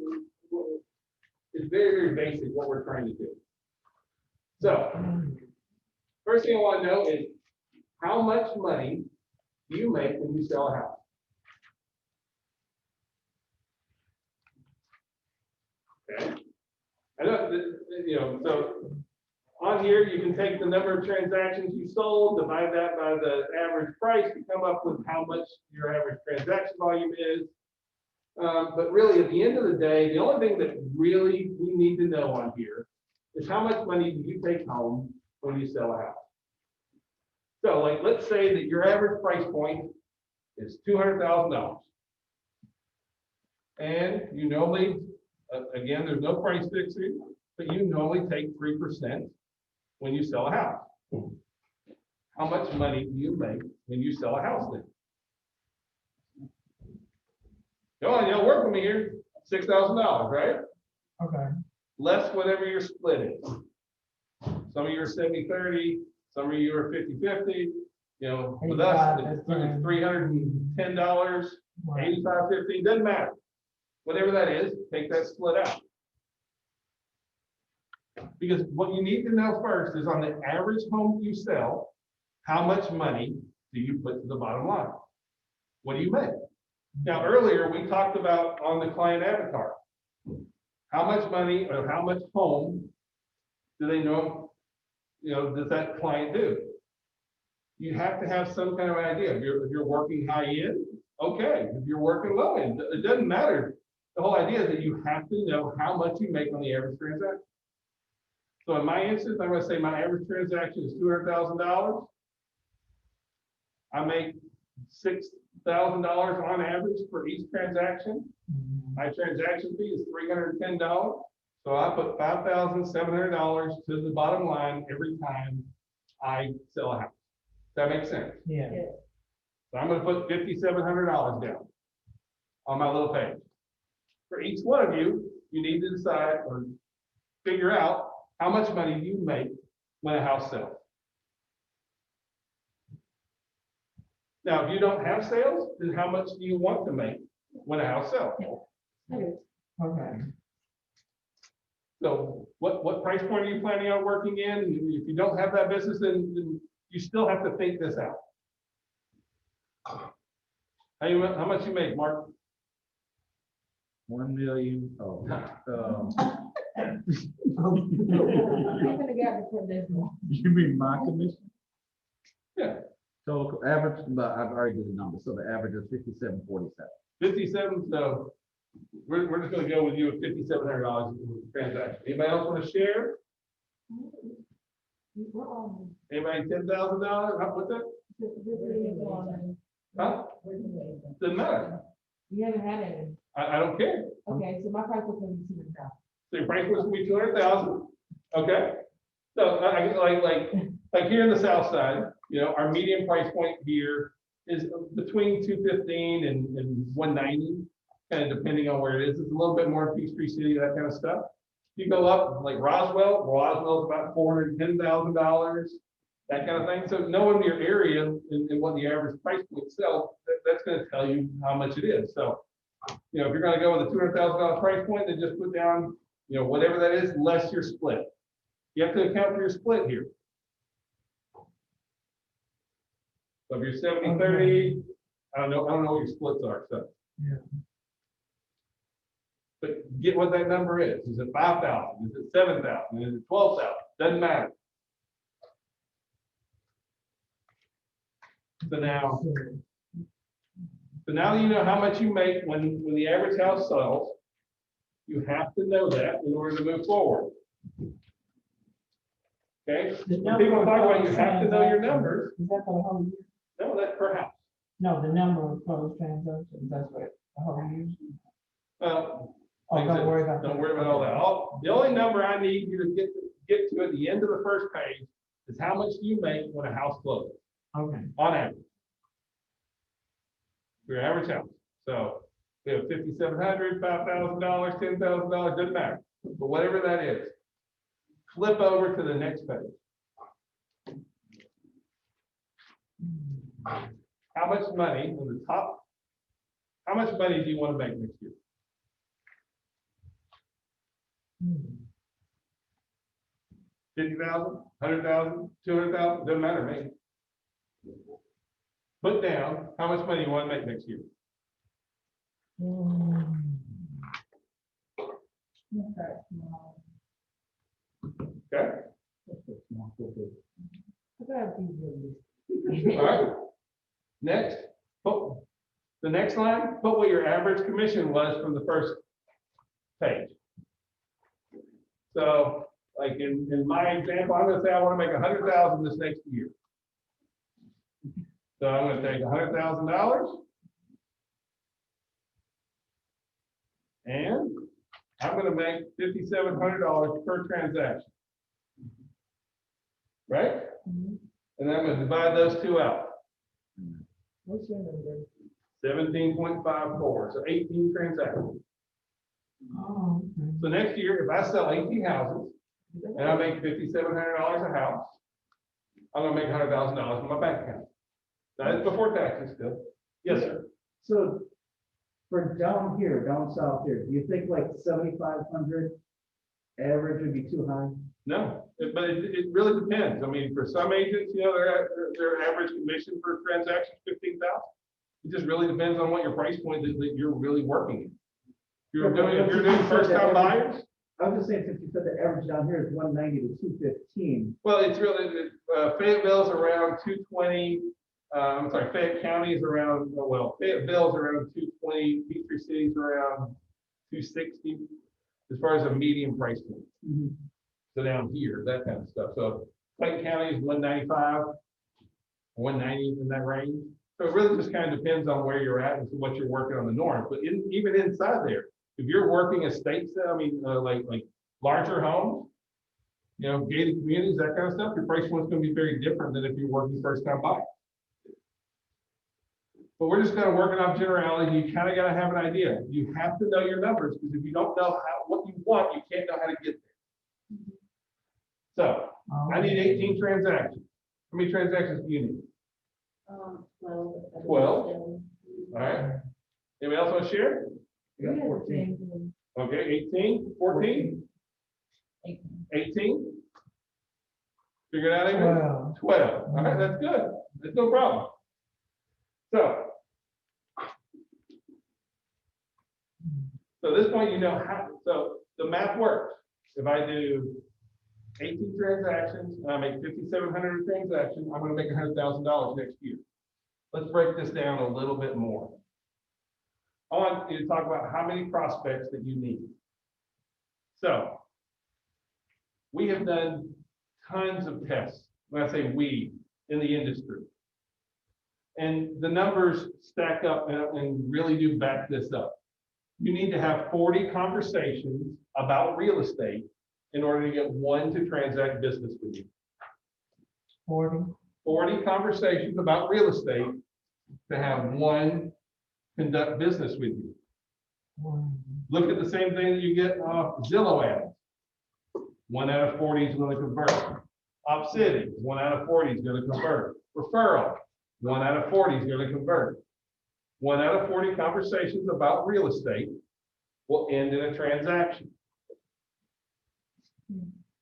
it's very, very basic what we're trying to do. So, first thing I want to know is how much money do you make when you sell a house? Okay. I know that, so on here, you can take the number of transactions you sold, divide that by the average price to come up with how much your average transaction volume is. But really, at the end of the day, the only thing that really we need to know on here is how much money do you take home when you sell a house. So, like, let's say that your average price point is $200,000. And you normally, again, there's no price fixing, but you normally take 3% when you sell a house. How much money do you make when you sell a house then? Come on, y'all work with me here. $6,000, right? Okay. Less whatever your split is. Some of you are 70-30, some of you are 50-50. You know, with us, it's $310, 85-15, doesn't matter. Whatever that is, take that split out. Because what you need to know first is on the average home you sell, how much money do you put to the bottom line? What do you make? Now, earlier, we talked about on the client avatar, how much money or how much home do they know, does that client do? You have to have some kind of idea. If you're working high end, okay. If you're working low end, it doesn't matter. The whole idea is that you have to know how much you make on the average transaction. So in my instance, I'm going to say my average transaction is $200,000. I make $6,000 on average for each transaction. My transaction fee is $310. So I put $5,700 to the bottom line every time I sell a house. Does that make sense? Yeah. So I'm going to put $5,700 down on my little page. For each one of you, you need to decide or figure out how much money do you make when a house sells. Now, if you don't have sales, then how much do you want to make when a house sells? Okay. So what price point are you planning on working in? And if you don't have that business, then you still have to think this out. How much you make, Mark? 1 million. You mean my commission? Yeah. Total average, but I've already did the number, so the average is 57.47. 57, so we're just gonna go with you at $5,700 transaction. Anybody else want to share? Anybody $10,000? What's that? Huh? Doesn't matter. You haven't had any. I don't care. Okay, so my price was gonna be $200,000. So your price was gonna be 200,000. Okay. So like here in the South Side, our median price point here is between 215 and 190, kind of depending on where it is. It's a little bit more Peachtree City, that kind of stuff. You go up like Roswell's about $410,000, that kind of thing. So knowing your area and what the average price point sells, that's going to tell you how much it is. So, if you're going to go with a $200,000 price point, then just put down, whatever that is, less your split. You have to account for your split here. So if you're 70-30, I don't know what your splits are. So, Yeah. but get what that number is. Is it 5,000? Is it 7,000? Is it 12,000? Doesn't matter. So now you know how much you make when the average house sells. You have to know that in order to move forward. Okay? When people talk about you have to know your numbers. Is that for the whole year? No, that's per house. No, the number of closed transactions, that's what, the whole year. Well, Oh, like I don't said, worry about that. don't worry about all that. The only number I need you to get to at the end of the first page is how much do you make when a house closes, Okay, on average. Your average house. So we have $5,700, $5,000, $10,000, doesn't matter. But whatever that is, flip over to the next page. How much money on the top? How much money do you want to make next year? 50,000, 100,000, 200,000, doesn't matter to me. Put down how much money you want to make next year. Okay. All right. Next, put the next line, put what your average commission was from the first page. So, like in my example, I'm gonna say I want to make 100,000 this next year. So I'm gonna take $100,000 and I'm gonna make $5,700 per transaction. Right? And then I'm gonna divide those two out. What's your number? 17.54, so 18 transactions. oh, okay. So next year, if I sell 18 houses and I make $5,700 a house, I'm gonna make $100,000 in my bank account. That's before taxes still. Yes, sir. So for down here, down south here, do you think like 7,500 average would be too high? No, but it really depends. I mean, for some agents, you know, their average commission per transaction is 15,000. It just really depends on what your price point is that you're really working in. If you're doing first time buyers. I was just saying, if you said the average down here is 190 to 215. Well, it's really, Fayetteville's around 220. I'm sorry, Fayette County is around, Fayetteville's around 220, Peachtree City's around 260, as far as a medium price point. So down here, that kind of stuff. So Clayton County is 195, 190 in that range. So it really just kind of depends on where you're at and what you're working on the norm. But even inside there, if you're working estates, like larger homes, you know, gated communities, that kind of stuff, your price point's going to be very different than if you're working first time buyer. But we're just kind of working off generality. You kind of got to have an idea. You have to know your numbers, because if you don't know what you want, you can't know how to get there. So I need 18 transactions. How many transactions do you need? 12. 12. All right. Anybody else want to share? You got 14. Okay, 18, 14, 18. Figure it out, Amy? 12. All right, that's good. That's no problem. So at this point, you know how, so the math works. If I do 18 transactions, and I make 5,700 transactions, I'm going to make $100,000 next year. Let's break this down a little bit more. I want you to talk about how many prospects that you need. So we have done tons of tests. When I say we, in the industry. And the numbers stack up and really do back this up. You need to have 40 conversations about real estate in order to get one to transact business with you. 40 conversations about real estate to have one conduct business with you. Look at the same thing that you get off Zillow ads. 1 out of 40 is going to convert. Obsidian, 1 out of 40 is going to convert. Referral, 1 out of 40 is going to convert. 1 out of 40 conversations about real estate will end in a transaction.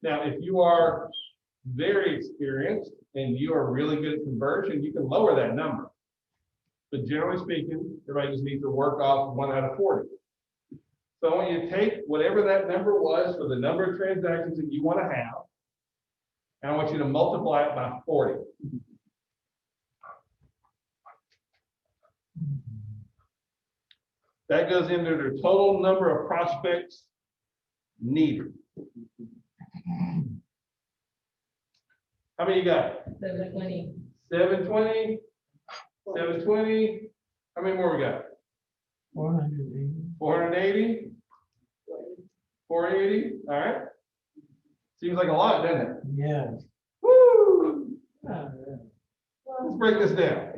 Now, if you are very experienced and you are really good at conversion, you can lower that number. But generally speaking, everybody just needs to work off 1 out of 40. So I want you to take whatever that number was for the number of transactions that you want to have, and I want you to multiply it by 40. That goes into the total number of prospects needed. How many you got? 720. 720. 720, how many more we got? 480. 480? 480, all right. Seems like a lot, doesn't it? Yes. Woo! Let's break this down,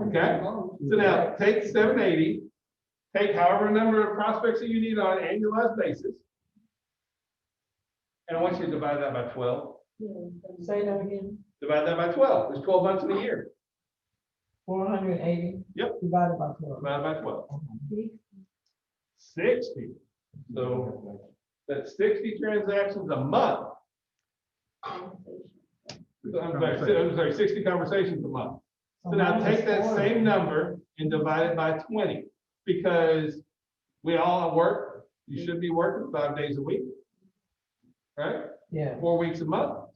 okay? So now, take 780, take however number of prospects that you need on an annualized basis, and I want you to divide that by 12. Say that again. Divide that by 12. There's 12 months in a year. 480. Yep. Divided by 12. Divided by 12. 60. So that's 60 transactions a month. I'm sorry, 60 conversations a month. So now take that same number and divide it by 20, because we all work. You should be working 5 days a week, right? Yeah. 4 weeks a month.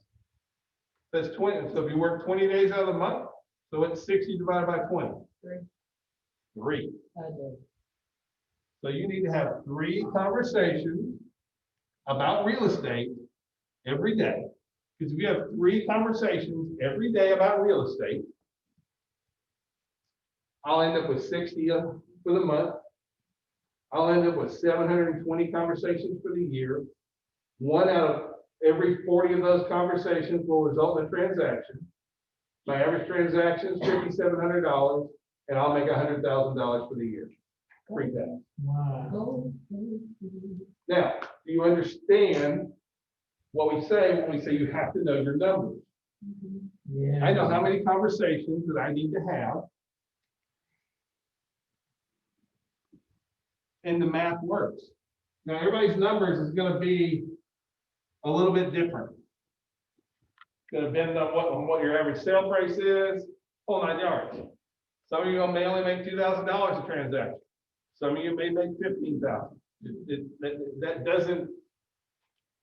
That's 20. So if you work 20 days out of the month, so it's 60 divided by 20. 3. So you need to have 3 conversations about real estate every day. Because if you have 3 conversations every day about real estate, I'll end up with 60 for the month. I'll end up with 720 conversations for the year. 1 out of every 40 of those conversations will result in a transaction. My average transaction is $5,700, and I'll make $100,000 for the year. Pre-tax. Wow. Now, do you understand what we say when we say you have to know your numbers? Yeah. I know how many conversations that I need to have. And the math works. Now, everybody's numbers is going to be a little bit different. It's going to depend on what your average sale price is, whole 9 yards. Some of you may only make $2,000 a transaction. Some of you may make $15,000. That doesn't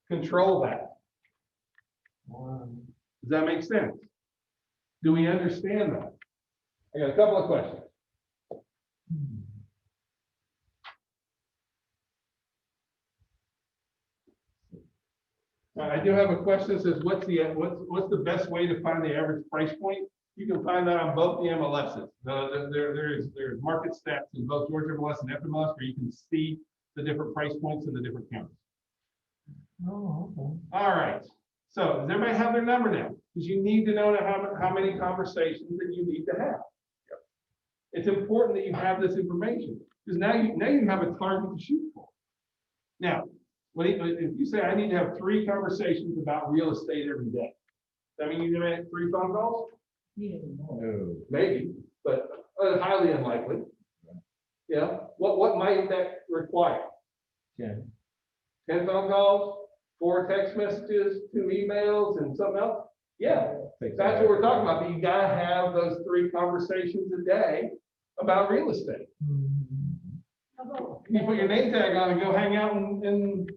control that. Wow. Does that make sense? Do we understand that? I got a couple of questions. I do have a question that says, what's the best way to find the average price point? You can find that on both the MLSs. There's market stats in both Georgia MLS and FMLS where you can see the different price points and the different counties. Oh, okay. All right. So does everybody have their number now? Because you need to know how many conversations that you need to have. It's important that you have this information because now you have a target to shoot for. Now, if you say I need to have 3 conversations about real estate every day, does that mean you need to make 3 phone calls? No. Maybe, but highly unlikely. Yeah. What might that require? 10 phone calls, 4 text messages, 2 emails, and something else? Yeah, that's what we're talking about. But you gotta have those 3 conversations a day about real estate. You put your name tag on and go hang out in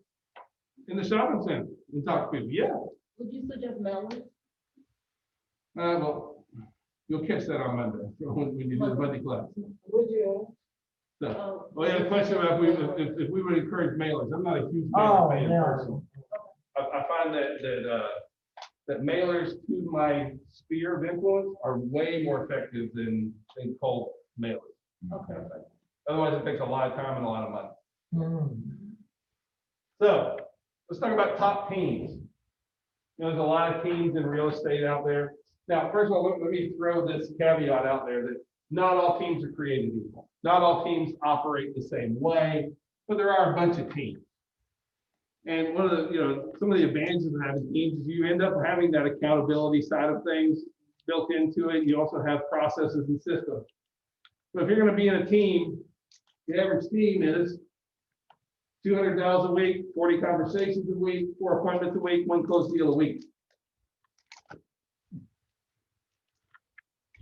the shopping center and talk to people. Yeah. Would you suggest mailing? Well, you'll catch that on Monday when you do the Monday class. Would you? So, well, yeah, the question about if we would encourage mailers. I'm not a huge fan of mailing person. I find that mailers to my sphere of influence are way more effective than cold mailers. Okay. Otherwise, it takes a lot of time and a lot of money. Mm. So let's talk about top teams. You know, there's a lot of teams in real estate out there. Now, first of all, let me throw this caveat out there that not all teams are created equal. Not all teams operate the same way, but there are a bunch of teams. And one of the, some of the advantages of having teams is you end up having that accountability side of things built into it. You also have processes and systems. So if you're going to be in a team, the average team is 200 dials a week, 40 conversations a week, 4 appointments a week, 1 closed deal a week.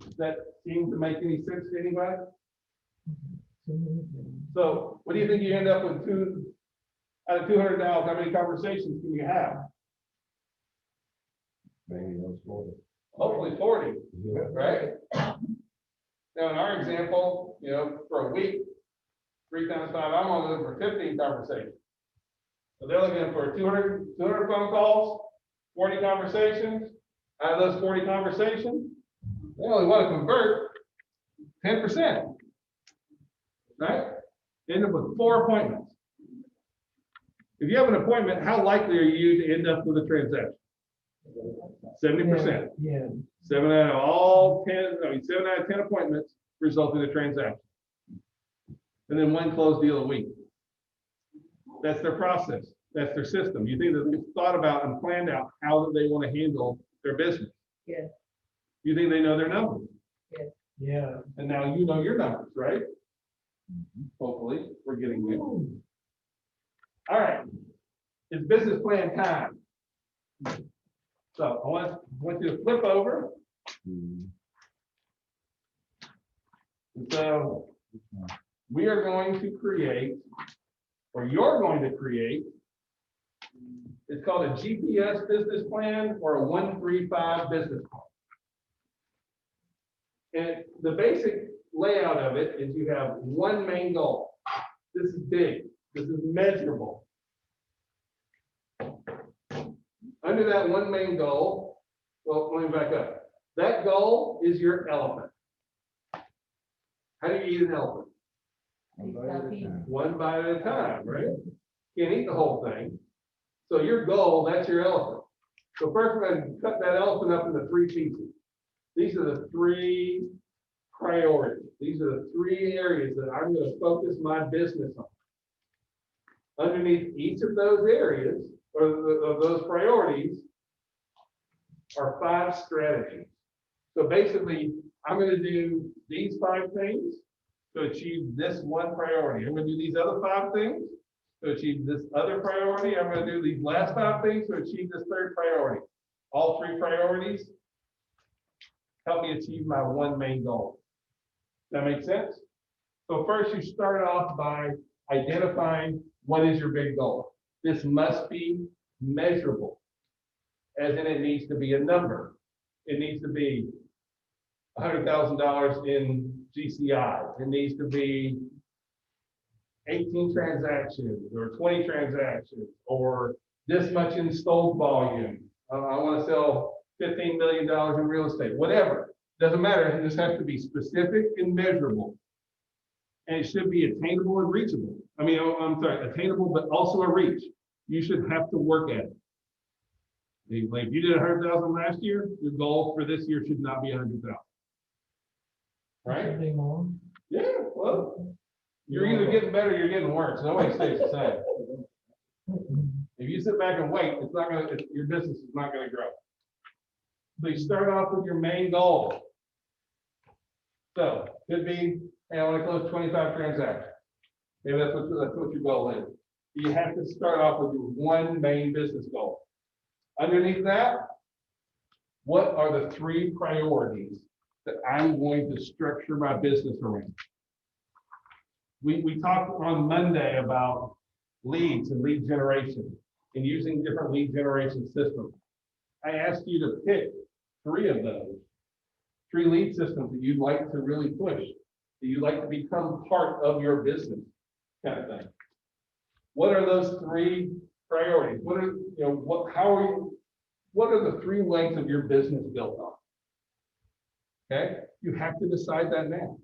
Does that seem to make any sense to anybody? So what do you think you end up with? Out of 200 dials, how many conversations can you have? Maybe those 40. Hopefully 40, right? Now in our example, for a week, 3 times 5, I'm only looking for 15 conversations. So they're looking for 200 phone calls, 40 conversations. Out of those 40 conversations, they only want to convert 10%. Right? End up with 4 appointments. If you have an appointment, how likely are you to end up with a transaction? 70%. Yeah. 7 out of 10 appointments result in a transaction. And then 1 closed deal a week. That's their process. That's their system. You think that they've thought about and planned out how they want to handle their business. Yeah. You think they know their numbers. Yeah. And now you know your numbers, right? Hopefully, we're getting there. All right. It's business plan time. So I want you to flip over. And so we are going to create, or you're going to create, it's called a GPS business plan or a 135 business plan. And the basic layout of it is you have one main goal. This is big. This is measurable. Under that one main goal, well, let me back up. That goal is your elephant. How do you eat an elephant? One bite at a time, right? Can't eat the whole thing. So your goal, that's your elephant. So first we're going to cut that elephant up into 3 pieces. These are the 3 priorities. These are the 3 areas that I'm going to focus my business on. Underneath each of those areas, or of those priorities, are 5 strategies. So basically, I'm going to do these 5 things to achieve this one priority. I'm going to do these other 5 things to achieve this other priority. I'm going to do these last 5 things to achieve this 3rd priority. All 3 priorities help me achieve my one main goal. That makes sense? So first you start off by identifying what is your big goal. This must be measurable, as in it needs to be a number. It needs to be $100,000 in GCI. It needs to be 18 transactions or 20 transactions or this much in sold volume. I want to sell $15 million in real estate, whatever. Doesn't matter. It just has to be specific and measurable. And it should be attainable and reachable. I mean, I'm sorry, attainable, but also a reach. You should have to work at it. If you did 100,000 last year, your goal for this year should not be 100,000. Right? Should be more. Yeah, well, you're either getting better or you're getting worse. Nobody stays the same. If you sit back and wait, it's not gonna, your business is not gonna grow. So you start off with your main goal. So could be, hey, I want to close 25 transactions. Maybe that's what your goal is. You have to start off with your one main business goal. Underneath that, what are the 3 priorities that I'm going to structure my business around? We talked on Monday about leads and lead generation and using different lead generation systems. I asked you to pick 3 of those, 3 lead systems that you'd like to really push, that you'd like to become part of your business kind of thing. What are those 3 priorities? What are, what are the 3 legs of your business built on? Okay, you have to decide that now.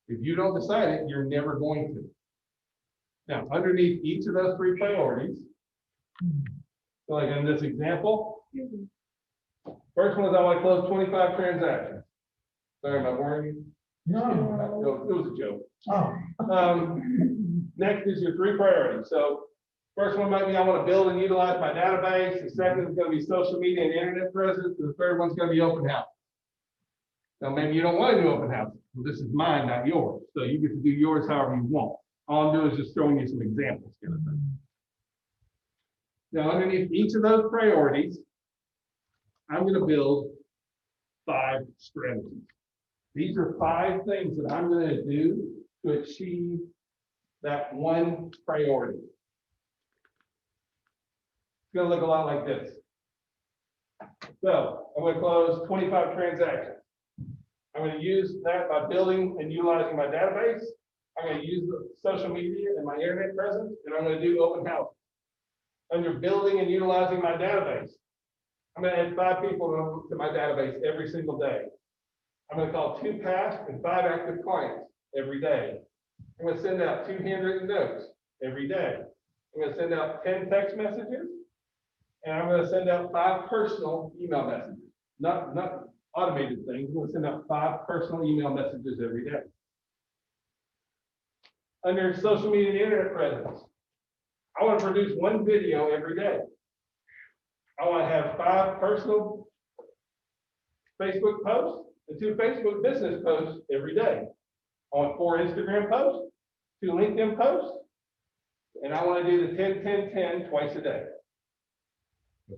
If you don't decide it, you're never going to. Now, underneath each of those 3 priorities, so like in this example, first one is I want to close 25 transactions. Sorry about boring you. No. It was a joke. Oh. Next is your 3 priorities. So first one might be I want to build and utilize my database. The second is going to be social media and internet presence. And the third one's going to be open house. Now, maybe you don't want to do open house. Well, this is mine, not yours. So you get to do yours however you want. All I'm doing is just showing you some examples. Kind of thing. Now, underneath each of those priorities, I'm going to build 5 strategies. These are 5 things that I'm going to do to achieve that one priority. It's going to look a lot like this. So I'm going to close 25 transactions. I'm going to use that by building and utilizing my database. I'm going to use the social media and my internet presence, and I'm going to do open house. Under building and utilizing my database, I'm going to add 5 people to my database every single day. I'm gonna call 2 past and 5 active clients every day. I'm gonna send out 2 handwritten notes every day. I'm gonna send out 10 text messages, and I'm gonna send out 5 personal email messages. Not automated things. I'm gonna send out 5 personal email messages every day. Under social media and internet presence, I want to produce 1 video every day. I want to have 5 personal Facebook posts and 2 Facebook business posts every day. I want 4 Instagram posts, 2 LinkedIn posts, and I want to do the 10-10-10 twice a day.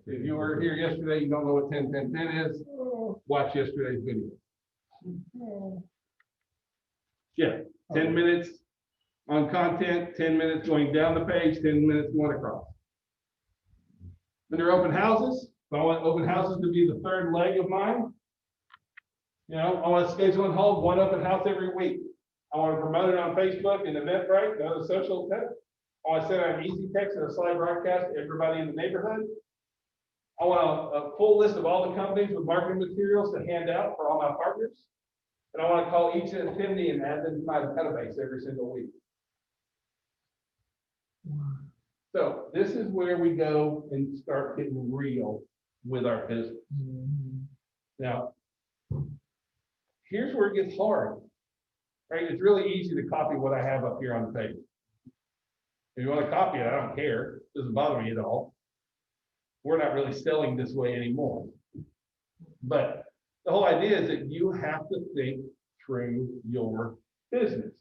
If you were here yesterday, you don't know what 10-10-10 is, watch yesterday's video. Yeah, 10 minutes on content, 10 minutes going down the page, 10 minutes going across. Under open houses, if I want open houses to be the 3rd leg of mine, you know, I want to schedule and hold 1 open house every week. I want to promote it on Facebook and Eventbrite and other social events. I want to send out an easy text and a slide broadcast to everybody in the neighborhood. I want a full list of all the companies with marketing materials to hand out for all my partners. And I want to call each attendee and add them to my database every single week. So this is where we go and start getting real with our business. Now, here's where it gets hard, right? It's really easy to copy what I have up here on the page. If you want to copy it, I don't care. It doesn't bother me at all. We're not really selling this way anymore. But the whole idea is that you have to think through your business.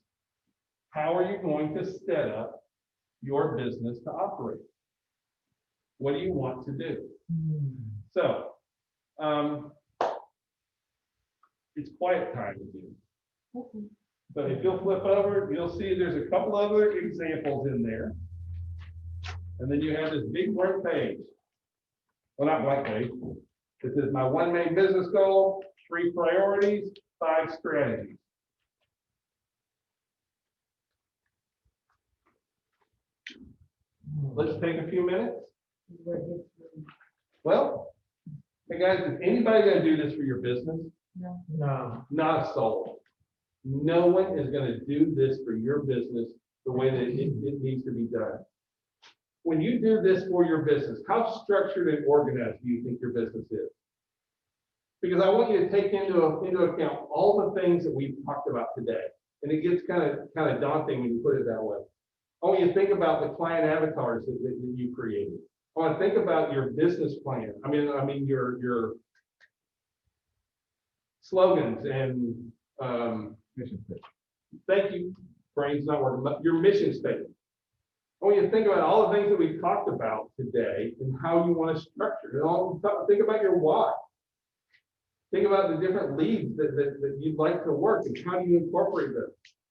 How are you going to set up your business to operate? What do you want to do? So, it's quiet time again. So if you'll flip over, you'll see there's a couple other examples in there. And then you have this big blank page. Well, not blank page. It says my 1 main business goal, 3 priorities, 5 strategies. Let's take a few minutes. Well, hey guys, is anybody gonna do this for your business? No. Not a soul. No one is gonna do this for your business the way that it needs to be done. When you do this for your business, how structured and organized do you think your business is? Because I want you to take into account all the things that we've talked about today. And it gets kind of daunting when you put it that way. I want you to think about the client avatars that you created. I want to think about your business plan. I mean your slogans and mission statement. Thank you, brain's not working, but your mission statement. I want you to think about all the things that we've talked about today and how you want to structure it. Think about your why. Think about the different leads that you'd like to work and how do you incorporate them.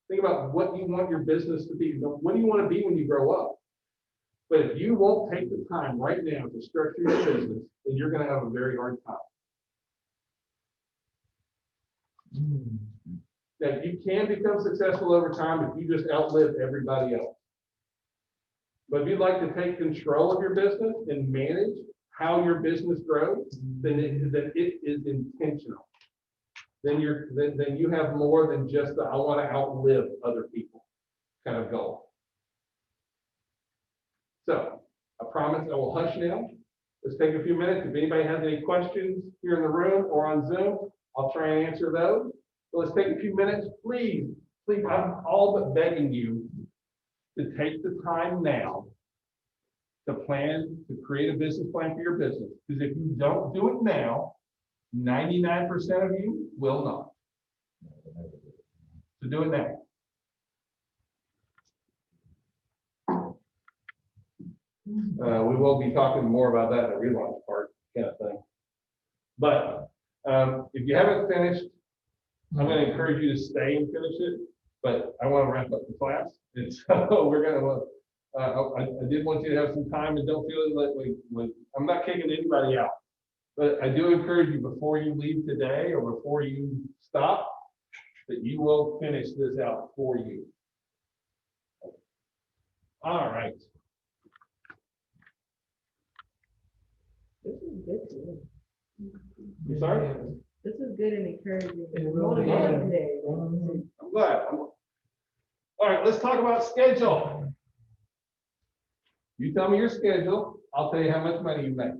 Think about what you want your business to be. What do you want to be when you grow up? But if you won't take the time right now to structure your business, then you're going to have a very hard time. Now, you can become successful over time if you just outlive everybody else. But if you'd like to take control of your business and manage how your business grows, then it is intentional. Then you have more than just the I want to outlive other people kind of goal. So I promise I will hush now. Let's take a few minutes. If anybody has any questions here in the room or on Zoom, I'll try and answer those. So let's take a few minutes. Please, I'm all but begging you to take the time now to create a business plan for your business. Because if you don't do it now, 99% of you will not. So do it now. We will be talking more about that in the relaunch part kind of thing. But if you haven't finished, I'm going to encourage you to stay and finish it. But I want to wrap up the class, and so we're going to. I did want you to have some time, and don't feel like I'm not kicking anybody out. But I do encourage you before you leave today or before you stop, that you will finish this out for you. All right. This is good. You sorry? This is good and encouraging. It really Motivating is. today. Mhm. I'm glad. All right, let's talk about schedule. You tell me your schedule, I'll tell you how much money you make.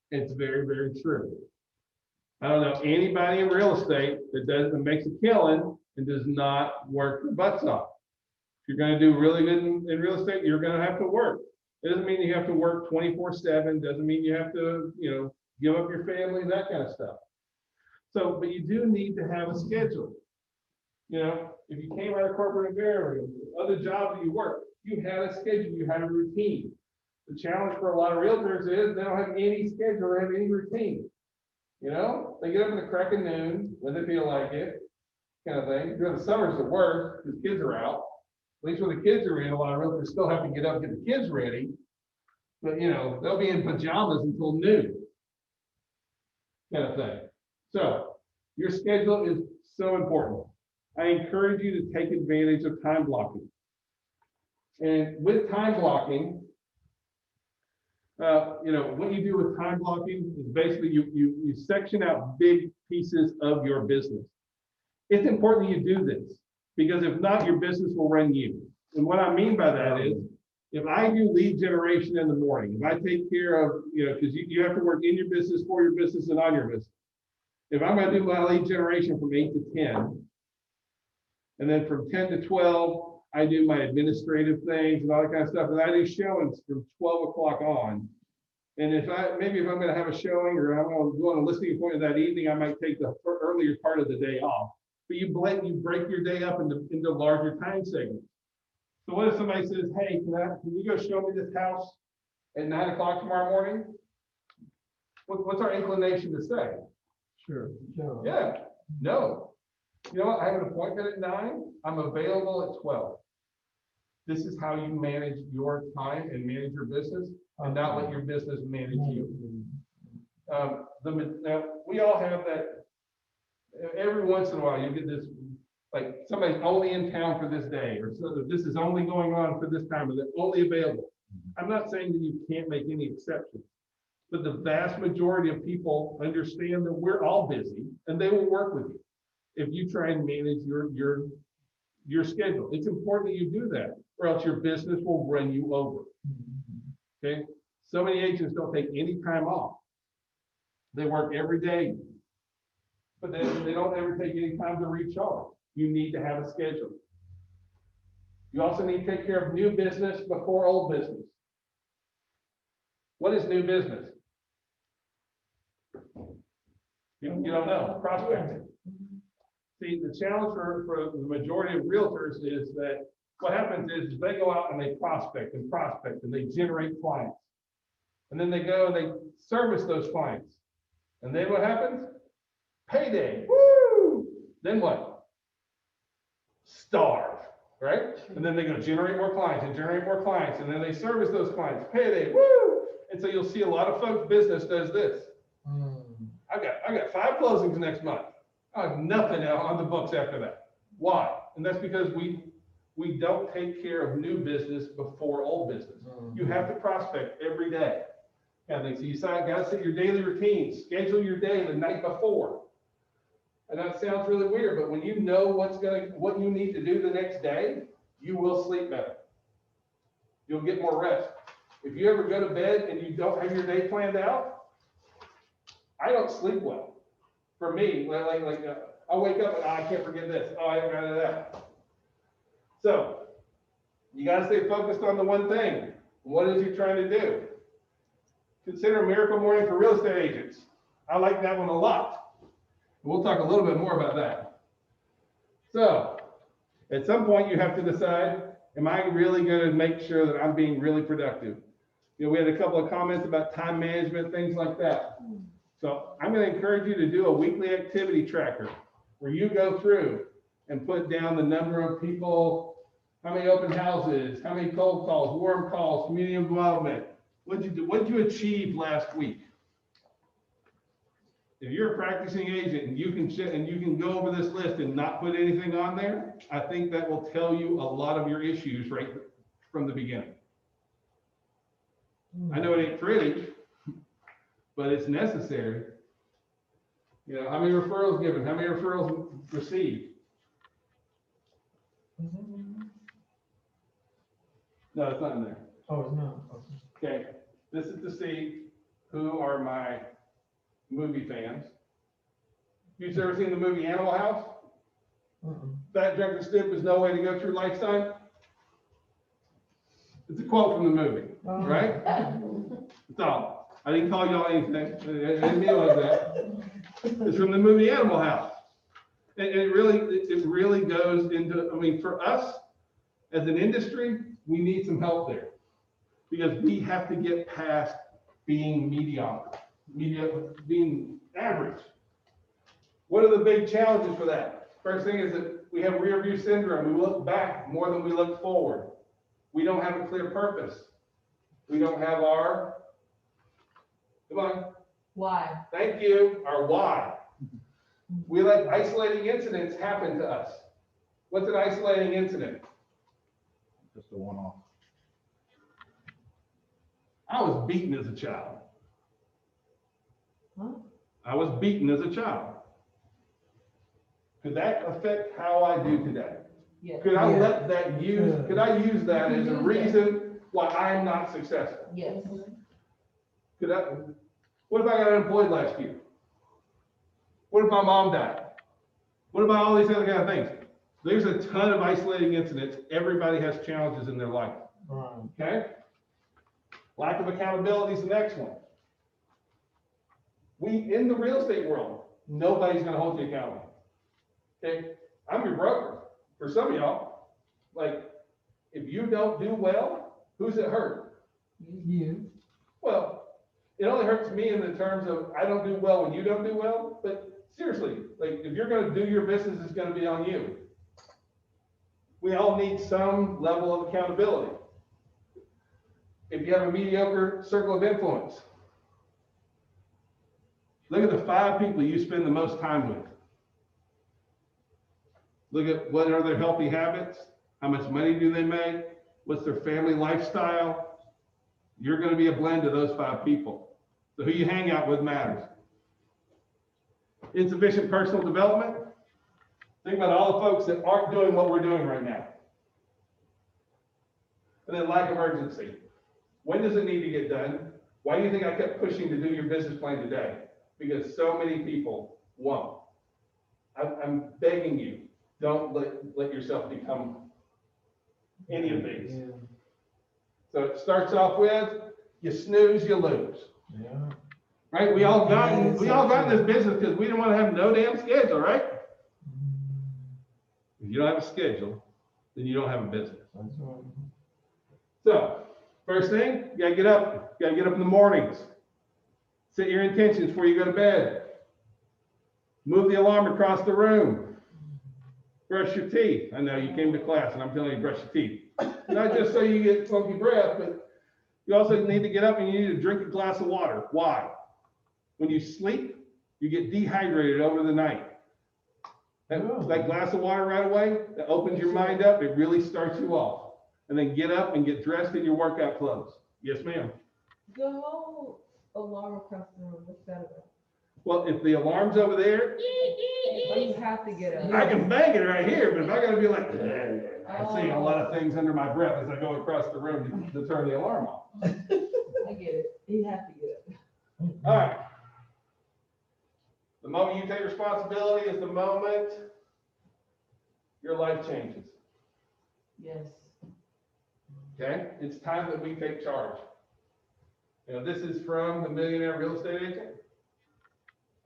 It's very, very true. I don't know anybody in real estate that makes a killing and does not work their butts off. If you're gonna do really good in real estate, you're gonna have to work. It doesn't mean you have to work 24/7, doesn't mean you have to, give up your family, that kind of stuff. So, but you do need to have a schedule. If you came out of corporate environment, other jobs that you work, you had a schedule, you had a routine. The challenge for a lot of realtors is they don't have any schedule, they have any routine. They get up in the crack of noon when they feel like it, kind of thing. During the summer's the worst because kids are out. At least when the kids are in, a lot of realtors still have to get up and get the kids ready. But they'll be in pajamas until noon, kind of thing. So your schedule is so important. I encourage you to take advantage of time blocking. And with time blocking, what you do with time blocking is basically you section out big pieces of your business. It's important that you do this because if not, your business will run you. And what I mean by that is, if I do lead generation in the morning, if I take care of, because you have to work in your business, for your business, and on your business. If I'm going to do my lead generation from 8 to 10, and then from 10 to 12, I do my administrative things and all that kind of stuff. And I do showings from 12 o'clock on. And if I'm going to have a showing or I'm going to go on a listing appointment that evening, I might take the earlier part of the day off. But you break your day up into larger time segments. So what if somebody says, hey, can you go show me this house at 9 o'clock tomorrow morning? What's our inclination to say? Sure. Yeah, no. You know what? I have an appointment at 9. I'm available at 12. This is how you manage your time and manage your business, and not let your business manage you. We all have that. Every once in a while, you get this, like somebody's only in town for this day, or so this is only going on for this time, or they're only available. I'm not saying that you can't make any exceptions, but the vast majority of people understand that we're all busy, and they will work with you if you try and manage your schedule. It's important that you do that, or else your business will run you over. Okay? So many agents don't take any time off. They work every day, but then they don't ever take any time to recharge. You need to have a schedule. You also need to take care of new business before old business. What is new business? You don't know. Prospecting. See, the challenge for the majority of realtors is that what happens is they go out and they prospect and they generate clients. And then they go and they service those clients. And then what happens? Payday. Woo! Then what? Starve, right? And then they go generate more clients and generate more clients. And then they service those clients. Payday. Woo! And so you'll see a lot of folks' business does this. I got 5 closings next month. I have nothing out on the books after that. Why? And that's because we don't take care of new business before old business. You have to prospect every day. So you got to set your daily routine, schedule your day the night before. And that sounds really weird, but when you know what you need to do the next day, you will sleep better. You'll get more rest. If you ever go to bed and you don't have your day planned out, I don't sleep well. For me, I wake up and I can't forget this. Oh, I haven't got to that. So you got to stay focused on the one thing. What is you trying to do? Consider a miracle morning for real estate agents. I like that one a lot. We'll talk a little bit more about that. So at some point you have to decide, am I really going to make sure that I'm being really productive? We had a couple of comments about time management, things like that. So I'm going to encourage you to do a weekly activity tracker where you go through and put down the number of people, how many open houses, how many cold calls, warm calls, community involvement. What'd you do? What'd you achieve last week? If you're a practicing agent and you can go over this list and not put anything on there, I think that will tell you a lot of your issues right from the beginning. I know it ain't pretty, but it's necessary. You know, how many referrals given, how many referrals received? No, it's not in there. Oh, no. Okay, this is to see who are my movie fans. You've ever seen the movie Animal House? Fat, Drunk, and Stupid is no way to go through lifetime. It's a quote from the movie, right? That's all. I didn't call y'all anything. I didn't mean like that. It's from the movie Animal House. And it really goes into, I mean, for us as an industry, we need some help there because we have to get past being mediocre, being average. What are the big challenges for that? First thing is that we have rear view syndrome. We look back more than we look forward. We don't have a clear purpose. We don't have our, come on. Why? Thank you, our why. We let isolating incidents happen to us. What's an isolating incident? Just a one-off. I was beaten as a child. Huh? I was beaten as a child. Could that affect how I do today? Yes. Could I Yeah. let that could I use that as a Use it. reason why I'm not successful? Yes. What if I got unemployed last year? What if my mom died? What about all these other kind of things? There's a ton of isolating incidents. Everybody has challenges in their life, Right. okay? Lack of accountability is the next one. In the real estate world, nobody's gonna hold you accountable. Okay, I'm your broker. For some of y'all, like, if you don't do well, who's it hurt? You. Well, it only hurts me in the terms of I don't do well when you don't do well, but seriously, like, if you're gonna do your business, it's gonna be on you. We all need some level of accountability. If you have a mediocre circle of influence, look at the 5 people you spend the most time with. Look at what are their healthy habits, how much money do they make, what's their family lifestyle. You're going to be a blend of those 5 people. So who you hang out with matters. Insufficient personal development. Think about all the folks that aren't doing what we're doing right now. And then lack of urgency. When does it need to get done? Why do you think I kept pushing to do your business plan today? Because so many people won't. I'm begging you, don't let yourself become any of these. Yeah. So it starts off with, you snooze, you lose. Yeah. Right? We all got in this business because we didn't want to have no damn schedule, right? If you don't have a schedule, then you don't have a business. That's right. So, first thing, you gotta get up. You gotta get up in the mornings. Set your intentions before you go to bed. Move the alarm across the room. Brush your teeth. I know you came to class and I'm telling you to brush your teeth. Not just so you get funky breath, but you also need to get up and you need to drink a glass of water. Why? When you sleep, you get dehydrated over the night. That glass of water right away, that opens your mind up, it really starts you off. And then get up and get dressed in your workout clothes. Yes, ma'am. The whole alarm across the room, what's that about? Well, if the alarm's over there, Oh, you have to get up. I can bang it right here, but if I gotta be like, I'm saying a lot of things under my breath as I go across the room to turn the alarm off. I get it. You have to get up. All right. The moment you take responsibility is the moment your life changes. Yes. Okay? It's time that we take charge. You know, this is from the Millionaire Real Estate Agent.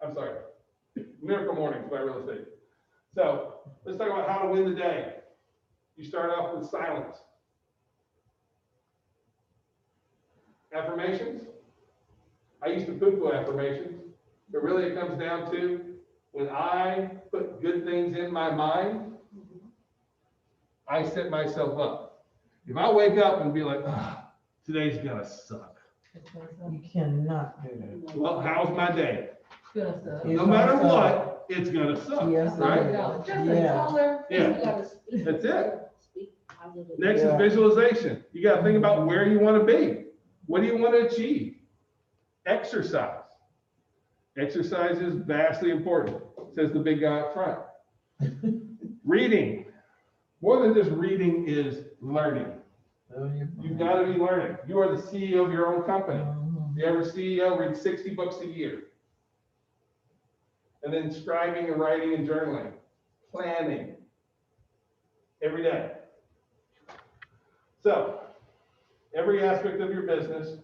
I'm sorry, Miracle Mornings by Real Estate. So let's talk about how to win the day. You start off with silence. Affirmations. I used to poo-poo affirmations, but really it comes down to when I put good things in my mind, I set myself up. If I wake up and be like, today's gonna suck. You cannot do that. Well, how's my day? It's gonna suck. No matter what, it's gonna suck, Yes, right? Just a Yeah. color. Yeah. You gotta speak. That's it. Speak positive. Next is Yeah. visualization. You gotta think about where you wanna be. What do you wanna achieve? Exercise. Exercise is vastly important, says the big guy up front. Reading, more than just reading is learning. You've got to be learning. You are the CEO of your own company. The average CEO reads 60 books a year. And then scribing and writing and journaling, planning every day. So every aspect of your business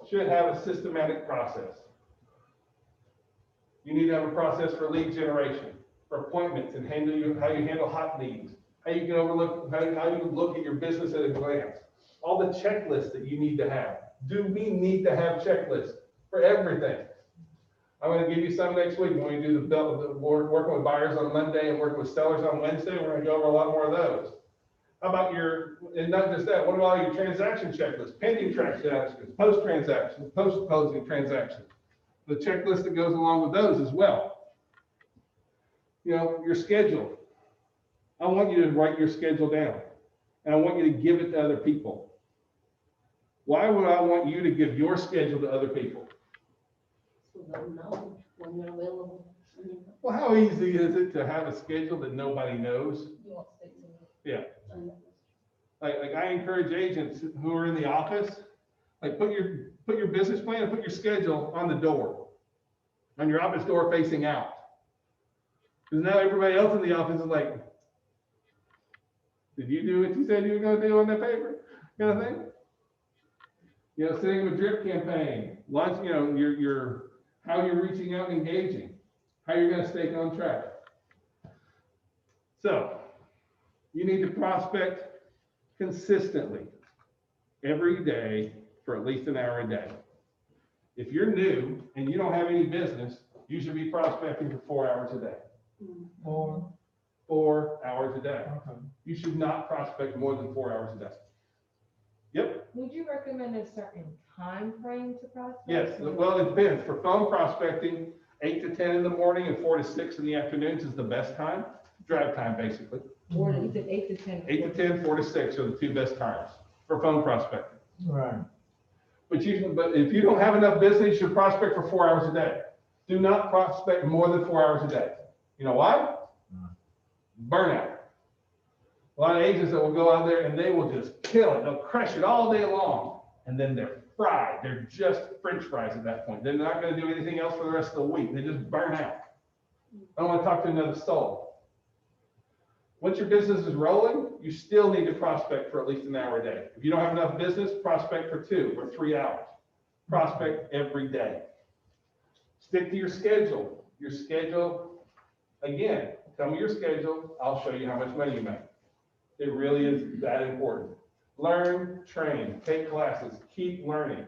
should have a systematic process. You need to have a process for lead generation, for appointments, and how you handle hot leads, how you can overlook, how you look at your business at a glance, all the checklists that you need to have. Do we need to have checklists for everything? I'm going to give you some next week when we do working with buyers on Monday and working with sellers on Wednesday. We're going to go over a lot more of those. How about and not just that, what about your transaction checklist, pending transactions, post-transaction, post-closing transactions, the checklist that goes along with those as well. You know, your schedule. I want you to write your schedule down, and I want you to give it to other people. Why would I want you to give your schedule to other people? So they'll know when you're available. Well, how easy is it to have a schedule that nobody knows? You won't stick to it. Yeah. Like I encourage agents who are in the office, like put your business plan and put your schedule on the door, on your office door facing out. Because now everybody else in the office is like, did you do what you said you were going to do on that paper? Kind of thing. You know, setting up a drip campaign, launch, you know, your how you're reaching out and engaging, how you're going to stay on track. So you need to prospect consistently every day for at least an hour a day. If you're new and you don't have any business, you should be prospecting for 4 hours a day. 4 hours a day. Okay. You should not prospect more than 4 hours a day. Yep. Would you recommend a certain time frame to prospect? Yes. Well, it depends. For phone prospecting, 8 to 10 in the morning and 4 to 6 in the afternoons is the best time. Drive time, basically. Or you said 8 to 10. 8 to 10, 4 to 6 are the two best times for phone prospecting. Right. But if you don't have enough business, you should prospect for 4 hours a day. Do not prospect more than 4 hours a day. You know why? Burnout. A lot of agents that will go out there and they will just kill it. They'll crush it all day long. And then they're fried. They're just French fries at that point. They're not going to do anything else for the rest of the week. They just burn out. I don't want to talk to another soul. Once your business is rolling, you still need to prospect for at least an hour a day. If you don't have enough business, prospect for 2 or 3 hours. Prospect every day. Stick to your schedule. Your schedule, again, tell me your schedule. I'll show you how much money you make. It really is that important. Learn, train, take classes, keep learning.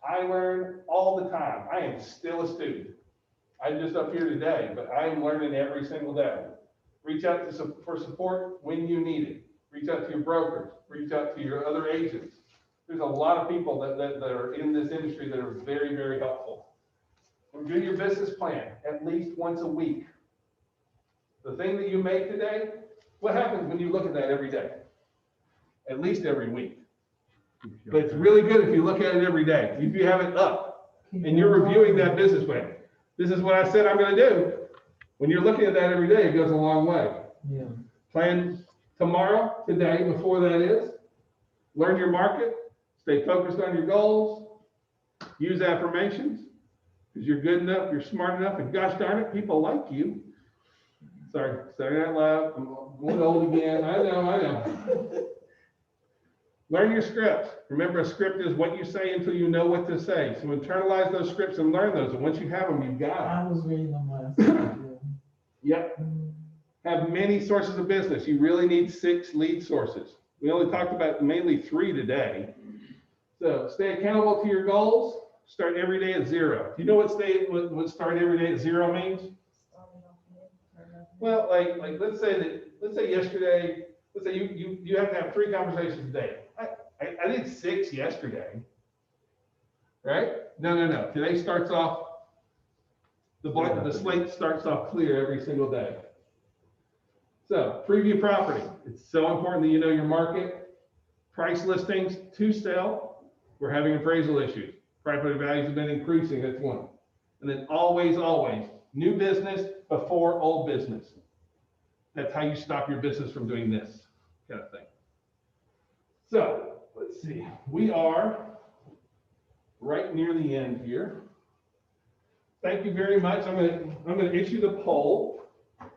I learn all the time. I am still a student. I'm just up here today, but I'm learning every single day. Reach out for support when you need it. Reach out to your brokers. Reach out to your other agents. There's a lot of people that are in this industry that are very, very helpful. Review your business plan at least once a week. The thing that you make today, what happens when you look at that every day? At least every week. But it's really good if you look at it every day. If you have it up and you're reviewing that business plan. This is what I said I'm going to do. When you're looking at that every day, it goes a long way. Yeah. Plan tomorrow, today, before that is. Learn your market. Stay focused on your goals. Use affirmations because you're good enough, you're smart enough, and gosh darn it, people like you. Sorry, saying that loud. I'm going old again. I know. Learn your scripts. Remember, a script is what you say until you know what to say. So internalize those scripts and learn those. And once you have them, you've got them. I was reading them last night. Yep. Have many sources of business. You really need 6 lead sources. We only talked about mainly 3 today. So stay accountable to your goals. Start every day at 0. Do you know what start every day at 0 means? Well, like let's say yesterday, let's say you have to have 3 conversations a day. I did 6 yesterday, right? No. Today starts off, the slate starts off clear every single day. So preview property. It's so important that you know your market. Price listings to sell. We're having appraisal issues. Property values have been increasing. That's one. And then always, always, new business before old business. That's how you stop your business from doing this kind of thing. So, let's see, we are right near the end here. Thank you very much. I'm gonna issue the poll as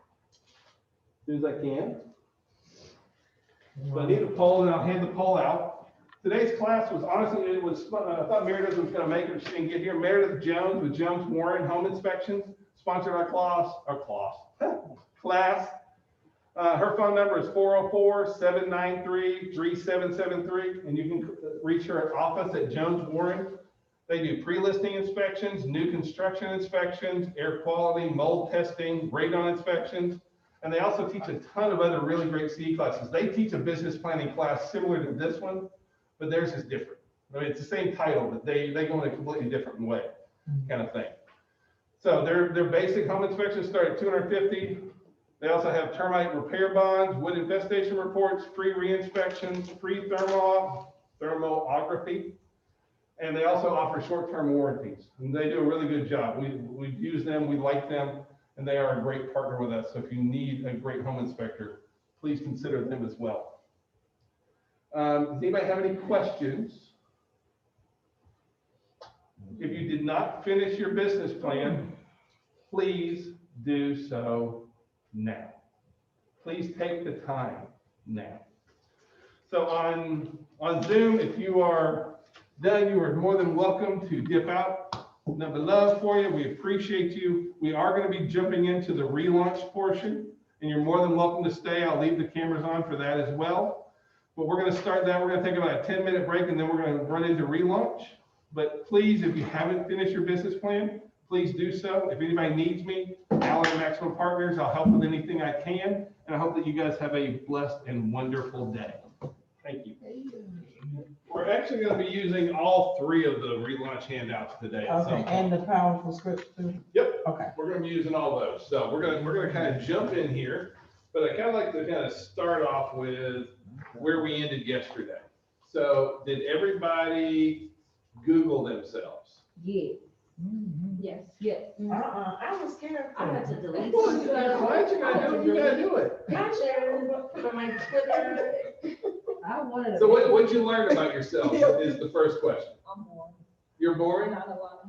soon as I can. So I need a poll, and I'll hand the poll out. Today's class was honestly, I thought Meredith was gonna make it, she didn't get here. Meredith Jones with Jones Warren Home Inspections, sponsored our class. Her phone number is 404-793-3773, and you can reach her office at Jones Warren. They do pre-listing inspections, new construction inspections, air quality, mold testing, radon inspections, and they also teach a ton of other really great CE classes. They teach a business planning class similar to this one, but theirs is different. I mean, it's the same title, but they go in a completely different way, kind of thing. So their basic home inspections start at $250. They also have termite repair bonds, wood infestation reports, free re-inspections, free thermography, and they also offer short-term warranties. And they do a really good job. We've used them, we like them, and they are a great partner with us. So if you need a great home inspector, please consider them as well. Does anybody have any questions? If you did not finish your business plan, please do so now. Please take the time now. So on Zoom, if you are done, you are more than welcome to dip out. Number love for you. We appreciate you. We are going to be jumping into the relaunch portion, and you're more than welcome to stay. I'll leave the cameras on for that as well. But we're going to start that. We're going to take about a 10-minute break, and then we're going to run into relaunch. But please, if you haven't finished your business plan, please do so. If anybody needs me, Alan at Maximum Partners, I'll help with anything I can. And I hope that you guys have a blessed and wonderful day. Thank you. We're actually going to be using all three of the relaunch handouts today. Okay, and the powerful scripts too? Yep. Okay. We're going to be using all those. So we're going to kind of jump in here, but I kind of like to kind of start off with where we ended yesterday. So did everybody Google themselves? Yeah. Yes. Yes. I was scared. I had to delete Well, some stuff. why you gotta do it? You gotta do it. Pictures from my Twitter. I wanted to. So what'd you learn about yourself is the first question. I'm bored. You're boring? Not a lot.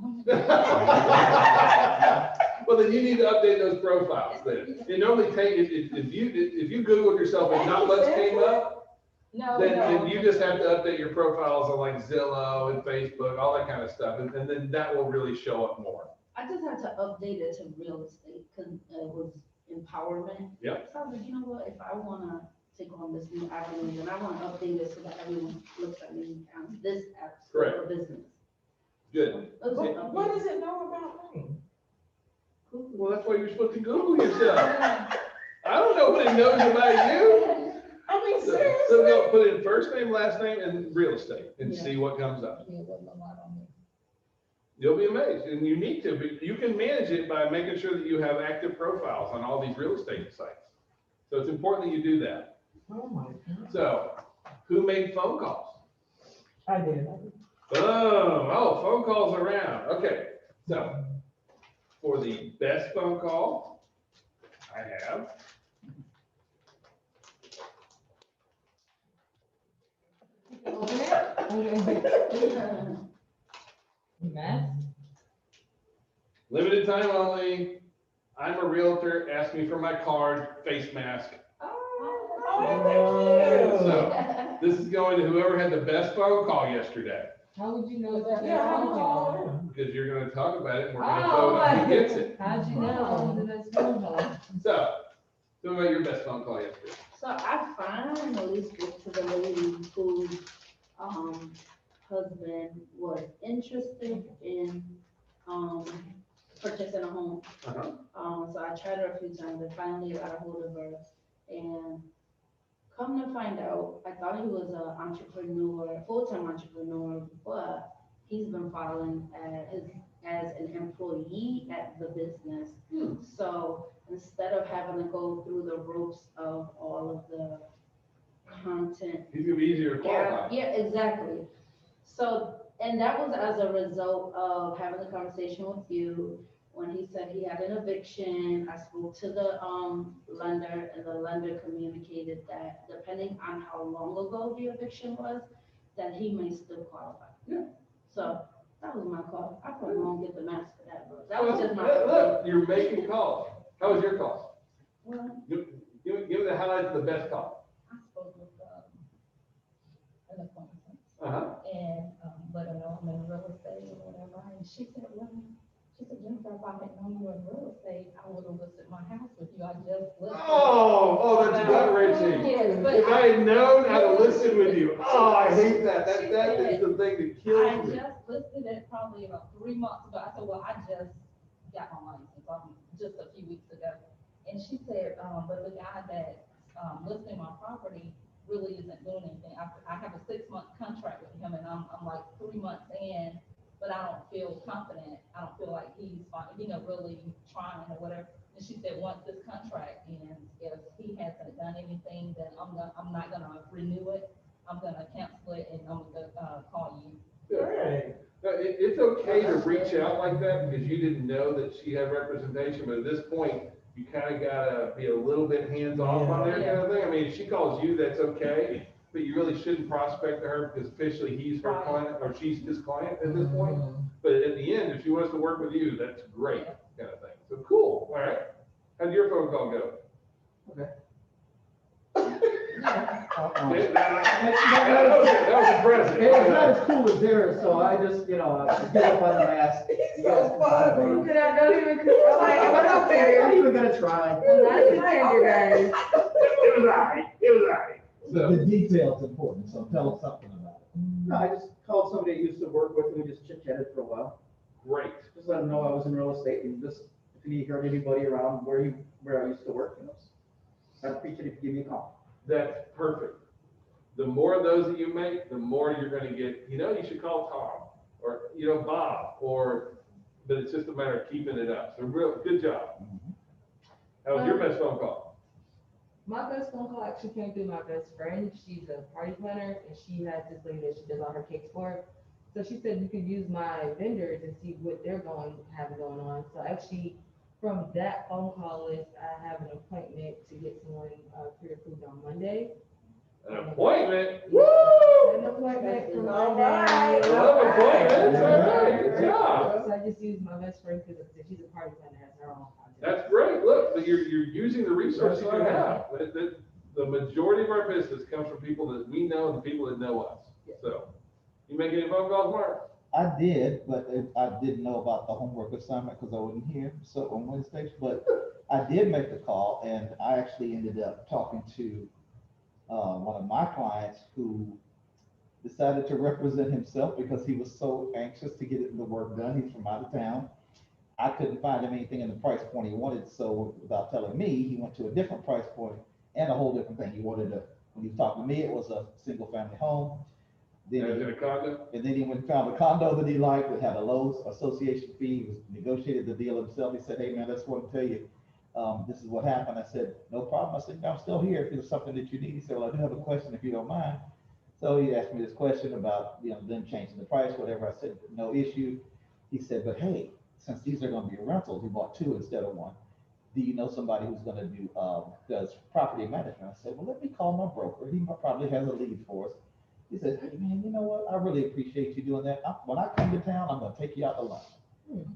Well, then you need to update those profiles then. It normally takes, if you Googled yourself and not much came up, No, then you just have to update your profiles on like Zillow and Facebook, all that kind of stuff. And then that will really show up more. I just had to update it to real estate because it was empowerment. Yep. So I was like, you know what, if I want to take on this new avenue, then I want to update it so that everyone looks at me and this app for business. Good. What does it know about me? Well, that's why you're supposed to Google yourself. I don't know what it knows about you. I mean, So seriously? go put in first name, last name, and real estate and see what comes up. You'll be amazed, and you need to, but you can manage it by making sure that you have active profiles on all these real estate sites. So it's important that you do that. Oh my God. So, who made phone calls? I did. Oh, phone calls around. Okay, so for the best phone call, I have. Limited time only. I'm a realtor. Ask me for my card, face mask. So this is going to whoever had the best phone call yesterday. How would you know that? Because you're going to talk about it and we're going to vote on who gets it. How'd you know the best phone call? So, tell me about your best phone call yesterday. So I finally spoke to the lady whose husband was interested in purchasing a home. So I tried her a few times and finally got a hold of her. And come to find out, I thought he was an entrepreneur, full-time entrepreneur, but he's been filing as an employee at the business. So instead of having to go through the ropes of all of the content. He's going to be easier to qualify. Yeah, exactly. So And that was as a result of having a conversation with you. When he said he had an eviction, I spoke to the lender, and the lender communicated that depending on how long ago the eviction was, that he may still qualify. Yeah. So that was my call. I probably won't get the max for that, but that was just my. Look, you're making calls. How was your call? Well, Give me the highlights of the best call. I spoke with, an acquaintance Uh-huh. and, let her know I'm in real estate or whatever, and she said, well, she said, Jennifer, if I had known you were in real estate, I would have listed my house with you, I just listed. Oh, that's gut wrenching. Yes, but If I had known how to listen with you. Oh, I hate that. That is the thing that I kills me. just listed it probably about 3 months ago. I said, well, I just got my license, just a few weeks ago. And she said, but the guy that's, listing my property really isn't doing anything. I have a 6-month contract with him and I'm like 3 months in, but I don't feel confident. I don't feel like he's, really trying or whatever. And she said, once this contract ends, if he hasn't done anything, then I'm not gonna renew it. I'm gonna cancel it and I'm gonna, call you. Great. It's okay to reach out like that because you didn't know that she had representation, but at this point, you kind of gotta be a little bit hands-off on that kind of thing. I mean, if she calls you, that's okay, but you really shouldn't prospect to her because officially he's her client or she's his client at this point. But at the end, if she wants to work with you, that's great, kind of thing. So cool, all right. How'd your phone call go? Okay. That was impressive. It's not as cool as theirs, so I just, get up on the mask. He's so funny. Did I don't even, I'm like, I'm not fair. I'm not even gonna try. I'm not even tender, guys. It was all right. It was all right. So, The detail's important, so tell us something about it. No, I just called somebody I used to work with, and we just chit-chatted for a while. great. Just let them know I was in real estate, and just, if you heard anybody around where I used to work, I'd appreciate it if you give me a call. That's perfect. The more of those that you make, the more you're gonna get, you should call Tom or, Bob but it's just a matter of keeping it up. So good job. That was your best phone call. My best phone call actually came through my best friend. She's a party planner and she has this lady that she does all her cakes for. So she said you could use my vendors and see what they're have going on. So actually, from that phone call list, I have an appointment to get someone pre-approved on Monday. An appointment? An Woo! appointment for All Monday. right. I love appointments. All right, good job. So I just used my best friend because she's a party planner, has her own content. That's great. Look, but you're using the resources you That's have. The majority of our business comes from people that we know and the people that know us. So, you make any phone calls, Mark? I did, but I didn't know about the homework assignment because I wasn't here, so on Wednesdays, but I did make the call, and I actually ended up talking to one of my clients who decided to represent himself because he was so anxious to get the work done. He's from out of town. I couldn't find him anything in the price point he wanted, so without telling me, he went to a different price point and a whole different thing. He wanted when he was talking to me, it was a single family home. Is it a condo? And then he went and found a condo that he liked that had a low association fee. He negotiated the deal himself. He said, hey man, I just want to tell you, this is what happened. I said, no problem. I said, I'm still here if there's something that you need. He said, well, I do have a question if you don't mind. So he asked me this question about, them changing the price, whatever. I said, no issue. He said, but hey, since these are going to be rentals, he bought 2 instead of 1. Do you know somebody who's going to does property management? I said, well, let me call my broker. He probably has a lead for us. He said, hey man, you know what? I really appreciate you doing that. When I come to town, I'm going to take you out to lunch.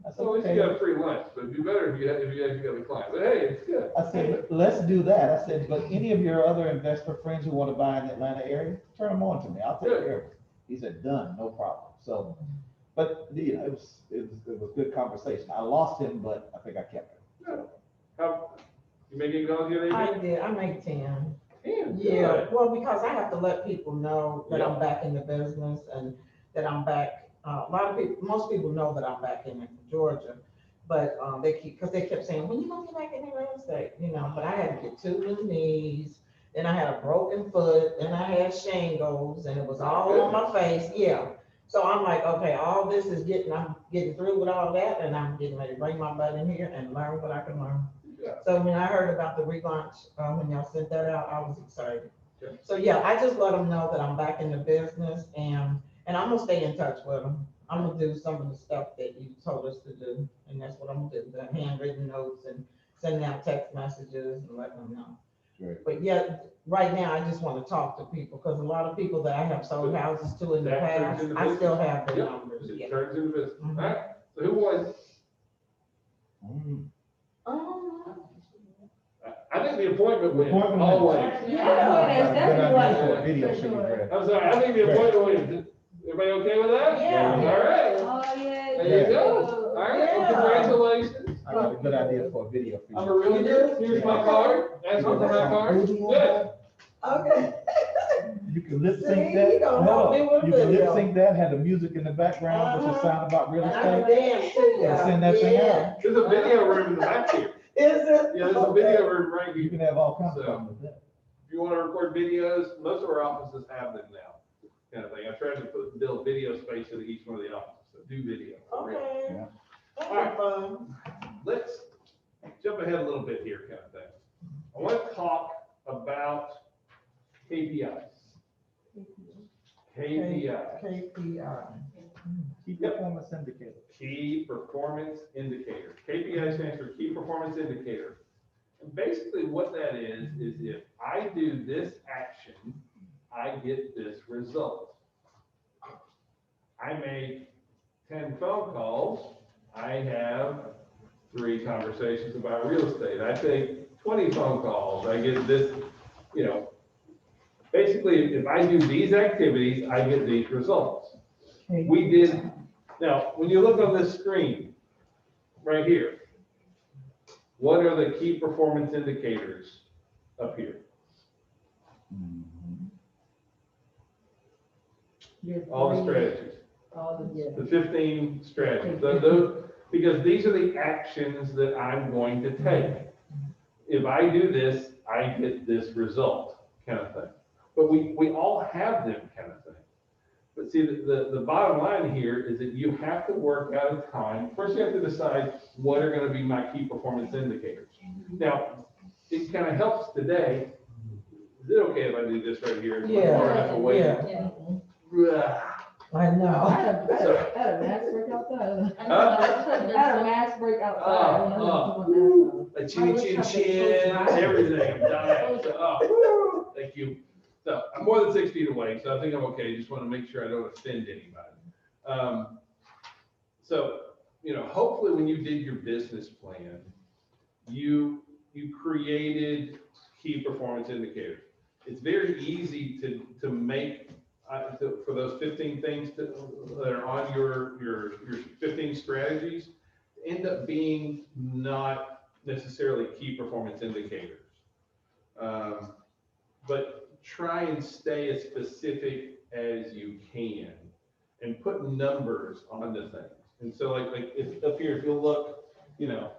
I said, So at least okay. you got a free lunch, but it'd be better if you actually got a client. But hey, it's good. I said, let's do that. I said, but any of your other investor friends who want to buy in the Atlanta area, turn them on to me. I'll take care of it. He said, done, no problem. So, but it was good conversation. I lost him, but I think I kept him. How, you making calls yet? I did, I make 10. Damn, Yeah, good. well, because I have to let people know that I'm back in the business and that I'm back. Most people know that I'm back in Georgia, but because they kept saying, when you gonna get back in the real estate, but I had to get 2 new knees, then I had a broken foot, then I had shingles, and it was all on my face, So I'm like, okay, all this is I'm getting through with all that, and I'm getting ready to bring my butt in here and learn what I can learn. Yeah. So when I heard about the relaunch, when y'all sent that out, I was excited. Yeah. So yeah, I just let them know that I'm back in the business, and And I'm gonna stay in touch with them. I'm gonna do some of the stuff that you told us to do, and that's what I'm gonna do, the handwritten notes and sending out text messages and letting them know. Great. But yeah, right now, I just wanna talk to people, because a lot of people that I have sold houses to in the That turns past, into I still business. have their Yep, numbers, it yeah. turns into business. Mhm. All right, so who won? Mm. I think the appointment wins, Appointment always. wins. Yeah, Good idea definitely for a like, video for for you, sure. Brad. I'm sorry, I think the appointment wins. Everybody okay with that? Yeah. All right, Oh, yeah. there you go. All right, well, Yeah. congratulations. I got a good idea for a video for you. I'm a realtor. Here's my card. That's on my card. Good. Okay. You can lip See, sync you that. gonna help me with You can lip video. sync that, have the music in the background, which is sound about real And I can estate. dance too, And send that thing out. There's a video room in the back here. Is it? Yeah, there's a video room right You here. can have all kinds of So- fun with that. If you want to record videos, most of our offices have them now. Kind of thing. I tried to build video space into each one of the offices, so do video. for real. Okay. Yeah. That'd be fun. Let's jump ahead a little bit here, kind of thing. I want to talk about KPIs. KPIs, KPI. Key performance indicator. key performance indicator. KPI stands for key performance indicator. And basically what that is if I do this action, I get this result. I make 10 phone calls, I have 3 conversations about real estate. I take 20 phone calls, I get this, you know. Basically, if I do these activities, I get these results. We did, now, when you look on this screen, right here, what are the key performance indicators up here? All the strategies. All the, yeah. The 15 strategies, those, because these are the actions that I'm going to take. If I do this, I get this result, kind of thing. But we all have them, kind of thing. But see, the bottom line here is that you have to work out a time. First, you have to decide what are going to be my key performance indicators. Now, it kind of helps today. Is it okay if I do this right here? Yeah, Or I have to wait? yeah. Ugh. I I know. had a max break outside. Huh? I had a max break outside. A chin, chin, chin, everything, I'm dying, so, oh, thank you. So, I'm more than 6 feet away, so I think I'm okay, just wanna make sure I don't offend anybody. So, you know, hopefully when you did your business plan, you created key performance indicators. It's very easy to make, for those 15 things that are on your 15 strategies, end up being not necessarily key performance indicators. But try and stay as specific as you can and put numbers on the things. And so like if up here, if you'll look, you know,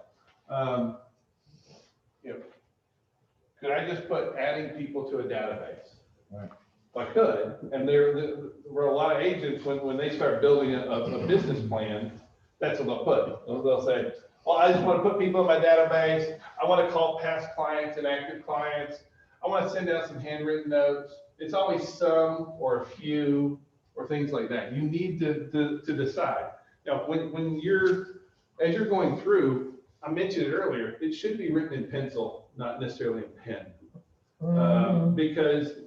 could I just put adding people to a database? Right. I could, and there were a lot of agents, when they start building a business plan, that's what they'll put. They'll say, well, I just want to put people in my database. I want to call past clients and active clients. I want to send out some handwritten notes. It's always some or a few or things like that. You need to decide. Now, when as you're going through, I mentioned it earlier, it should be written in pencil, not necessarily in pen. Because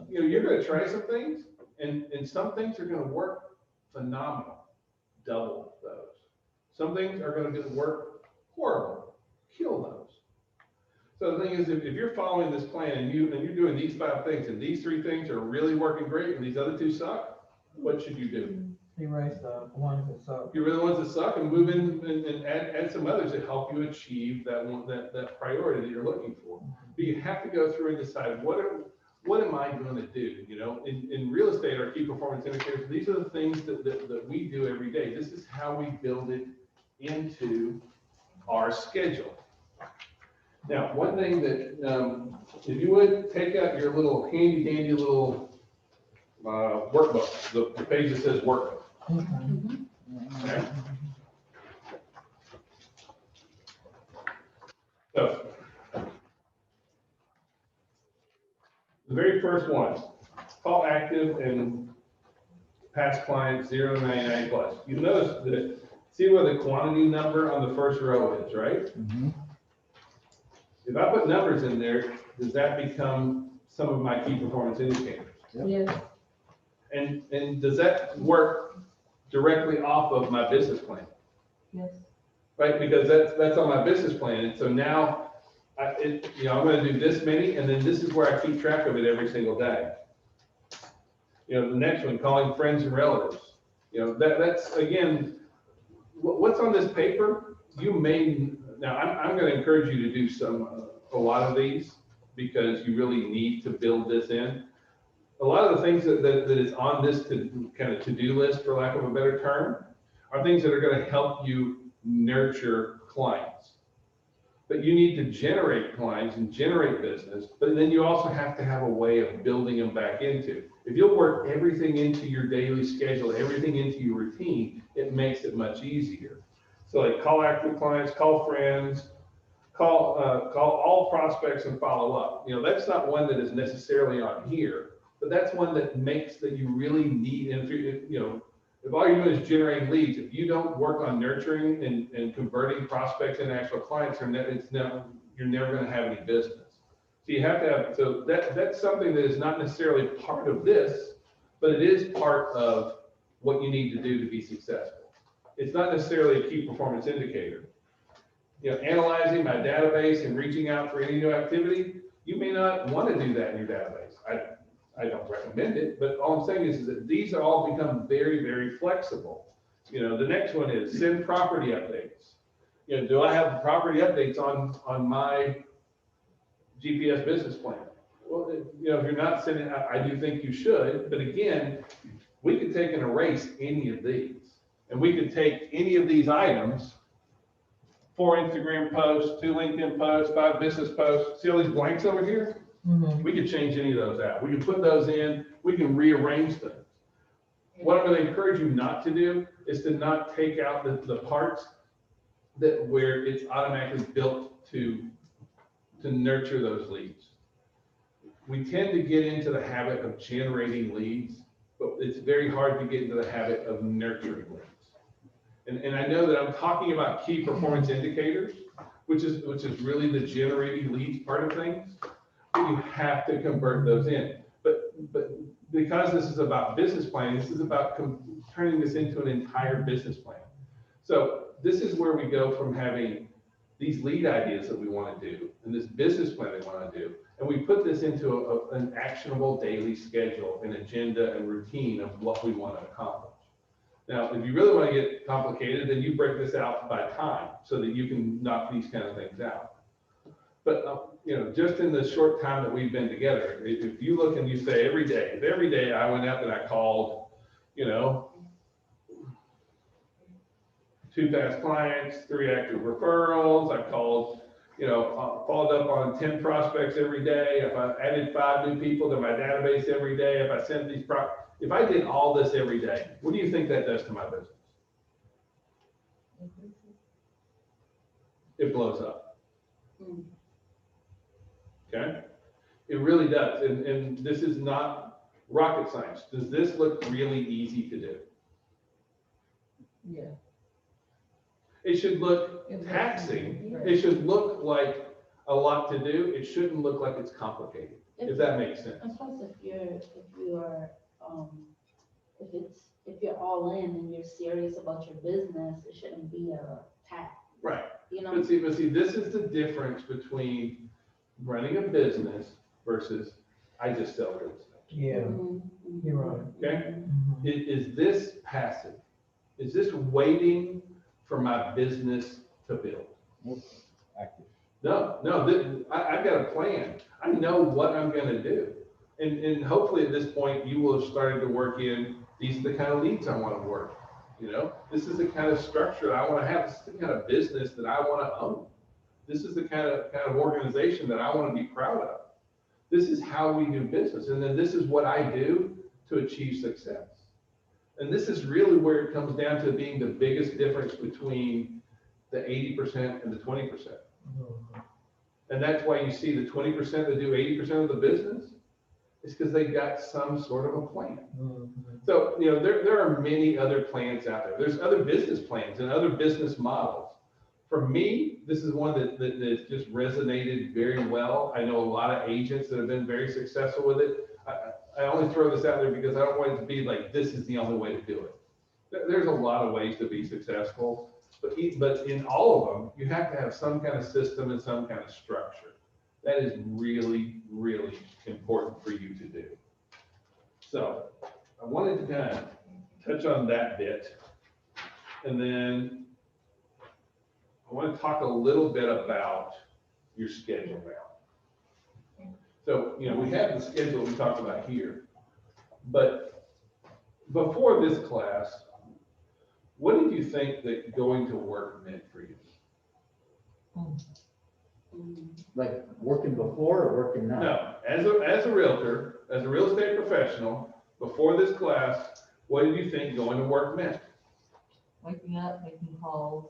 you know, you're going to try some things, and some things are going to work phenomenal. Double those. Some things are going to work horrible. Kill those. So the thing is, if you're following this plan and you're doing these 5 things, and these 3 things are really working great, and these other 2 suck, what should you do? Erase the ones that suck. You're the ones that suck, and move in and add some others that help you achieve that priority that you're looking for. But you have to go through and decide what am I going to do? You know, in real estate, our key performance indicators, these are the things that we do every day. This is how we build it into our schedule. Now, one thing that, if you would take out your little handy dandy little workbook, the page that says workbook. Okay. So, the very first one, call active and past clients, 0 to 99 plus. You notice that, see where the quantity number on the first row is, right? Mhm. If I put numbers in there, does that become some of my key performance indicators? Yep. Yes. And does that work directly off of my business plan? Yes. Right, because that's on my business plan, and so now, I'm gonna do this many, and then this is where I keep track of it every single day. The next one, calling friends and relatives, that's, again, what's on this paper, now, I'm gonna encourage you to do a lot of these, because you really need to build this in. A lot of the things that is on this kind of to-do list, for lack of a better term, are things that are gonna help you nurture clients. But you need to generate clients and generate business, but then you also have to have a way of building them back into. If you'll work everything into your daily schedule, everything into your routine, it makes it much easier. So like call active clients, call friends, call all prospects and follow up. That's not one that is necessarily on here, but that's one that you really need. And if all you're doing is generating leads, if you don't work on nurturing and converting prospects into actual clients, you're never going to have any business. So you have to have, so that's something that is not necessarily part of this, but it is part of what you need to do to be successful. It's not necessarily a key performance indicator. Analyzing my database and reaching out for any new activity, you may not want to do that in your database. I don't recommend it, but all I'm saying is that these are all become very, very flexible. The next one is send property updates. Do I have the property updates on my GPS business plan? Well, if you're not sending, I do think you should, but again, we could take and erase any of these, and we could take any of these items, 4 Instagram posts, 2 LinkedIn posts, 5 business posts. See all these blanks over here? Mhm. We could change any of those out. We can put those in, we can rearrange things. What I'm going to encourage you not to do is to not take out the parts where it's automatically built to nurture those leads. We tend to get into the habit of generating leads, but it's very hard to get into the habit of nurturing leads. And I know that I'm talking about key performance indicators, which is really the generating leads part of things. You have to convert those in. But because this is about business planning, this is about turning this into an entire business plan. So this is where we go from having these lead ideas that we want to do and this business plan we want to do, and we put this into an actionable daily schedule, an agenda and routine of what we want to accomplish. Now, if you really want to get complicated, then you break this out by time so that you can knock these kind of things out. But, just in the short time that we've been together, if you look and you say every day I went out and I called, 2 past clients, 3 active referrals, I called, followed up on 10 prospects every day, if I added 5 new people to my database every day, if I sent if I did all this every day, what do you think that does to my business? It blows up. Okay? It really does. And this is not rocket science. Does this look really easy to do? Yeah. It should look taxing. It should look like a lot to do. It shouldn't look like it's complicated, if that makes sense. And plus, if you're all in and you're serious about your business, it shouldn't be a tax. Right. But see, this is the difference between running a business versus I just sell real estate. Yeah, you're right. Okay? Mhm. Is this passive? Is this waiting for my business to build? Nope. Active. No, I've got a plan. I know what I'm going to do. And hopefully at this point, you will have started to work in, these are the kind of leads I want to work. This is the kind of structure I want to have. This is the kind of business that I want to own. This is the kind of organization that I want to be proud of. This is how we do business. And then this is what I do to achieve success. And this is really where it comes down to being the biggest difference between the 80% and the 20%. And that's why you see the 20% that do 80% of the business, It's because they got some sort of a plan. Mhm. So, you know, there are many other plans out there. There's other business plans and other business models. For me, this is one that just resonated very well. I know a lot of agents that have been very successful with it. I only throw this out there because I don't want it to be like, this is the only way to do it. There's a lot of ways to be successful, but in all of them, you have to have some kind of system and some kind of structure. That is really, really important for you to do. So I wanted to kind of touch on that bit. And then I want to talk a little bit about your schedule now. So, you know, we have the schedule we talked about here, but before this class, what did you think that going to work meant for you? Like working before or working now? No, as a realtor, as a real estate professional, before this class, what did you think going to work meant? Waking up, making calls,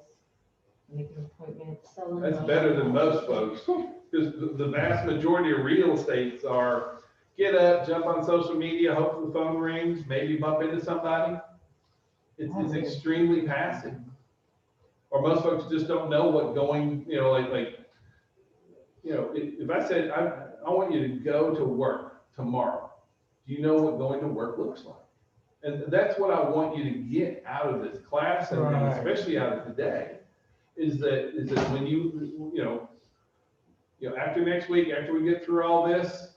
making appointments. That's better than most folks, because the vast majority of real estates are get up, jump on social media, hope the phone rings, maybe bump into somebody. It's extremely passive. Or most folks just don't know what going, you know, you know, if I said, I want you to go to work tomorrow, do you know what going to work looks like? And that's what I want you to get out of this class, and especially out of today, is that when you know, after next week, after we get through all this,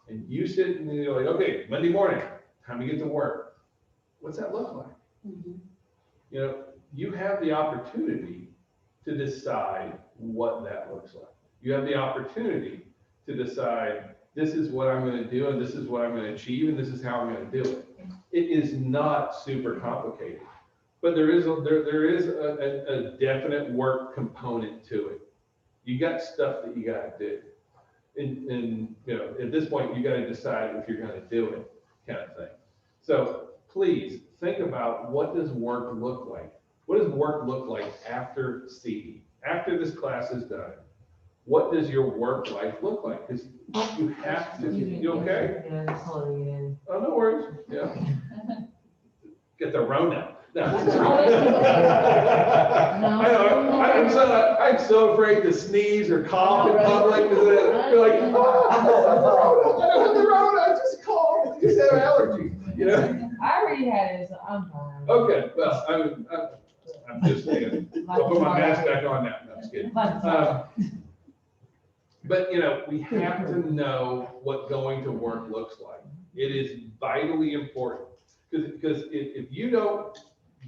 and you sit and you're like, okay, Monday morning, time to get to work. What's that look like? You know, you have the opportunity to decide what that looks like. You have the opportunity to decide, this is what I'm going to do, and this is what I'm going to achieve, and this is how I'm going to do it. It is not super complicated, but there is a definite work component to it. You got stuff that you got to do. And you know, at this point, you got to decide if you're going to do it, kind of thing. So please think about, what does work look like? What does work look like after CD? After this class is done, what does your work life look like? Because you have to. You okay? Yeah, just holding it in. Oh, no worries. Yeah. Get the Rona. No. I'm so afraid to sneeze or cough in public, because you're like, oh, I don't have the Rona, I just coughed, I just have allergies, you know? I already had it, so I'm fine. Okay, well, I'm just saying, I'll put my mask back on now. No, I'm just kidding. But, you know, we have to know what going to work looks like. It is vitally important, because if you don't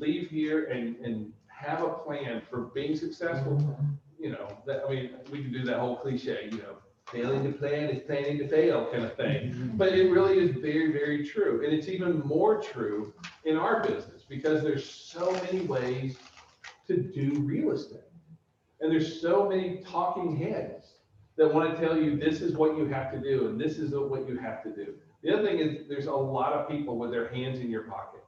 leave here and have a plan for being successful, you know, I mean, we can do that whole cliche, you know, failing to plan is planning to fail kind of thing. But it really is very, very true. And it's even more true in our business, because there's so many ways to do real estate. And there's so many talking heads that want to tell you, this is what you have to do, and this is what you have to do. The other thing is, there's a lot of people with their hands in your pocket.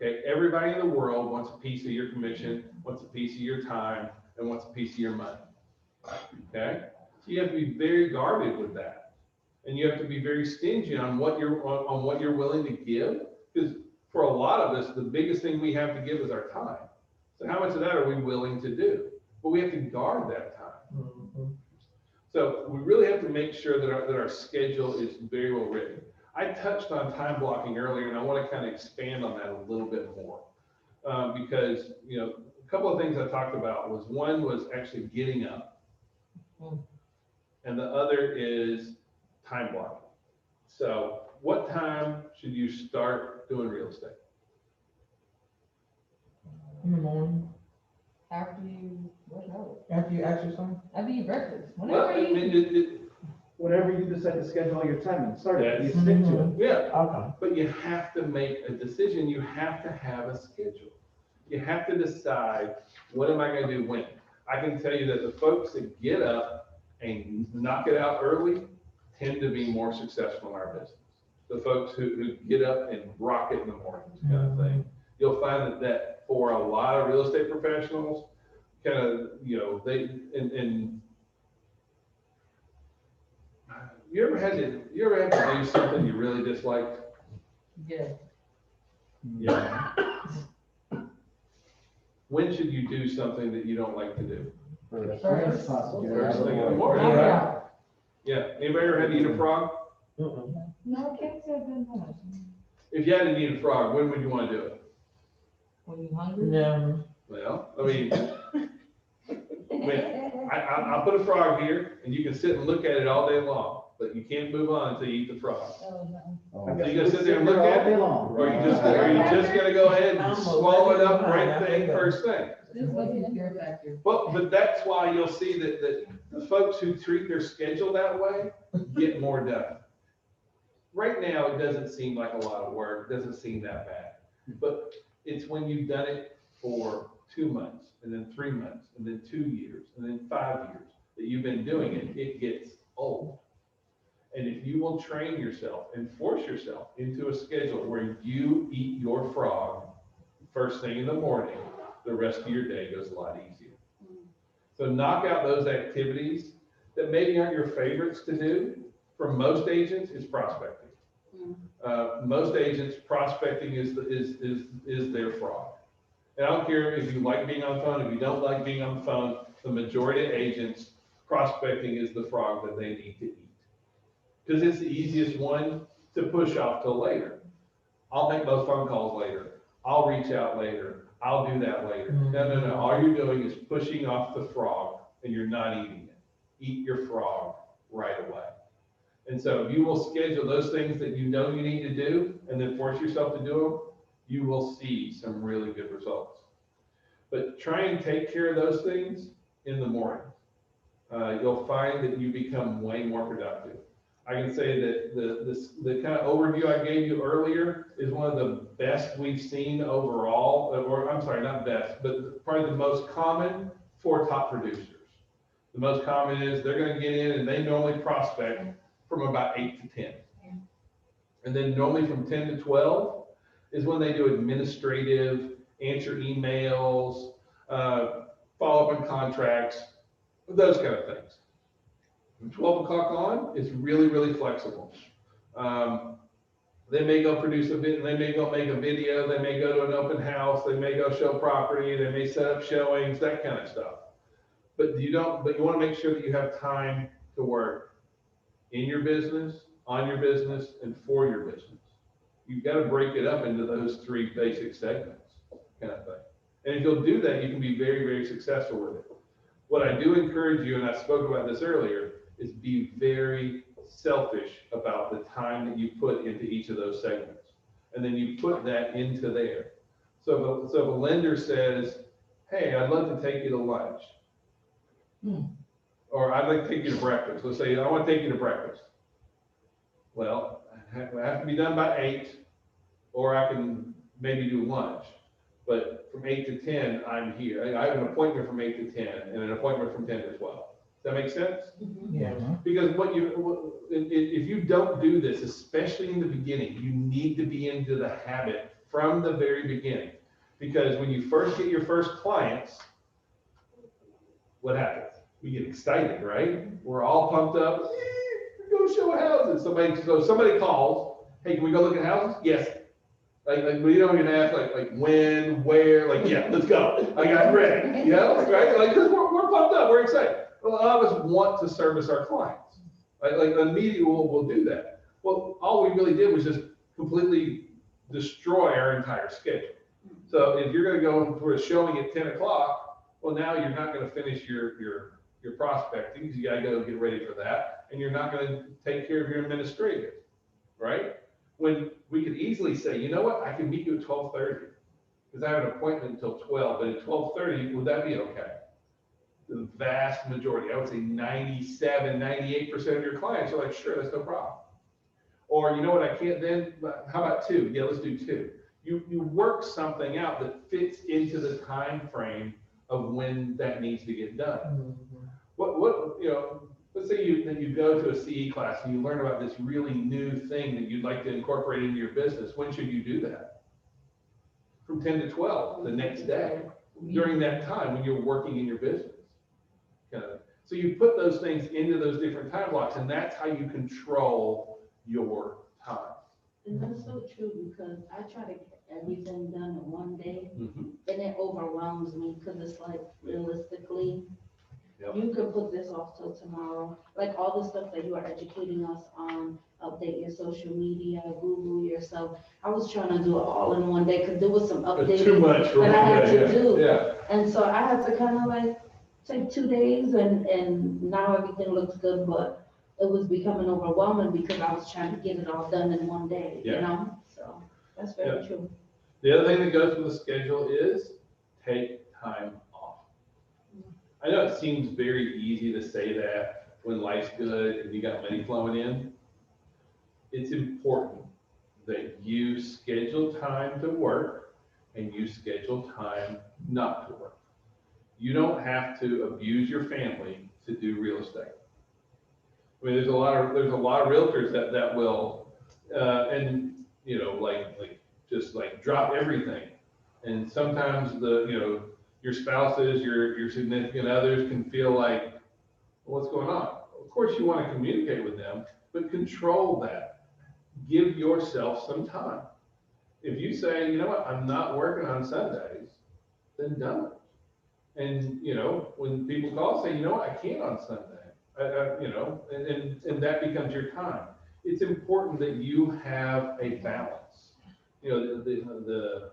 Okay, everybody in the world wants a piece of your commission, wants a piece of your time, and wants a piece of your money. Okay, so you have to be very guarded with that, and you have to be very stingy on what you're willing to give, because for a lot of us, the biggest thing we have to give is our time. So how much of that are we willing to do? But we have to guard that time. So we really have to make sure that our schedule is very well written. I touched on time blocking earlier, and I want to kind of expand on that a little bit more, because, you know, a couple of things I talked about was, one was actually getting up, and the other is time blocking. So what time should you start doing real estate? In the morning. After you work out. After you exercise? After you breakfast. Well, I mean, Whatever you decide to schedule your time and start it, you Yes. stick to it. yeah, Okay. but you have to make a decision. You have to have a schedule. You have to decide, what am I going to do when? I can tell you that the folks that get up and knock it out early tend to be more successful in our business. The folks who get up and rock it in the mornings, kind of thing. You'll find that for a lot of real estate professionals, kind of, you know, you ever had to do something you really disliked? Yeah. Yeah. When should you do something that you don't like to do? First First thing in the morning, Oh, right? Yeah, anybody ever had to eat a frog? Mm-mm. No, can't say I've been home. If you had to eat a frog, when would you want to do it? When you hungry? Yeah. Well, I mean, I'll put a frog here, and you can sit and look at it all day long, but you can't move on until you eat the frog. Oh, no. Oh, So you gonna sit there and look at it? Or are you just gonna go ahead and swallow it up right thing, first thing? Just looking at your factor. Well, but that's why you'll see that the folks who treat their schedule that way get more done. Right now, it doesn't seem like a lot of work, it doesn't seem that bad. But it's when you've done it for 2 months, and then 3 months, and then 2 years, and then 5 years, that you've been doing it, it gets old. And if you will train yourself and force yourself into a schedule where you eat your frog first thing in the morning, the rest of your day goes a lot easier. So knock out those activities that maybe aren't your favorites to do. For most agents, it's prospecting. Most agents, prospecting is their frog. And I don't care if you like being on the phone, if you don't like being on the phone, the majority of agents, prospecting is the frog that they need to eat. Because it's the easiest one to push off till later. I'll make those phone calls later. I'll reach out later. I'll do that later. No. All you're doing is pushing off the frog, and you're not eating it. Eat your frog right away. And so if you will schedule those things that you know you need to do, and then force yourself to do them, you will see some really good results. But try and take care of those things in the morning. You'll find that you become way more productive. I can say that the kind of overview I gave you earlier is one of the best we've seen overall, or I'm sorry, not best, but probably the most common for top producers. The most common is they're going to get in and they normally prospect from about 8 to 10. And then normally from 10 to 12 is when they do administrative, answer emails, follow up on contracts, those kind of things. From 12 o'clock on, it's really, really flexible. They may go produce a bit, they may go make a video, they may go to an open house, they may go show property, they may set up showings, that kind of stuff. But you want to make sure that you have time to work in your business, on your business, and for your business. You've got to break it up into those 3 basic segments, kind of thing. And if you'll do that, you can be very, very successful with it. What I do encourage you, and I spoke about this earlier, is be very selfish about the time that you put into each of those segments. And then you put that into there. So if a lender says, hey, I'd love to take you to lunch. Or I'd like to take you to breakfast. Let's say, I want to take you to breakfast. Well, I have to be done by 8, or I can maybe do lunch. But from 8 to 10, I'm here. I have an appointment from 8 to 10 and an appointment from 10 to 12. Does that make sense? Yeah. Because if you don't do this, especially in the beginning, you need to be into the habit from the very beginning. Because when you first get your first clients, what happens? We get excited, right? We're all pumped up. Go show houses. Somebody calls, hey, can we go look at houses? Yes. Like we don't even ask like when, where, like, yeah, let's go. I got ready, you know, right? Like, because we're pumped up, we're excited. Well, a lot of us want to service our clients. Like immediately we'll do that. Well, all we really did was just completely destroy our entire schedule. So if you're going to go for a showing at 10 o'clock, well, now you're not going to finish your prospecting, because you got to go get ready for that, and you're not going to take care of your administrative, right? When we could easily say, you know what, I can meet you at 12:30, because I have an appointment until 12, but at 12:30, would that be okay? The vast majority, I would say 97, 98% of your clients are like, sure, that's no problem. Or you know what, I can't then, how about 2? Yeah, let's do 2. You work something out that fits into the time frame of when that needs to get done. Let's say you go to a CE class and you learn about this really new thing that you'd like to incorporate into your business. When should you do that? From 10 to 12, the next day, during that time when you're working in your business. So you put those things into those different time blocks, and that's how you control your time. And that's so true, because I try to get everything done in one day, Mhm. and it overwhelms me, because it's like, realistically, Yep. you could put this off till tomorrow, like all the stuff that you are educating us on, update your social media, Google yourself. I was trying to do it all in one day, because there was some It's too updating much for that I one had day, to do. yeah. And so I had to kind of like take 2 days, and now everything looks good, but it was becoming overwhelming because I was trying to get it all done in one day, you Yeah. know? So that's very Yeah. true. The other thing that goes with the schedule is take time off. I know it seems very easy to say that when life's good and you got money flowing in. It's important that you schedule time to work and you schedule time not to work. You don't have to abuse your family to do real estate. I mean, there's a lot of realtors that will, and, you know, just like drop everything. And sometimes your spouses, your significant others can feel like, well, what's going on? Of course, you want to communicate with them, but control that. Give yourself some time. If you say, you know what, I'm not working on Sundays, then don't. And, when people call, say, you know what, I can't on Sunday. And that becomes your time. It's important that you have a balance. The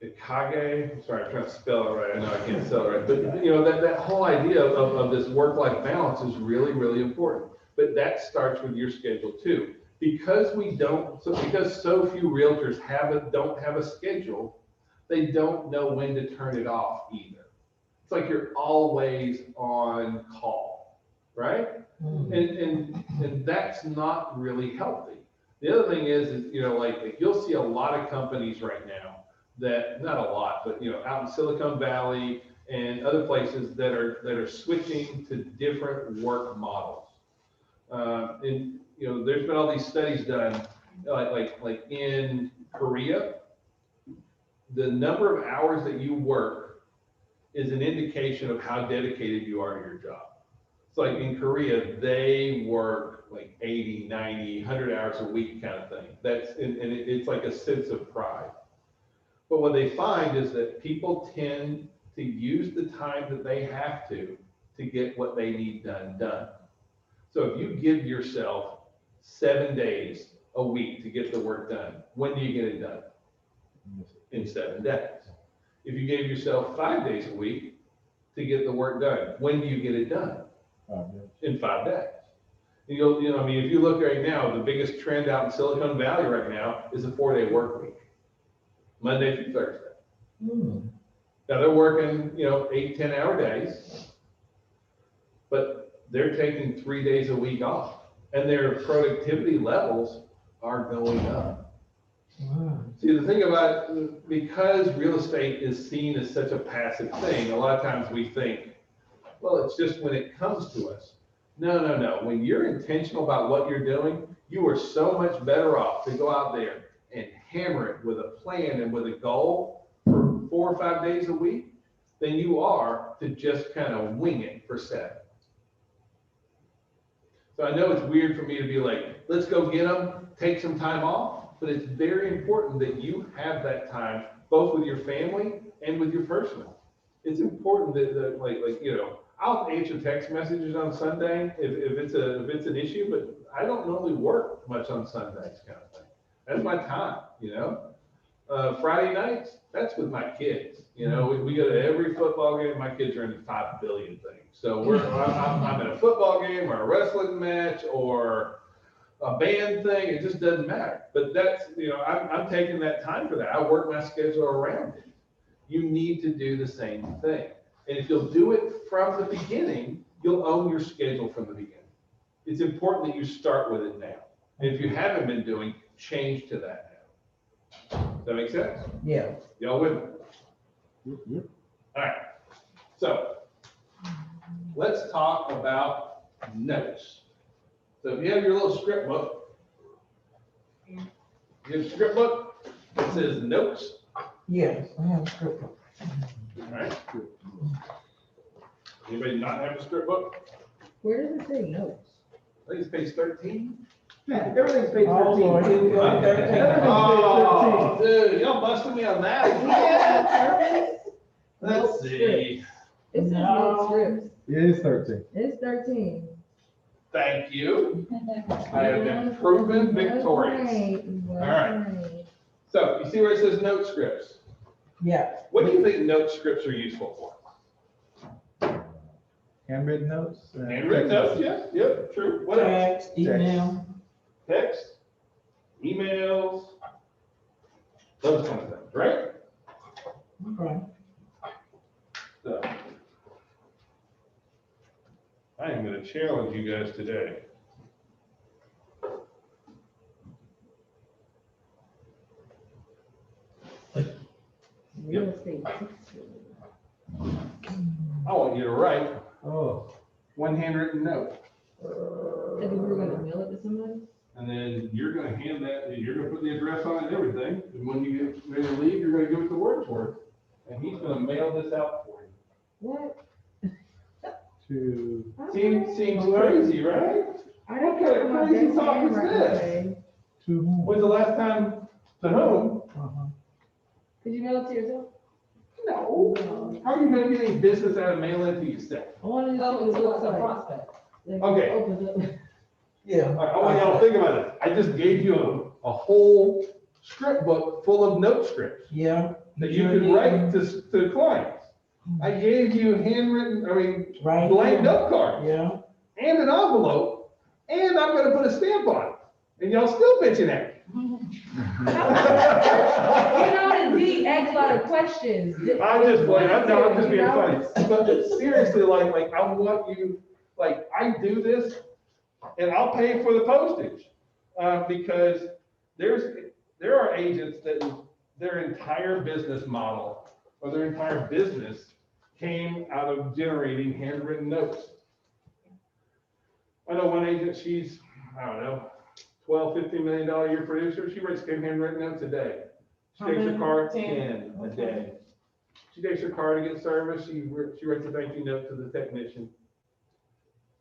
Kage, I'm sorry, I'm trying to spell it right. I know I can't spell it right, but that whole idea of this work-life balance is really, really important. But that starts with your schedule too. Because so few realtors don't have a schedule, they don't know when to turn it off either. It's like you're always on call, right? And that's not really healthy. The other thing is like you'll see a lot of companies right now that, not a lot, but out in Silicon Valley and other places that are switching to different work models. And there's been all these studies done, like in Korea, the number of hours that you work is an indication of how dedicated you are to your job. It's like in Korea, they work like 80, 90, 100 hours a week kind of thing. It's like a sense of pride. But what they find is that people tend to use the time that they have to get what they need done. So if you give yourself 7 days a week to get the work done, when do you get it done? In 7 days. If you gave yourself 5 days a week to get the work done, when do you get it done? In 5 days. If you look right now, the biggest trend out in Silicon Valley right now is a 4-day work week, Monday through Thursday. Now they're working, 8, 10-hour days, but they're taking 3 days a week off, and their productivity levels are going up. See, the thing about it, because real estate is seen as such a passive thing, a lot of times we think, well, it's just when it comes to us. No. When you're intentional about what you're doing, you are so much better off to go out there and hammer it with a plan and with a goal for 4 or 5 days a week than you are to just kind of wing it for 7. So I know it's weird for me to be like, let's go get them, take some time off. But it's very important that you have that time, both with your family and with your personal. It's important that I'll answer text messages on Sunday if it's an issue, but I don't normally work much on Sundays kind of thing. That's my time, Friday nights, that's with my kids. We go to every football game. My kids are into 5 billion things. So I'm at a football game or a wrestling match or a band thing, it just doesn't matter. But that's, I'm taking that time for that. I work my schedule around it. You need to do the same thing. And if you'll do it from the beginning, you'll own your schedule from the beginning. It's important that you start with it now. And if you haven't been doing, change to that now. Does that make sense? Yeah. Y'all with me? All right. So let's talk about notes. So if you have your little script book, you have a script book that says notes. Yes, I have a script book. All right. Anybody not have a script book? Where does it say notes? I think it's page 13. Man, everything's page Oh, Lord, here we 13. go, 13. Oh, dude, y'all busted me on that. Let's see. It says No. note scripts. It is 13. It's 13. Thank you. I have been proven victorious. All right. So you see where it says note scripts? Yeah, What do you think note scripts are useful for? Handwritten notes? Handwritten notes, yeah, true. What else? text, email. Text, emails, those kind of things, right? Okay. So, I am gonna challenge you guys today. Real estate. I want you to write Oh. one handwritten note. Like if we were gonna mail it to somebody? And then you're gonna hand that, you're gonna put the address on it and everything, and when you get ready to leave, you're gonna give it to Wordsworth, and he's gonna mail this out for you. What? To, Seems crazy, right? I don't What kind of care my crazy best talk friend is right this? away. to whom? When's the last time, to whom? Uh-huh. Could you mail it to yourself? No. How are you gonna get any business out of mailing it to yourself? I wanted to see Oh, what it it's looks a like. prospect. Like, Okay. opens up. Yeah. I want y'all to think about it. I just gave you a whole script book full of note scripts Yeah. that you can write to clients. I gave you handwritten, Right. blank note cards Yeah. and an envelope, and I'm gonna put a stamp on it. And y'all still bitching at me. You know, the D asks a lot of questions. I'm just playing, I'm just being You know? funny. But seriously, like I want you, like, I do this and I'll pay for the postage. Because there are agents that their entire business model or their entire business came out of generating handwritten notes. I know one agent, she's, I don't know, $12-15 million a year producer. She writes 10 handwritten notes a day. She How takes her many? car 10? 10 a Okay. day. She takes her car to get service. She writes a thank you note to the technician.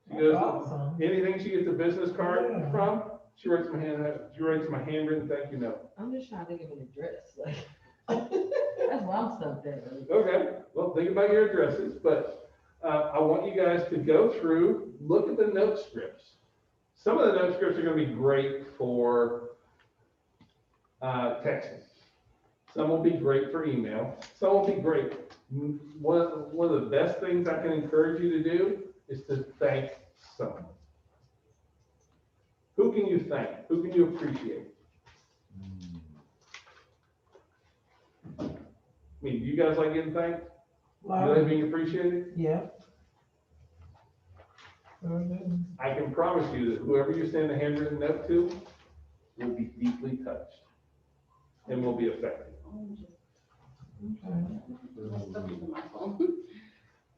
She That's goes, awesome. anything she gets a business card Yeah. from, she writes my handwritten thank you note. I'm just trying to think of an address, like, that's why I'm stuck there. Okay, well, think about your addresses, but I want you guys to go through, look at the note scripts. Some of the note scripts are gonna be great for texting. Some will be great for email. Some will be great. One of the best things I can encourage you to do is to thank someone. Who can you thank? Who can you appreciate? I mean, do you guys like getting thanked? You like being appreciated? Yeah. Mhm. I can promise you that whoever you send a handwritten note to will be deeply touched and will be affected.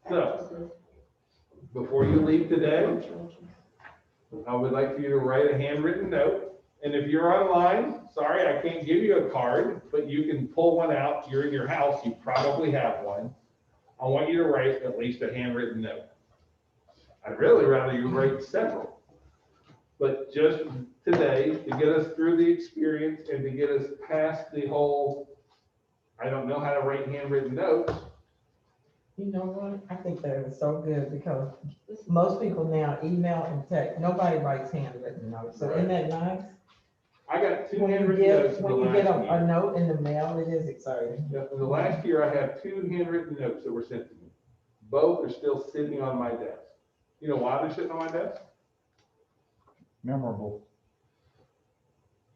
So, before you leave today, I would like for you to write a handwritten note. And if you're online, sorry, I can't give you a card, but you can pull one out. You're in your house, you probably have one. I want you to write at least a handwritten note. I'd really rather you write several. But just today, to get us through the experience and to get us past the whole, I don't know how to write handwritten notes. You know what? I think that is so good because most people now email and text. Nobody writes handwritten notes. So isn't that nice? I got two When you handwritten get, notes in the when you get last a year. note in the mail, it is exciting. Yeah, in the last year, I have two handwritten notes that were sent to me. Both are still sitting on my desk. You know why they're sitting on my desk? Memorable.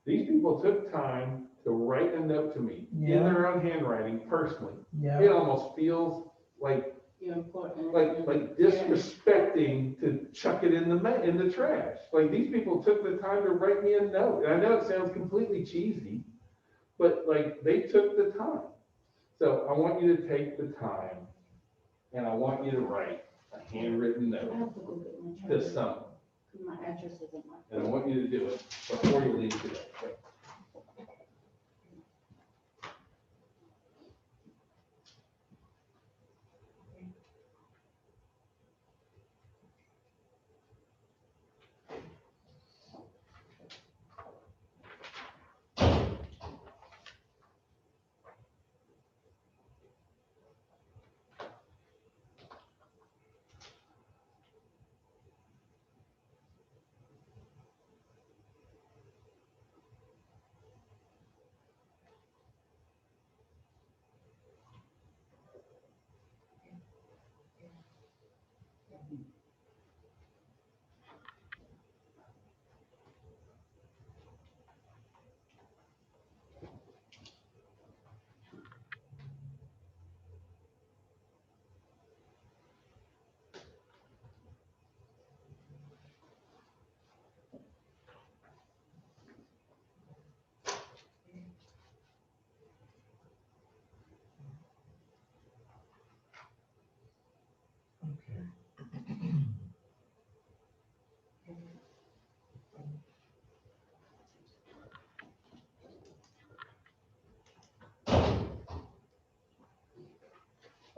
These people took time to write a note to me in Yeah. their own handwriting personally. Yeah. It almost feels like You're important. like disrespecting to chuck it in the trash. Like these people took the time to write me a note. And I know it sounds completely cheesy, but like they took the time. So I want you to take the time and I want you to write a handwritten I note have to go get my to charger, someone. because my address isn't my. And I want you to do it before you leave today.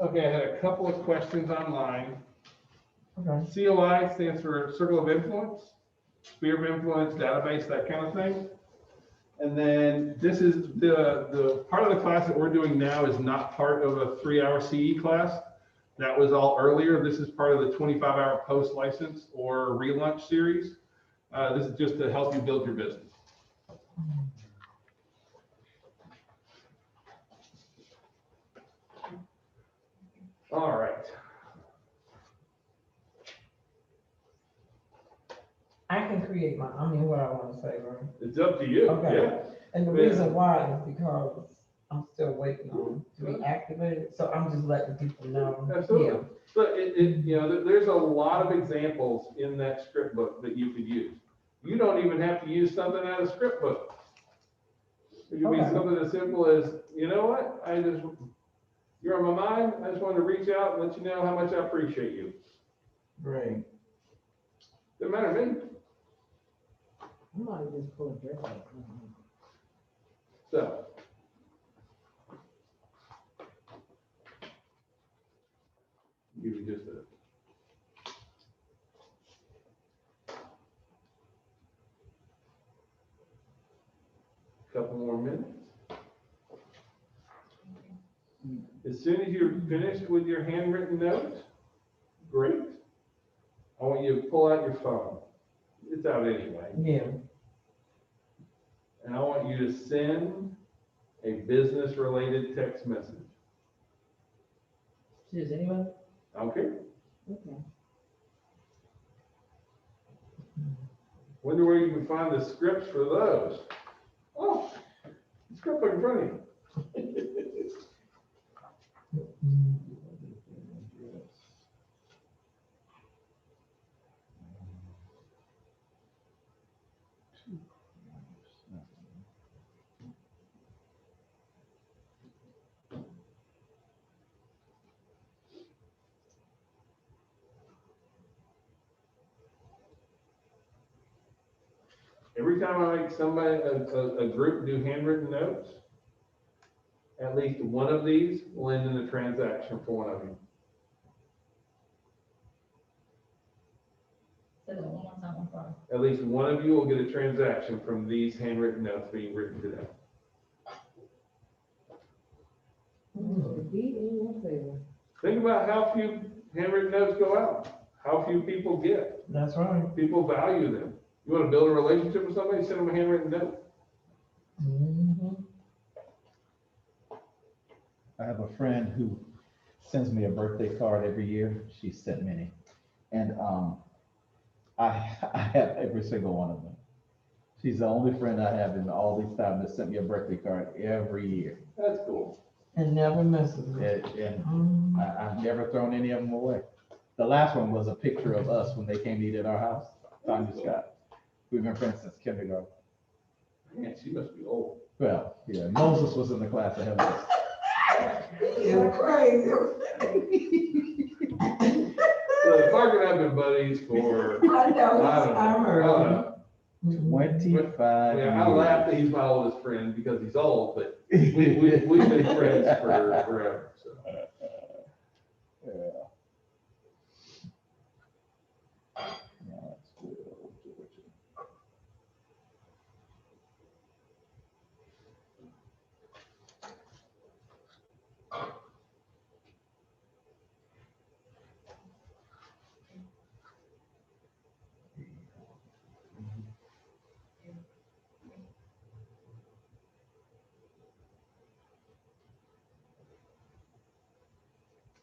Okay, I had a couple of questions online. Okay. COI stands for Circle of Influence, Sphere of Influence, database, that kind of thing. And then this is the part of the class that we're doing now is not part of a 3-hour CE class. That was all earlier. This is part of the 25-hour post license or relaunch series. This is just to help you build your business. All right. I can create my, I mean, what I want to say, right? It's up to you. Okay. Yeah. And the Yeah. reason why is because I'm still waiting on to be activated, so I'm just letting people know. Absolutely. Yeah. But you know, there's a lot of examples in that script book that you could use. You don't even have to use something out of script book. It could be Okay. something as simple as, you know what, you're on my mind, I just wanted to reach out and let you know how much I appreciate you. Great. Doesn't matter to me. I might just pull a dress out. So. Give you just a. Couple more minutes. As soon as you're finished with your handwritten notes, great. I want you to pull out your phone. It's out anyway. Yeah. And I want you to send a business-related text message. Does anyone? Okay. Okay. Wonder where you can find the scripts for those. Oh, the script in front of you. Every time I make somebody, a group do handwritten notes, at least one of these will end in a transaction for one of you. Say that one more time, I'm sorry. At least one of you will get a transaction from these handwritten notes being written today. Beat in your favor. Think about how few handwritten notes go out, how few people get. That's right. People value them. You want to build a relationship with somebody, send them a handwritten note. Mm-hmm. I have a friend who sends me a birthday card every year. She sent many. And I have every single one of them. She's the only friend I have in all these times that sent me a birthday card every year. That's cool. And never misses it. And I've never thrown any of them away. The last one was a picture of us when they came to eat at our house, Tanya Scott. We've been friends since kindergarten. Man, she must be old. Well, yeah, Moses was in the class ahead of us. You're crazy. So Mark and I have been buddies for, I know, I I heard. don't know. 25 Yeah, I laugh that he's my oldest friend because he's old, but we've been friends for forever, so. Yeah. No, that's good.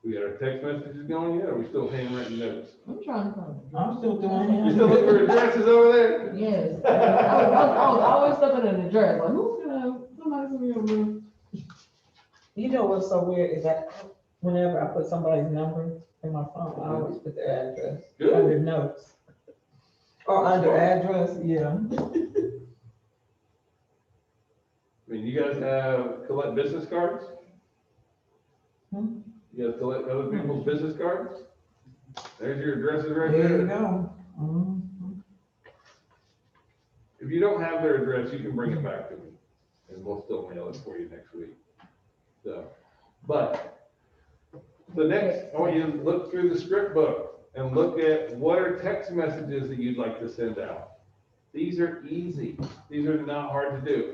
We got our text messages going yet, or are we still handwritten notes? I'm trying to find it. I'm still doing You still looking for addresses over there? Yes. I was always stuffing in the dress, like, who's gonna, somebody's gonna be able to. You know what's so weird is that whenever I put somebody's number in my phone, I always put their address Good. under notes. Or under address, yeah. I mean, you guys collect business cards? Hmm? You guys collect other people's business cards? There's your addresses right There you there. go. Mhm. If you don't have their address, you can bring it back to me, and we'll still mail it for you next week. So, but So next, I want you to look through the script book and look at what are text messages that you'd like to send out. These are easy. These are not hard to do.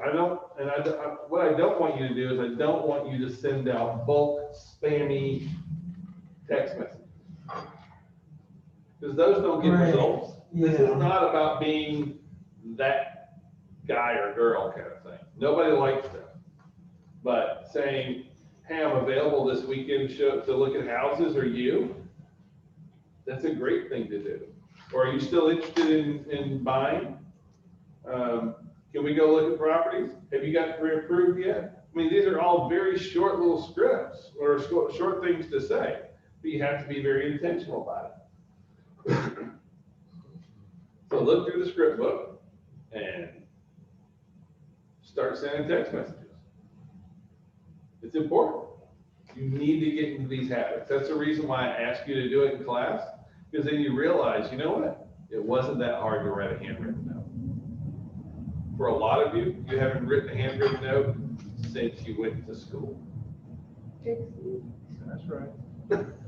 What I don't want you to do is I don't want you to send out bulk spammy text messages. Because those don't get Right. results. This is Yeah. not about being that guy or girl kind of thing. Nobody likes them. But saying, hey, I'm available this weekend to look at houses, are you? That's a great thing to do. Or are you still interested in buying? Can we go look at properties? Have you got pre-approved yet? I mean, these are all very short little scripts or short things to say, but you have to be very intentional about it. So look through the script book and start sending text messages. It's important. You need to get into these habits. That's the reason why I asked you to do it in class, because then you realize, you know what? It wasn't that hard to write a handwritten note. For a lot of you, you haven't written a handwritten note since you went to school. That's right.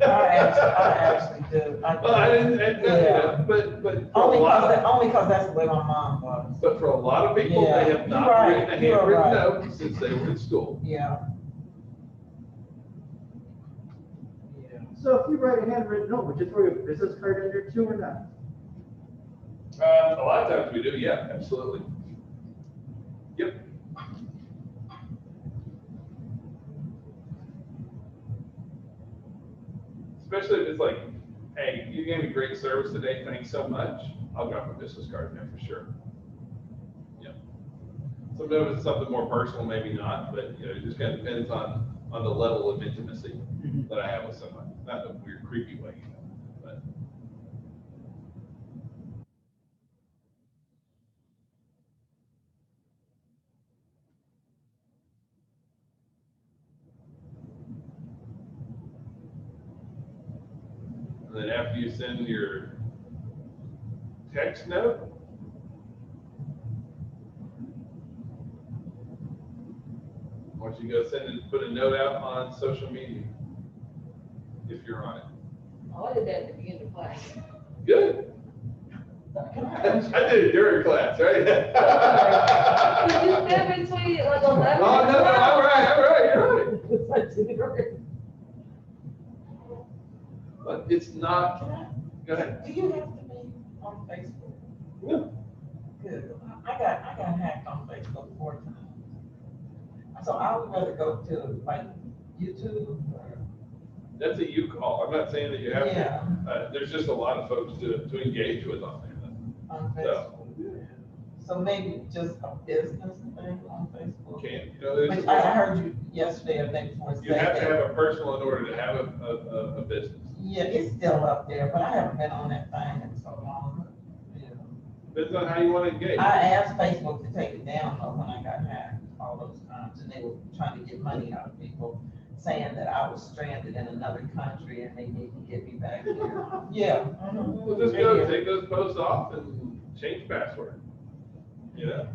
I actually do. Well, I didn't, Yeah. but for a Only lot, because that's the way my mom was. but for a lot of people, Yeah, they have not you're right, written a you're handwritten right. note since they were in school. Yeah. Yeah. So if you write a handwritten note, would you throw your business card in there too or not? A lot of times we do, yeah, absolutely. Yep. Especially if it's like, hey, you gave me great service today, thanks so much. I'll drop my business card in there for sure. Yeah. Sometimes it's something more personal, maybe not, but it just kind of depends on the level of intimacy that I have with somebody. Not in a weird, creepy way, but. And then after you send your text note, why don't you go put a note out on social media, if you're on it. I did that at the beginning of class. Good. I did it during class, right? Could you step between like 11? Oh, no, all right, you're right. But it's not, go ahead. Do you have to be on Facebook? No. Good. I got hacked on Facebook 4 times. So I would rather go to like YouTube or. That's a you call. I'm not saying that you have Yeah. to. There's just a lot of folks to engage with on there. On Facebook. So maybe just a business thing on Facebook. Can't, Which I heard you yesterday or the day before say you have to that. have a personal in order to have a business. Yeah, it's still up there, but I haven't been on that thing in so long. Yeah. Depends on how you want to engage. I asked Facebook to take it down though when I got hacked all those times, and they were trying to get money out of people, saying that I was stranded in another country and they need to get me back here. Yeah. Well, just go take those posts off and change password. You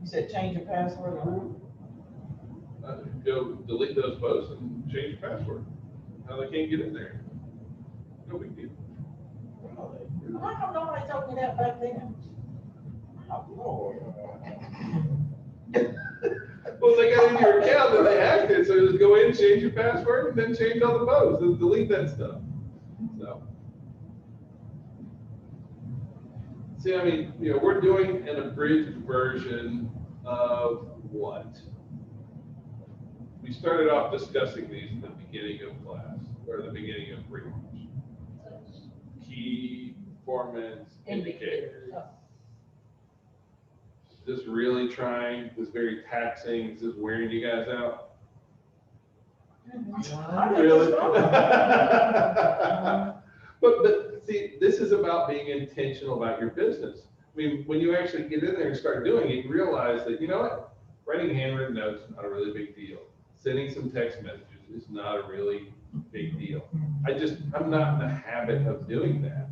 said change your password or? Go delete those posts and change your password. Now they can't get in there. No big deal. Really? How come nobody told me that back then? Oh, Lord. Well, they got in your account, then they hacked it, so just go in, change your password, and then change all the posts, and delete that stuff. So. See, I mean, we're doing an abridged version of what? We started off discussing these at the beginning of class, or the beginning of pre-launch. Key performance indicators. Is this really trying? Is this very taxing? Is this wearing you guys out? Really? But see, this is about being intentional about your business. I mean, when you actually get in there and start doing it, you realize that, you know what? Writing handwritten notes is not a really big deal. Sending some text messages is not a really big deal. I'm not in the habit of doing that.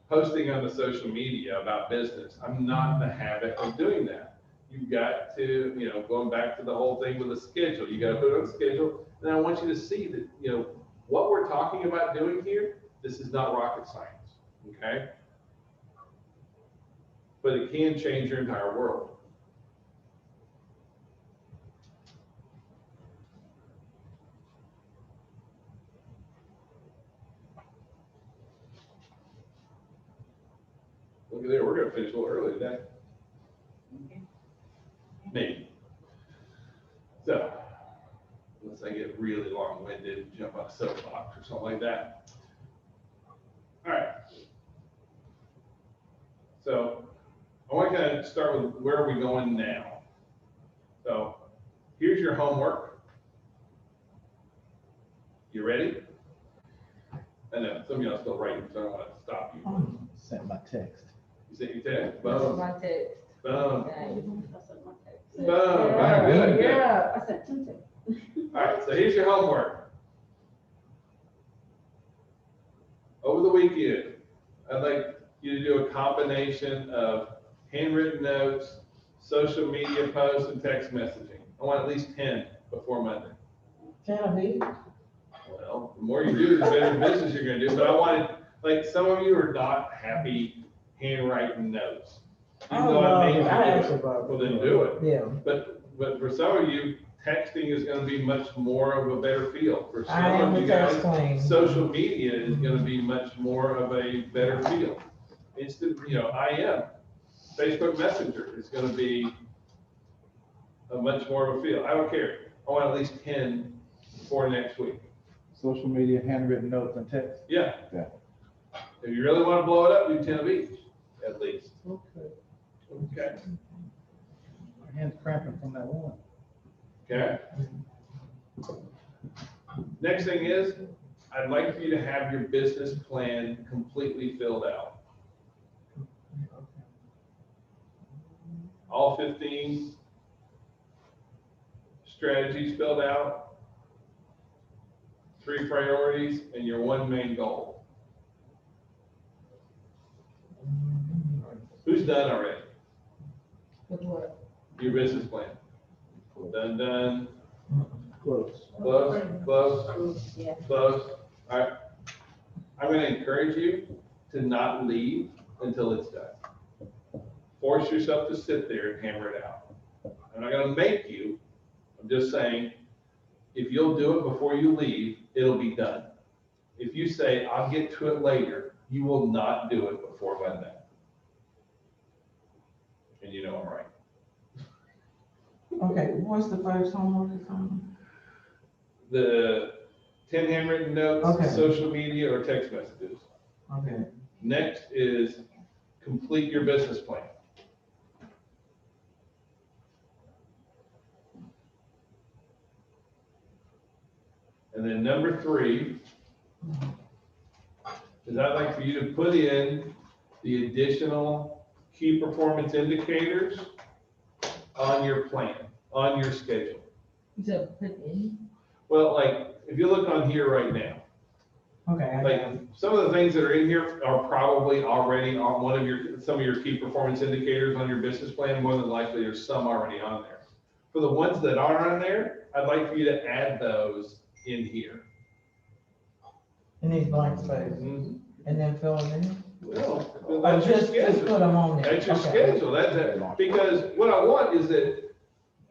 Posting on the social media about business, I'm not in the habit of doing that. You've got to, going back to the whole thing with the schedule, you gotta put it on schedule. And I want you to see that, what we're talking about doing here, this is not rocket science, okay? But it can change your entire world. Look at there, we're gonna finish a little early today. Maybe. So, unless I get really long-winded and jump on a soapbox or something like that. All right. So, I want to kind of start with where are we going now? So, here's your homework. You ready? I know, some of y'all still writing, so I don't want to stop you. Sent my text. You sent your text? That's Boom. my text. Boom. Okay. Boom. All right, good, good. Yeah. I sent two texts. All right, so here's your homework. Over the weekend, I'd like you to do a combination of handwritten notes, social media posts, and text messaging. I want at least 10 before Monday. Can I be? Well, the more you do, the better business you're gonna do, but I wanted, like, some of you are not happy handwriting notes. Even though I made you do it, well, then do it. Yeah. But for some of you, texting is gonna be much more of a better feel. For I am some of a you text guys, queen. social media is gonna be much more of a better feel. Instant, IM, Facebook Messenger is gonna be a much more of a feel. I don't care. I want at least 10 for next week. Social media, handwritten notes and text. Yeah. Yeah. If you really wanna blow it up, do 10 of each, at least. Okay. Okay. My hand's cramping from that one. Okay. Next thing is, I'd like for you to have your business plan completely filled out. All 15 strategies filled out, 3 priorities, and your 1 main goal. Who's done already? With what? Your business plan. Done. Close. Close. Yeah. Close. All right. I'm going to encourage you to not leave until it's done. Force yourself to sit there and hammer it out. I'm not going to make you. I'm just saying, if you'll do it before you leave, it'll be done. If you say, I'll get to it later, you will not do it before Monday. And you know I'm right. Okay, what's the first homework assignment? The 10 handwritten notes, Okay. social media, or text messages. Okay. Next is complete your business plan. And then number 3 is I'd like for you to put in the additional key performance indicators on your plan, on your schedule. You said put in? Well, like, if you look on here right now, Okay, I like, got it. some of the things that are in here are probably already on some of your key performance indicators on your business plan. More than likely, there's some already on there. For the ones that aren't on there, I'd like for you to add those in here. In these blank spaces, Mhm. and then fill it in? Well, Or that's your just put schedule. them on there? That's your Okay. schedule. That's it. Because what I want is that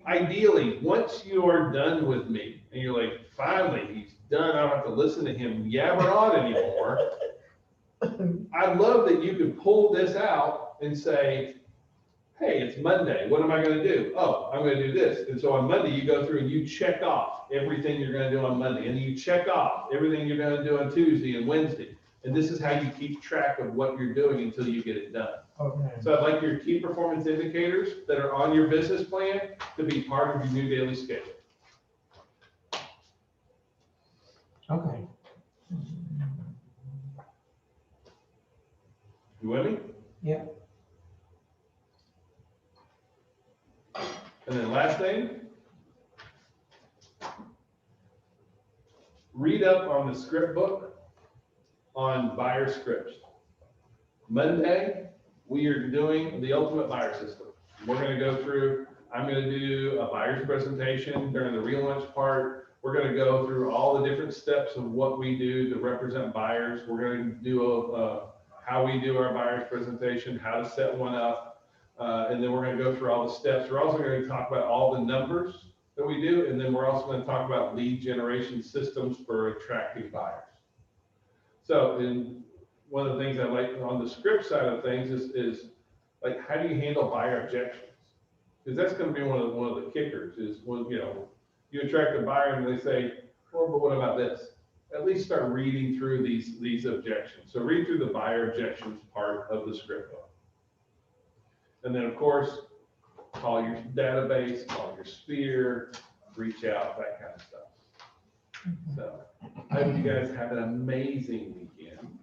ideally, once you are done with me and you're like, finally, he's done, I don't have to listen to him yabber on anymore. I'd love that you could pull this out and say, hey, it's Monday. What am I going to do? Oh, I'm going to do this. And so on Monday, you go through and you check off everything you're going to do on Monday. And you check off everything you're going to do on Tuesday and Wednesday. And this is how you keep track of what you're doing until you get it done. Okay. So I'd like your key performance indicators that are on your business plan to be part of your new daily schedule. Okay. You with me? Yeah. And then last thing, read up on the script book on buyer scripts. Monday, we are doing the ultimate buyer system. We're going to go through I'm gonna do a buyer's presentation during the real lunch part. We're gonna go through all the different steps of what we do to represent buyers. We're gonna do how we do our buyer's presentation, how to set one up. And then we're gonna go through all the steps. We're also gonna talk about all the numbers that we do. And then we're also gonna talk about lead generation systems for attracting buyers. So, and one of the things I like on the script side of things is like, how do you handle buyer objections? Because that's gonna be one of the kickers is when, you attract a buyer and they say, well, but what about this? At least start reading through these objections. So read through the buyer objections part of the script book. And then of course, call your database, call your sphere, reach out, that kind of stuff. So I hope you guys have an amazing weekend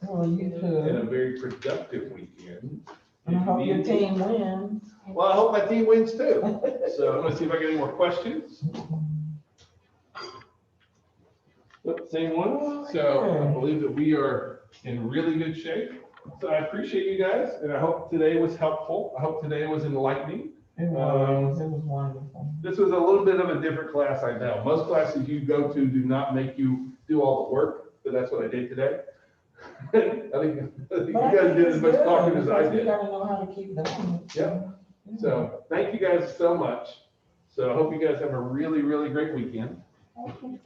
Well, you and a too. very productive weekend. And I If you hope your need- team wins. Well, I hope my team wins too. So I'm gonna see if I get any more questions. Nope, same one. So I believe that we are in really good shape. So I appreciate you guys and I hope today was helpful. I hope today was enlightening. It was wonderful. This was a little bit of a different class, I know. Most classes you go to do not make you do all the work, but that's what I did today. I think you guys did as much talking as I You did. gotta know how to keep going. Yep. So thank you guys so much. So I hope you guys have a really, really great weekend. Okay.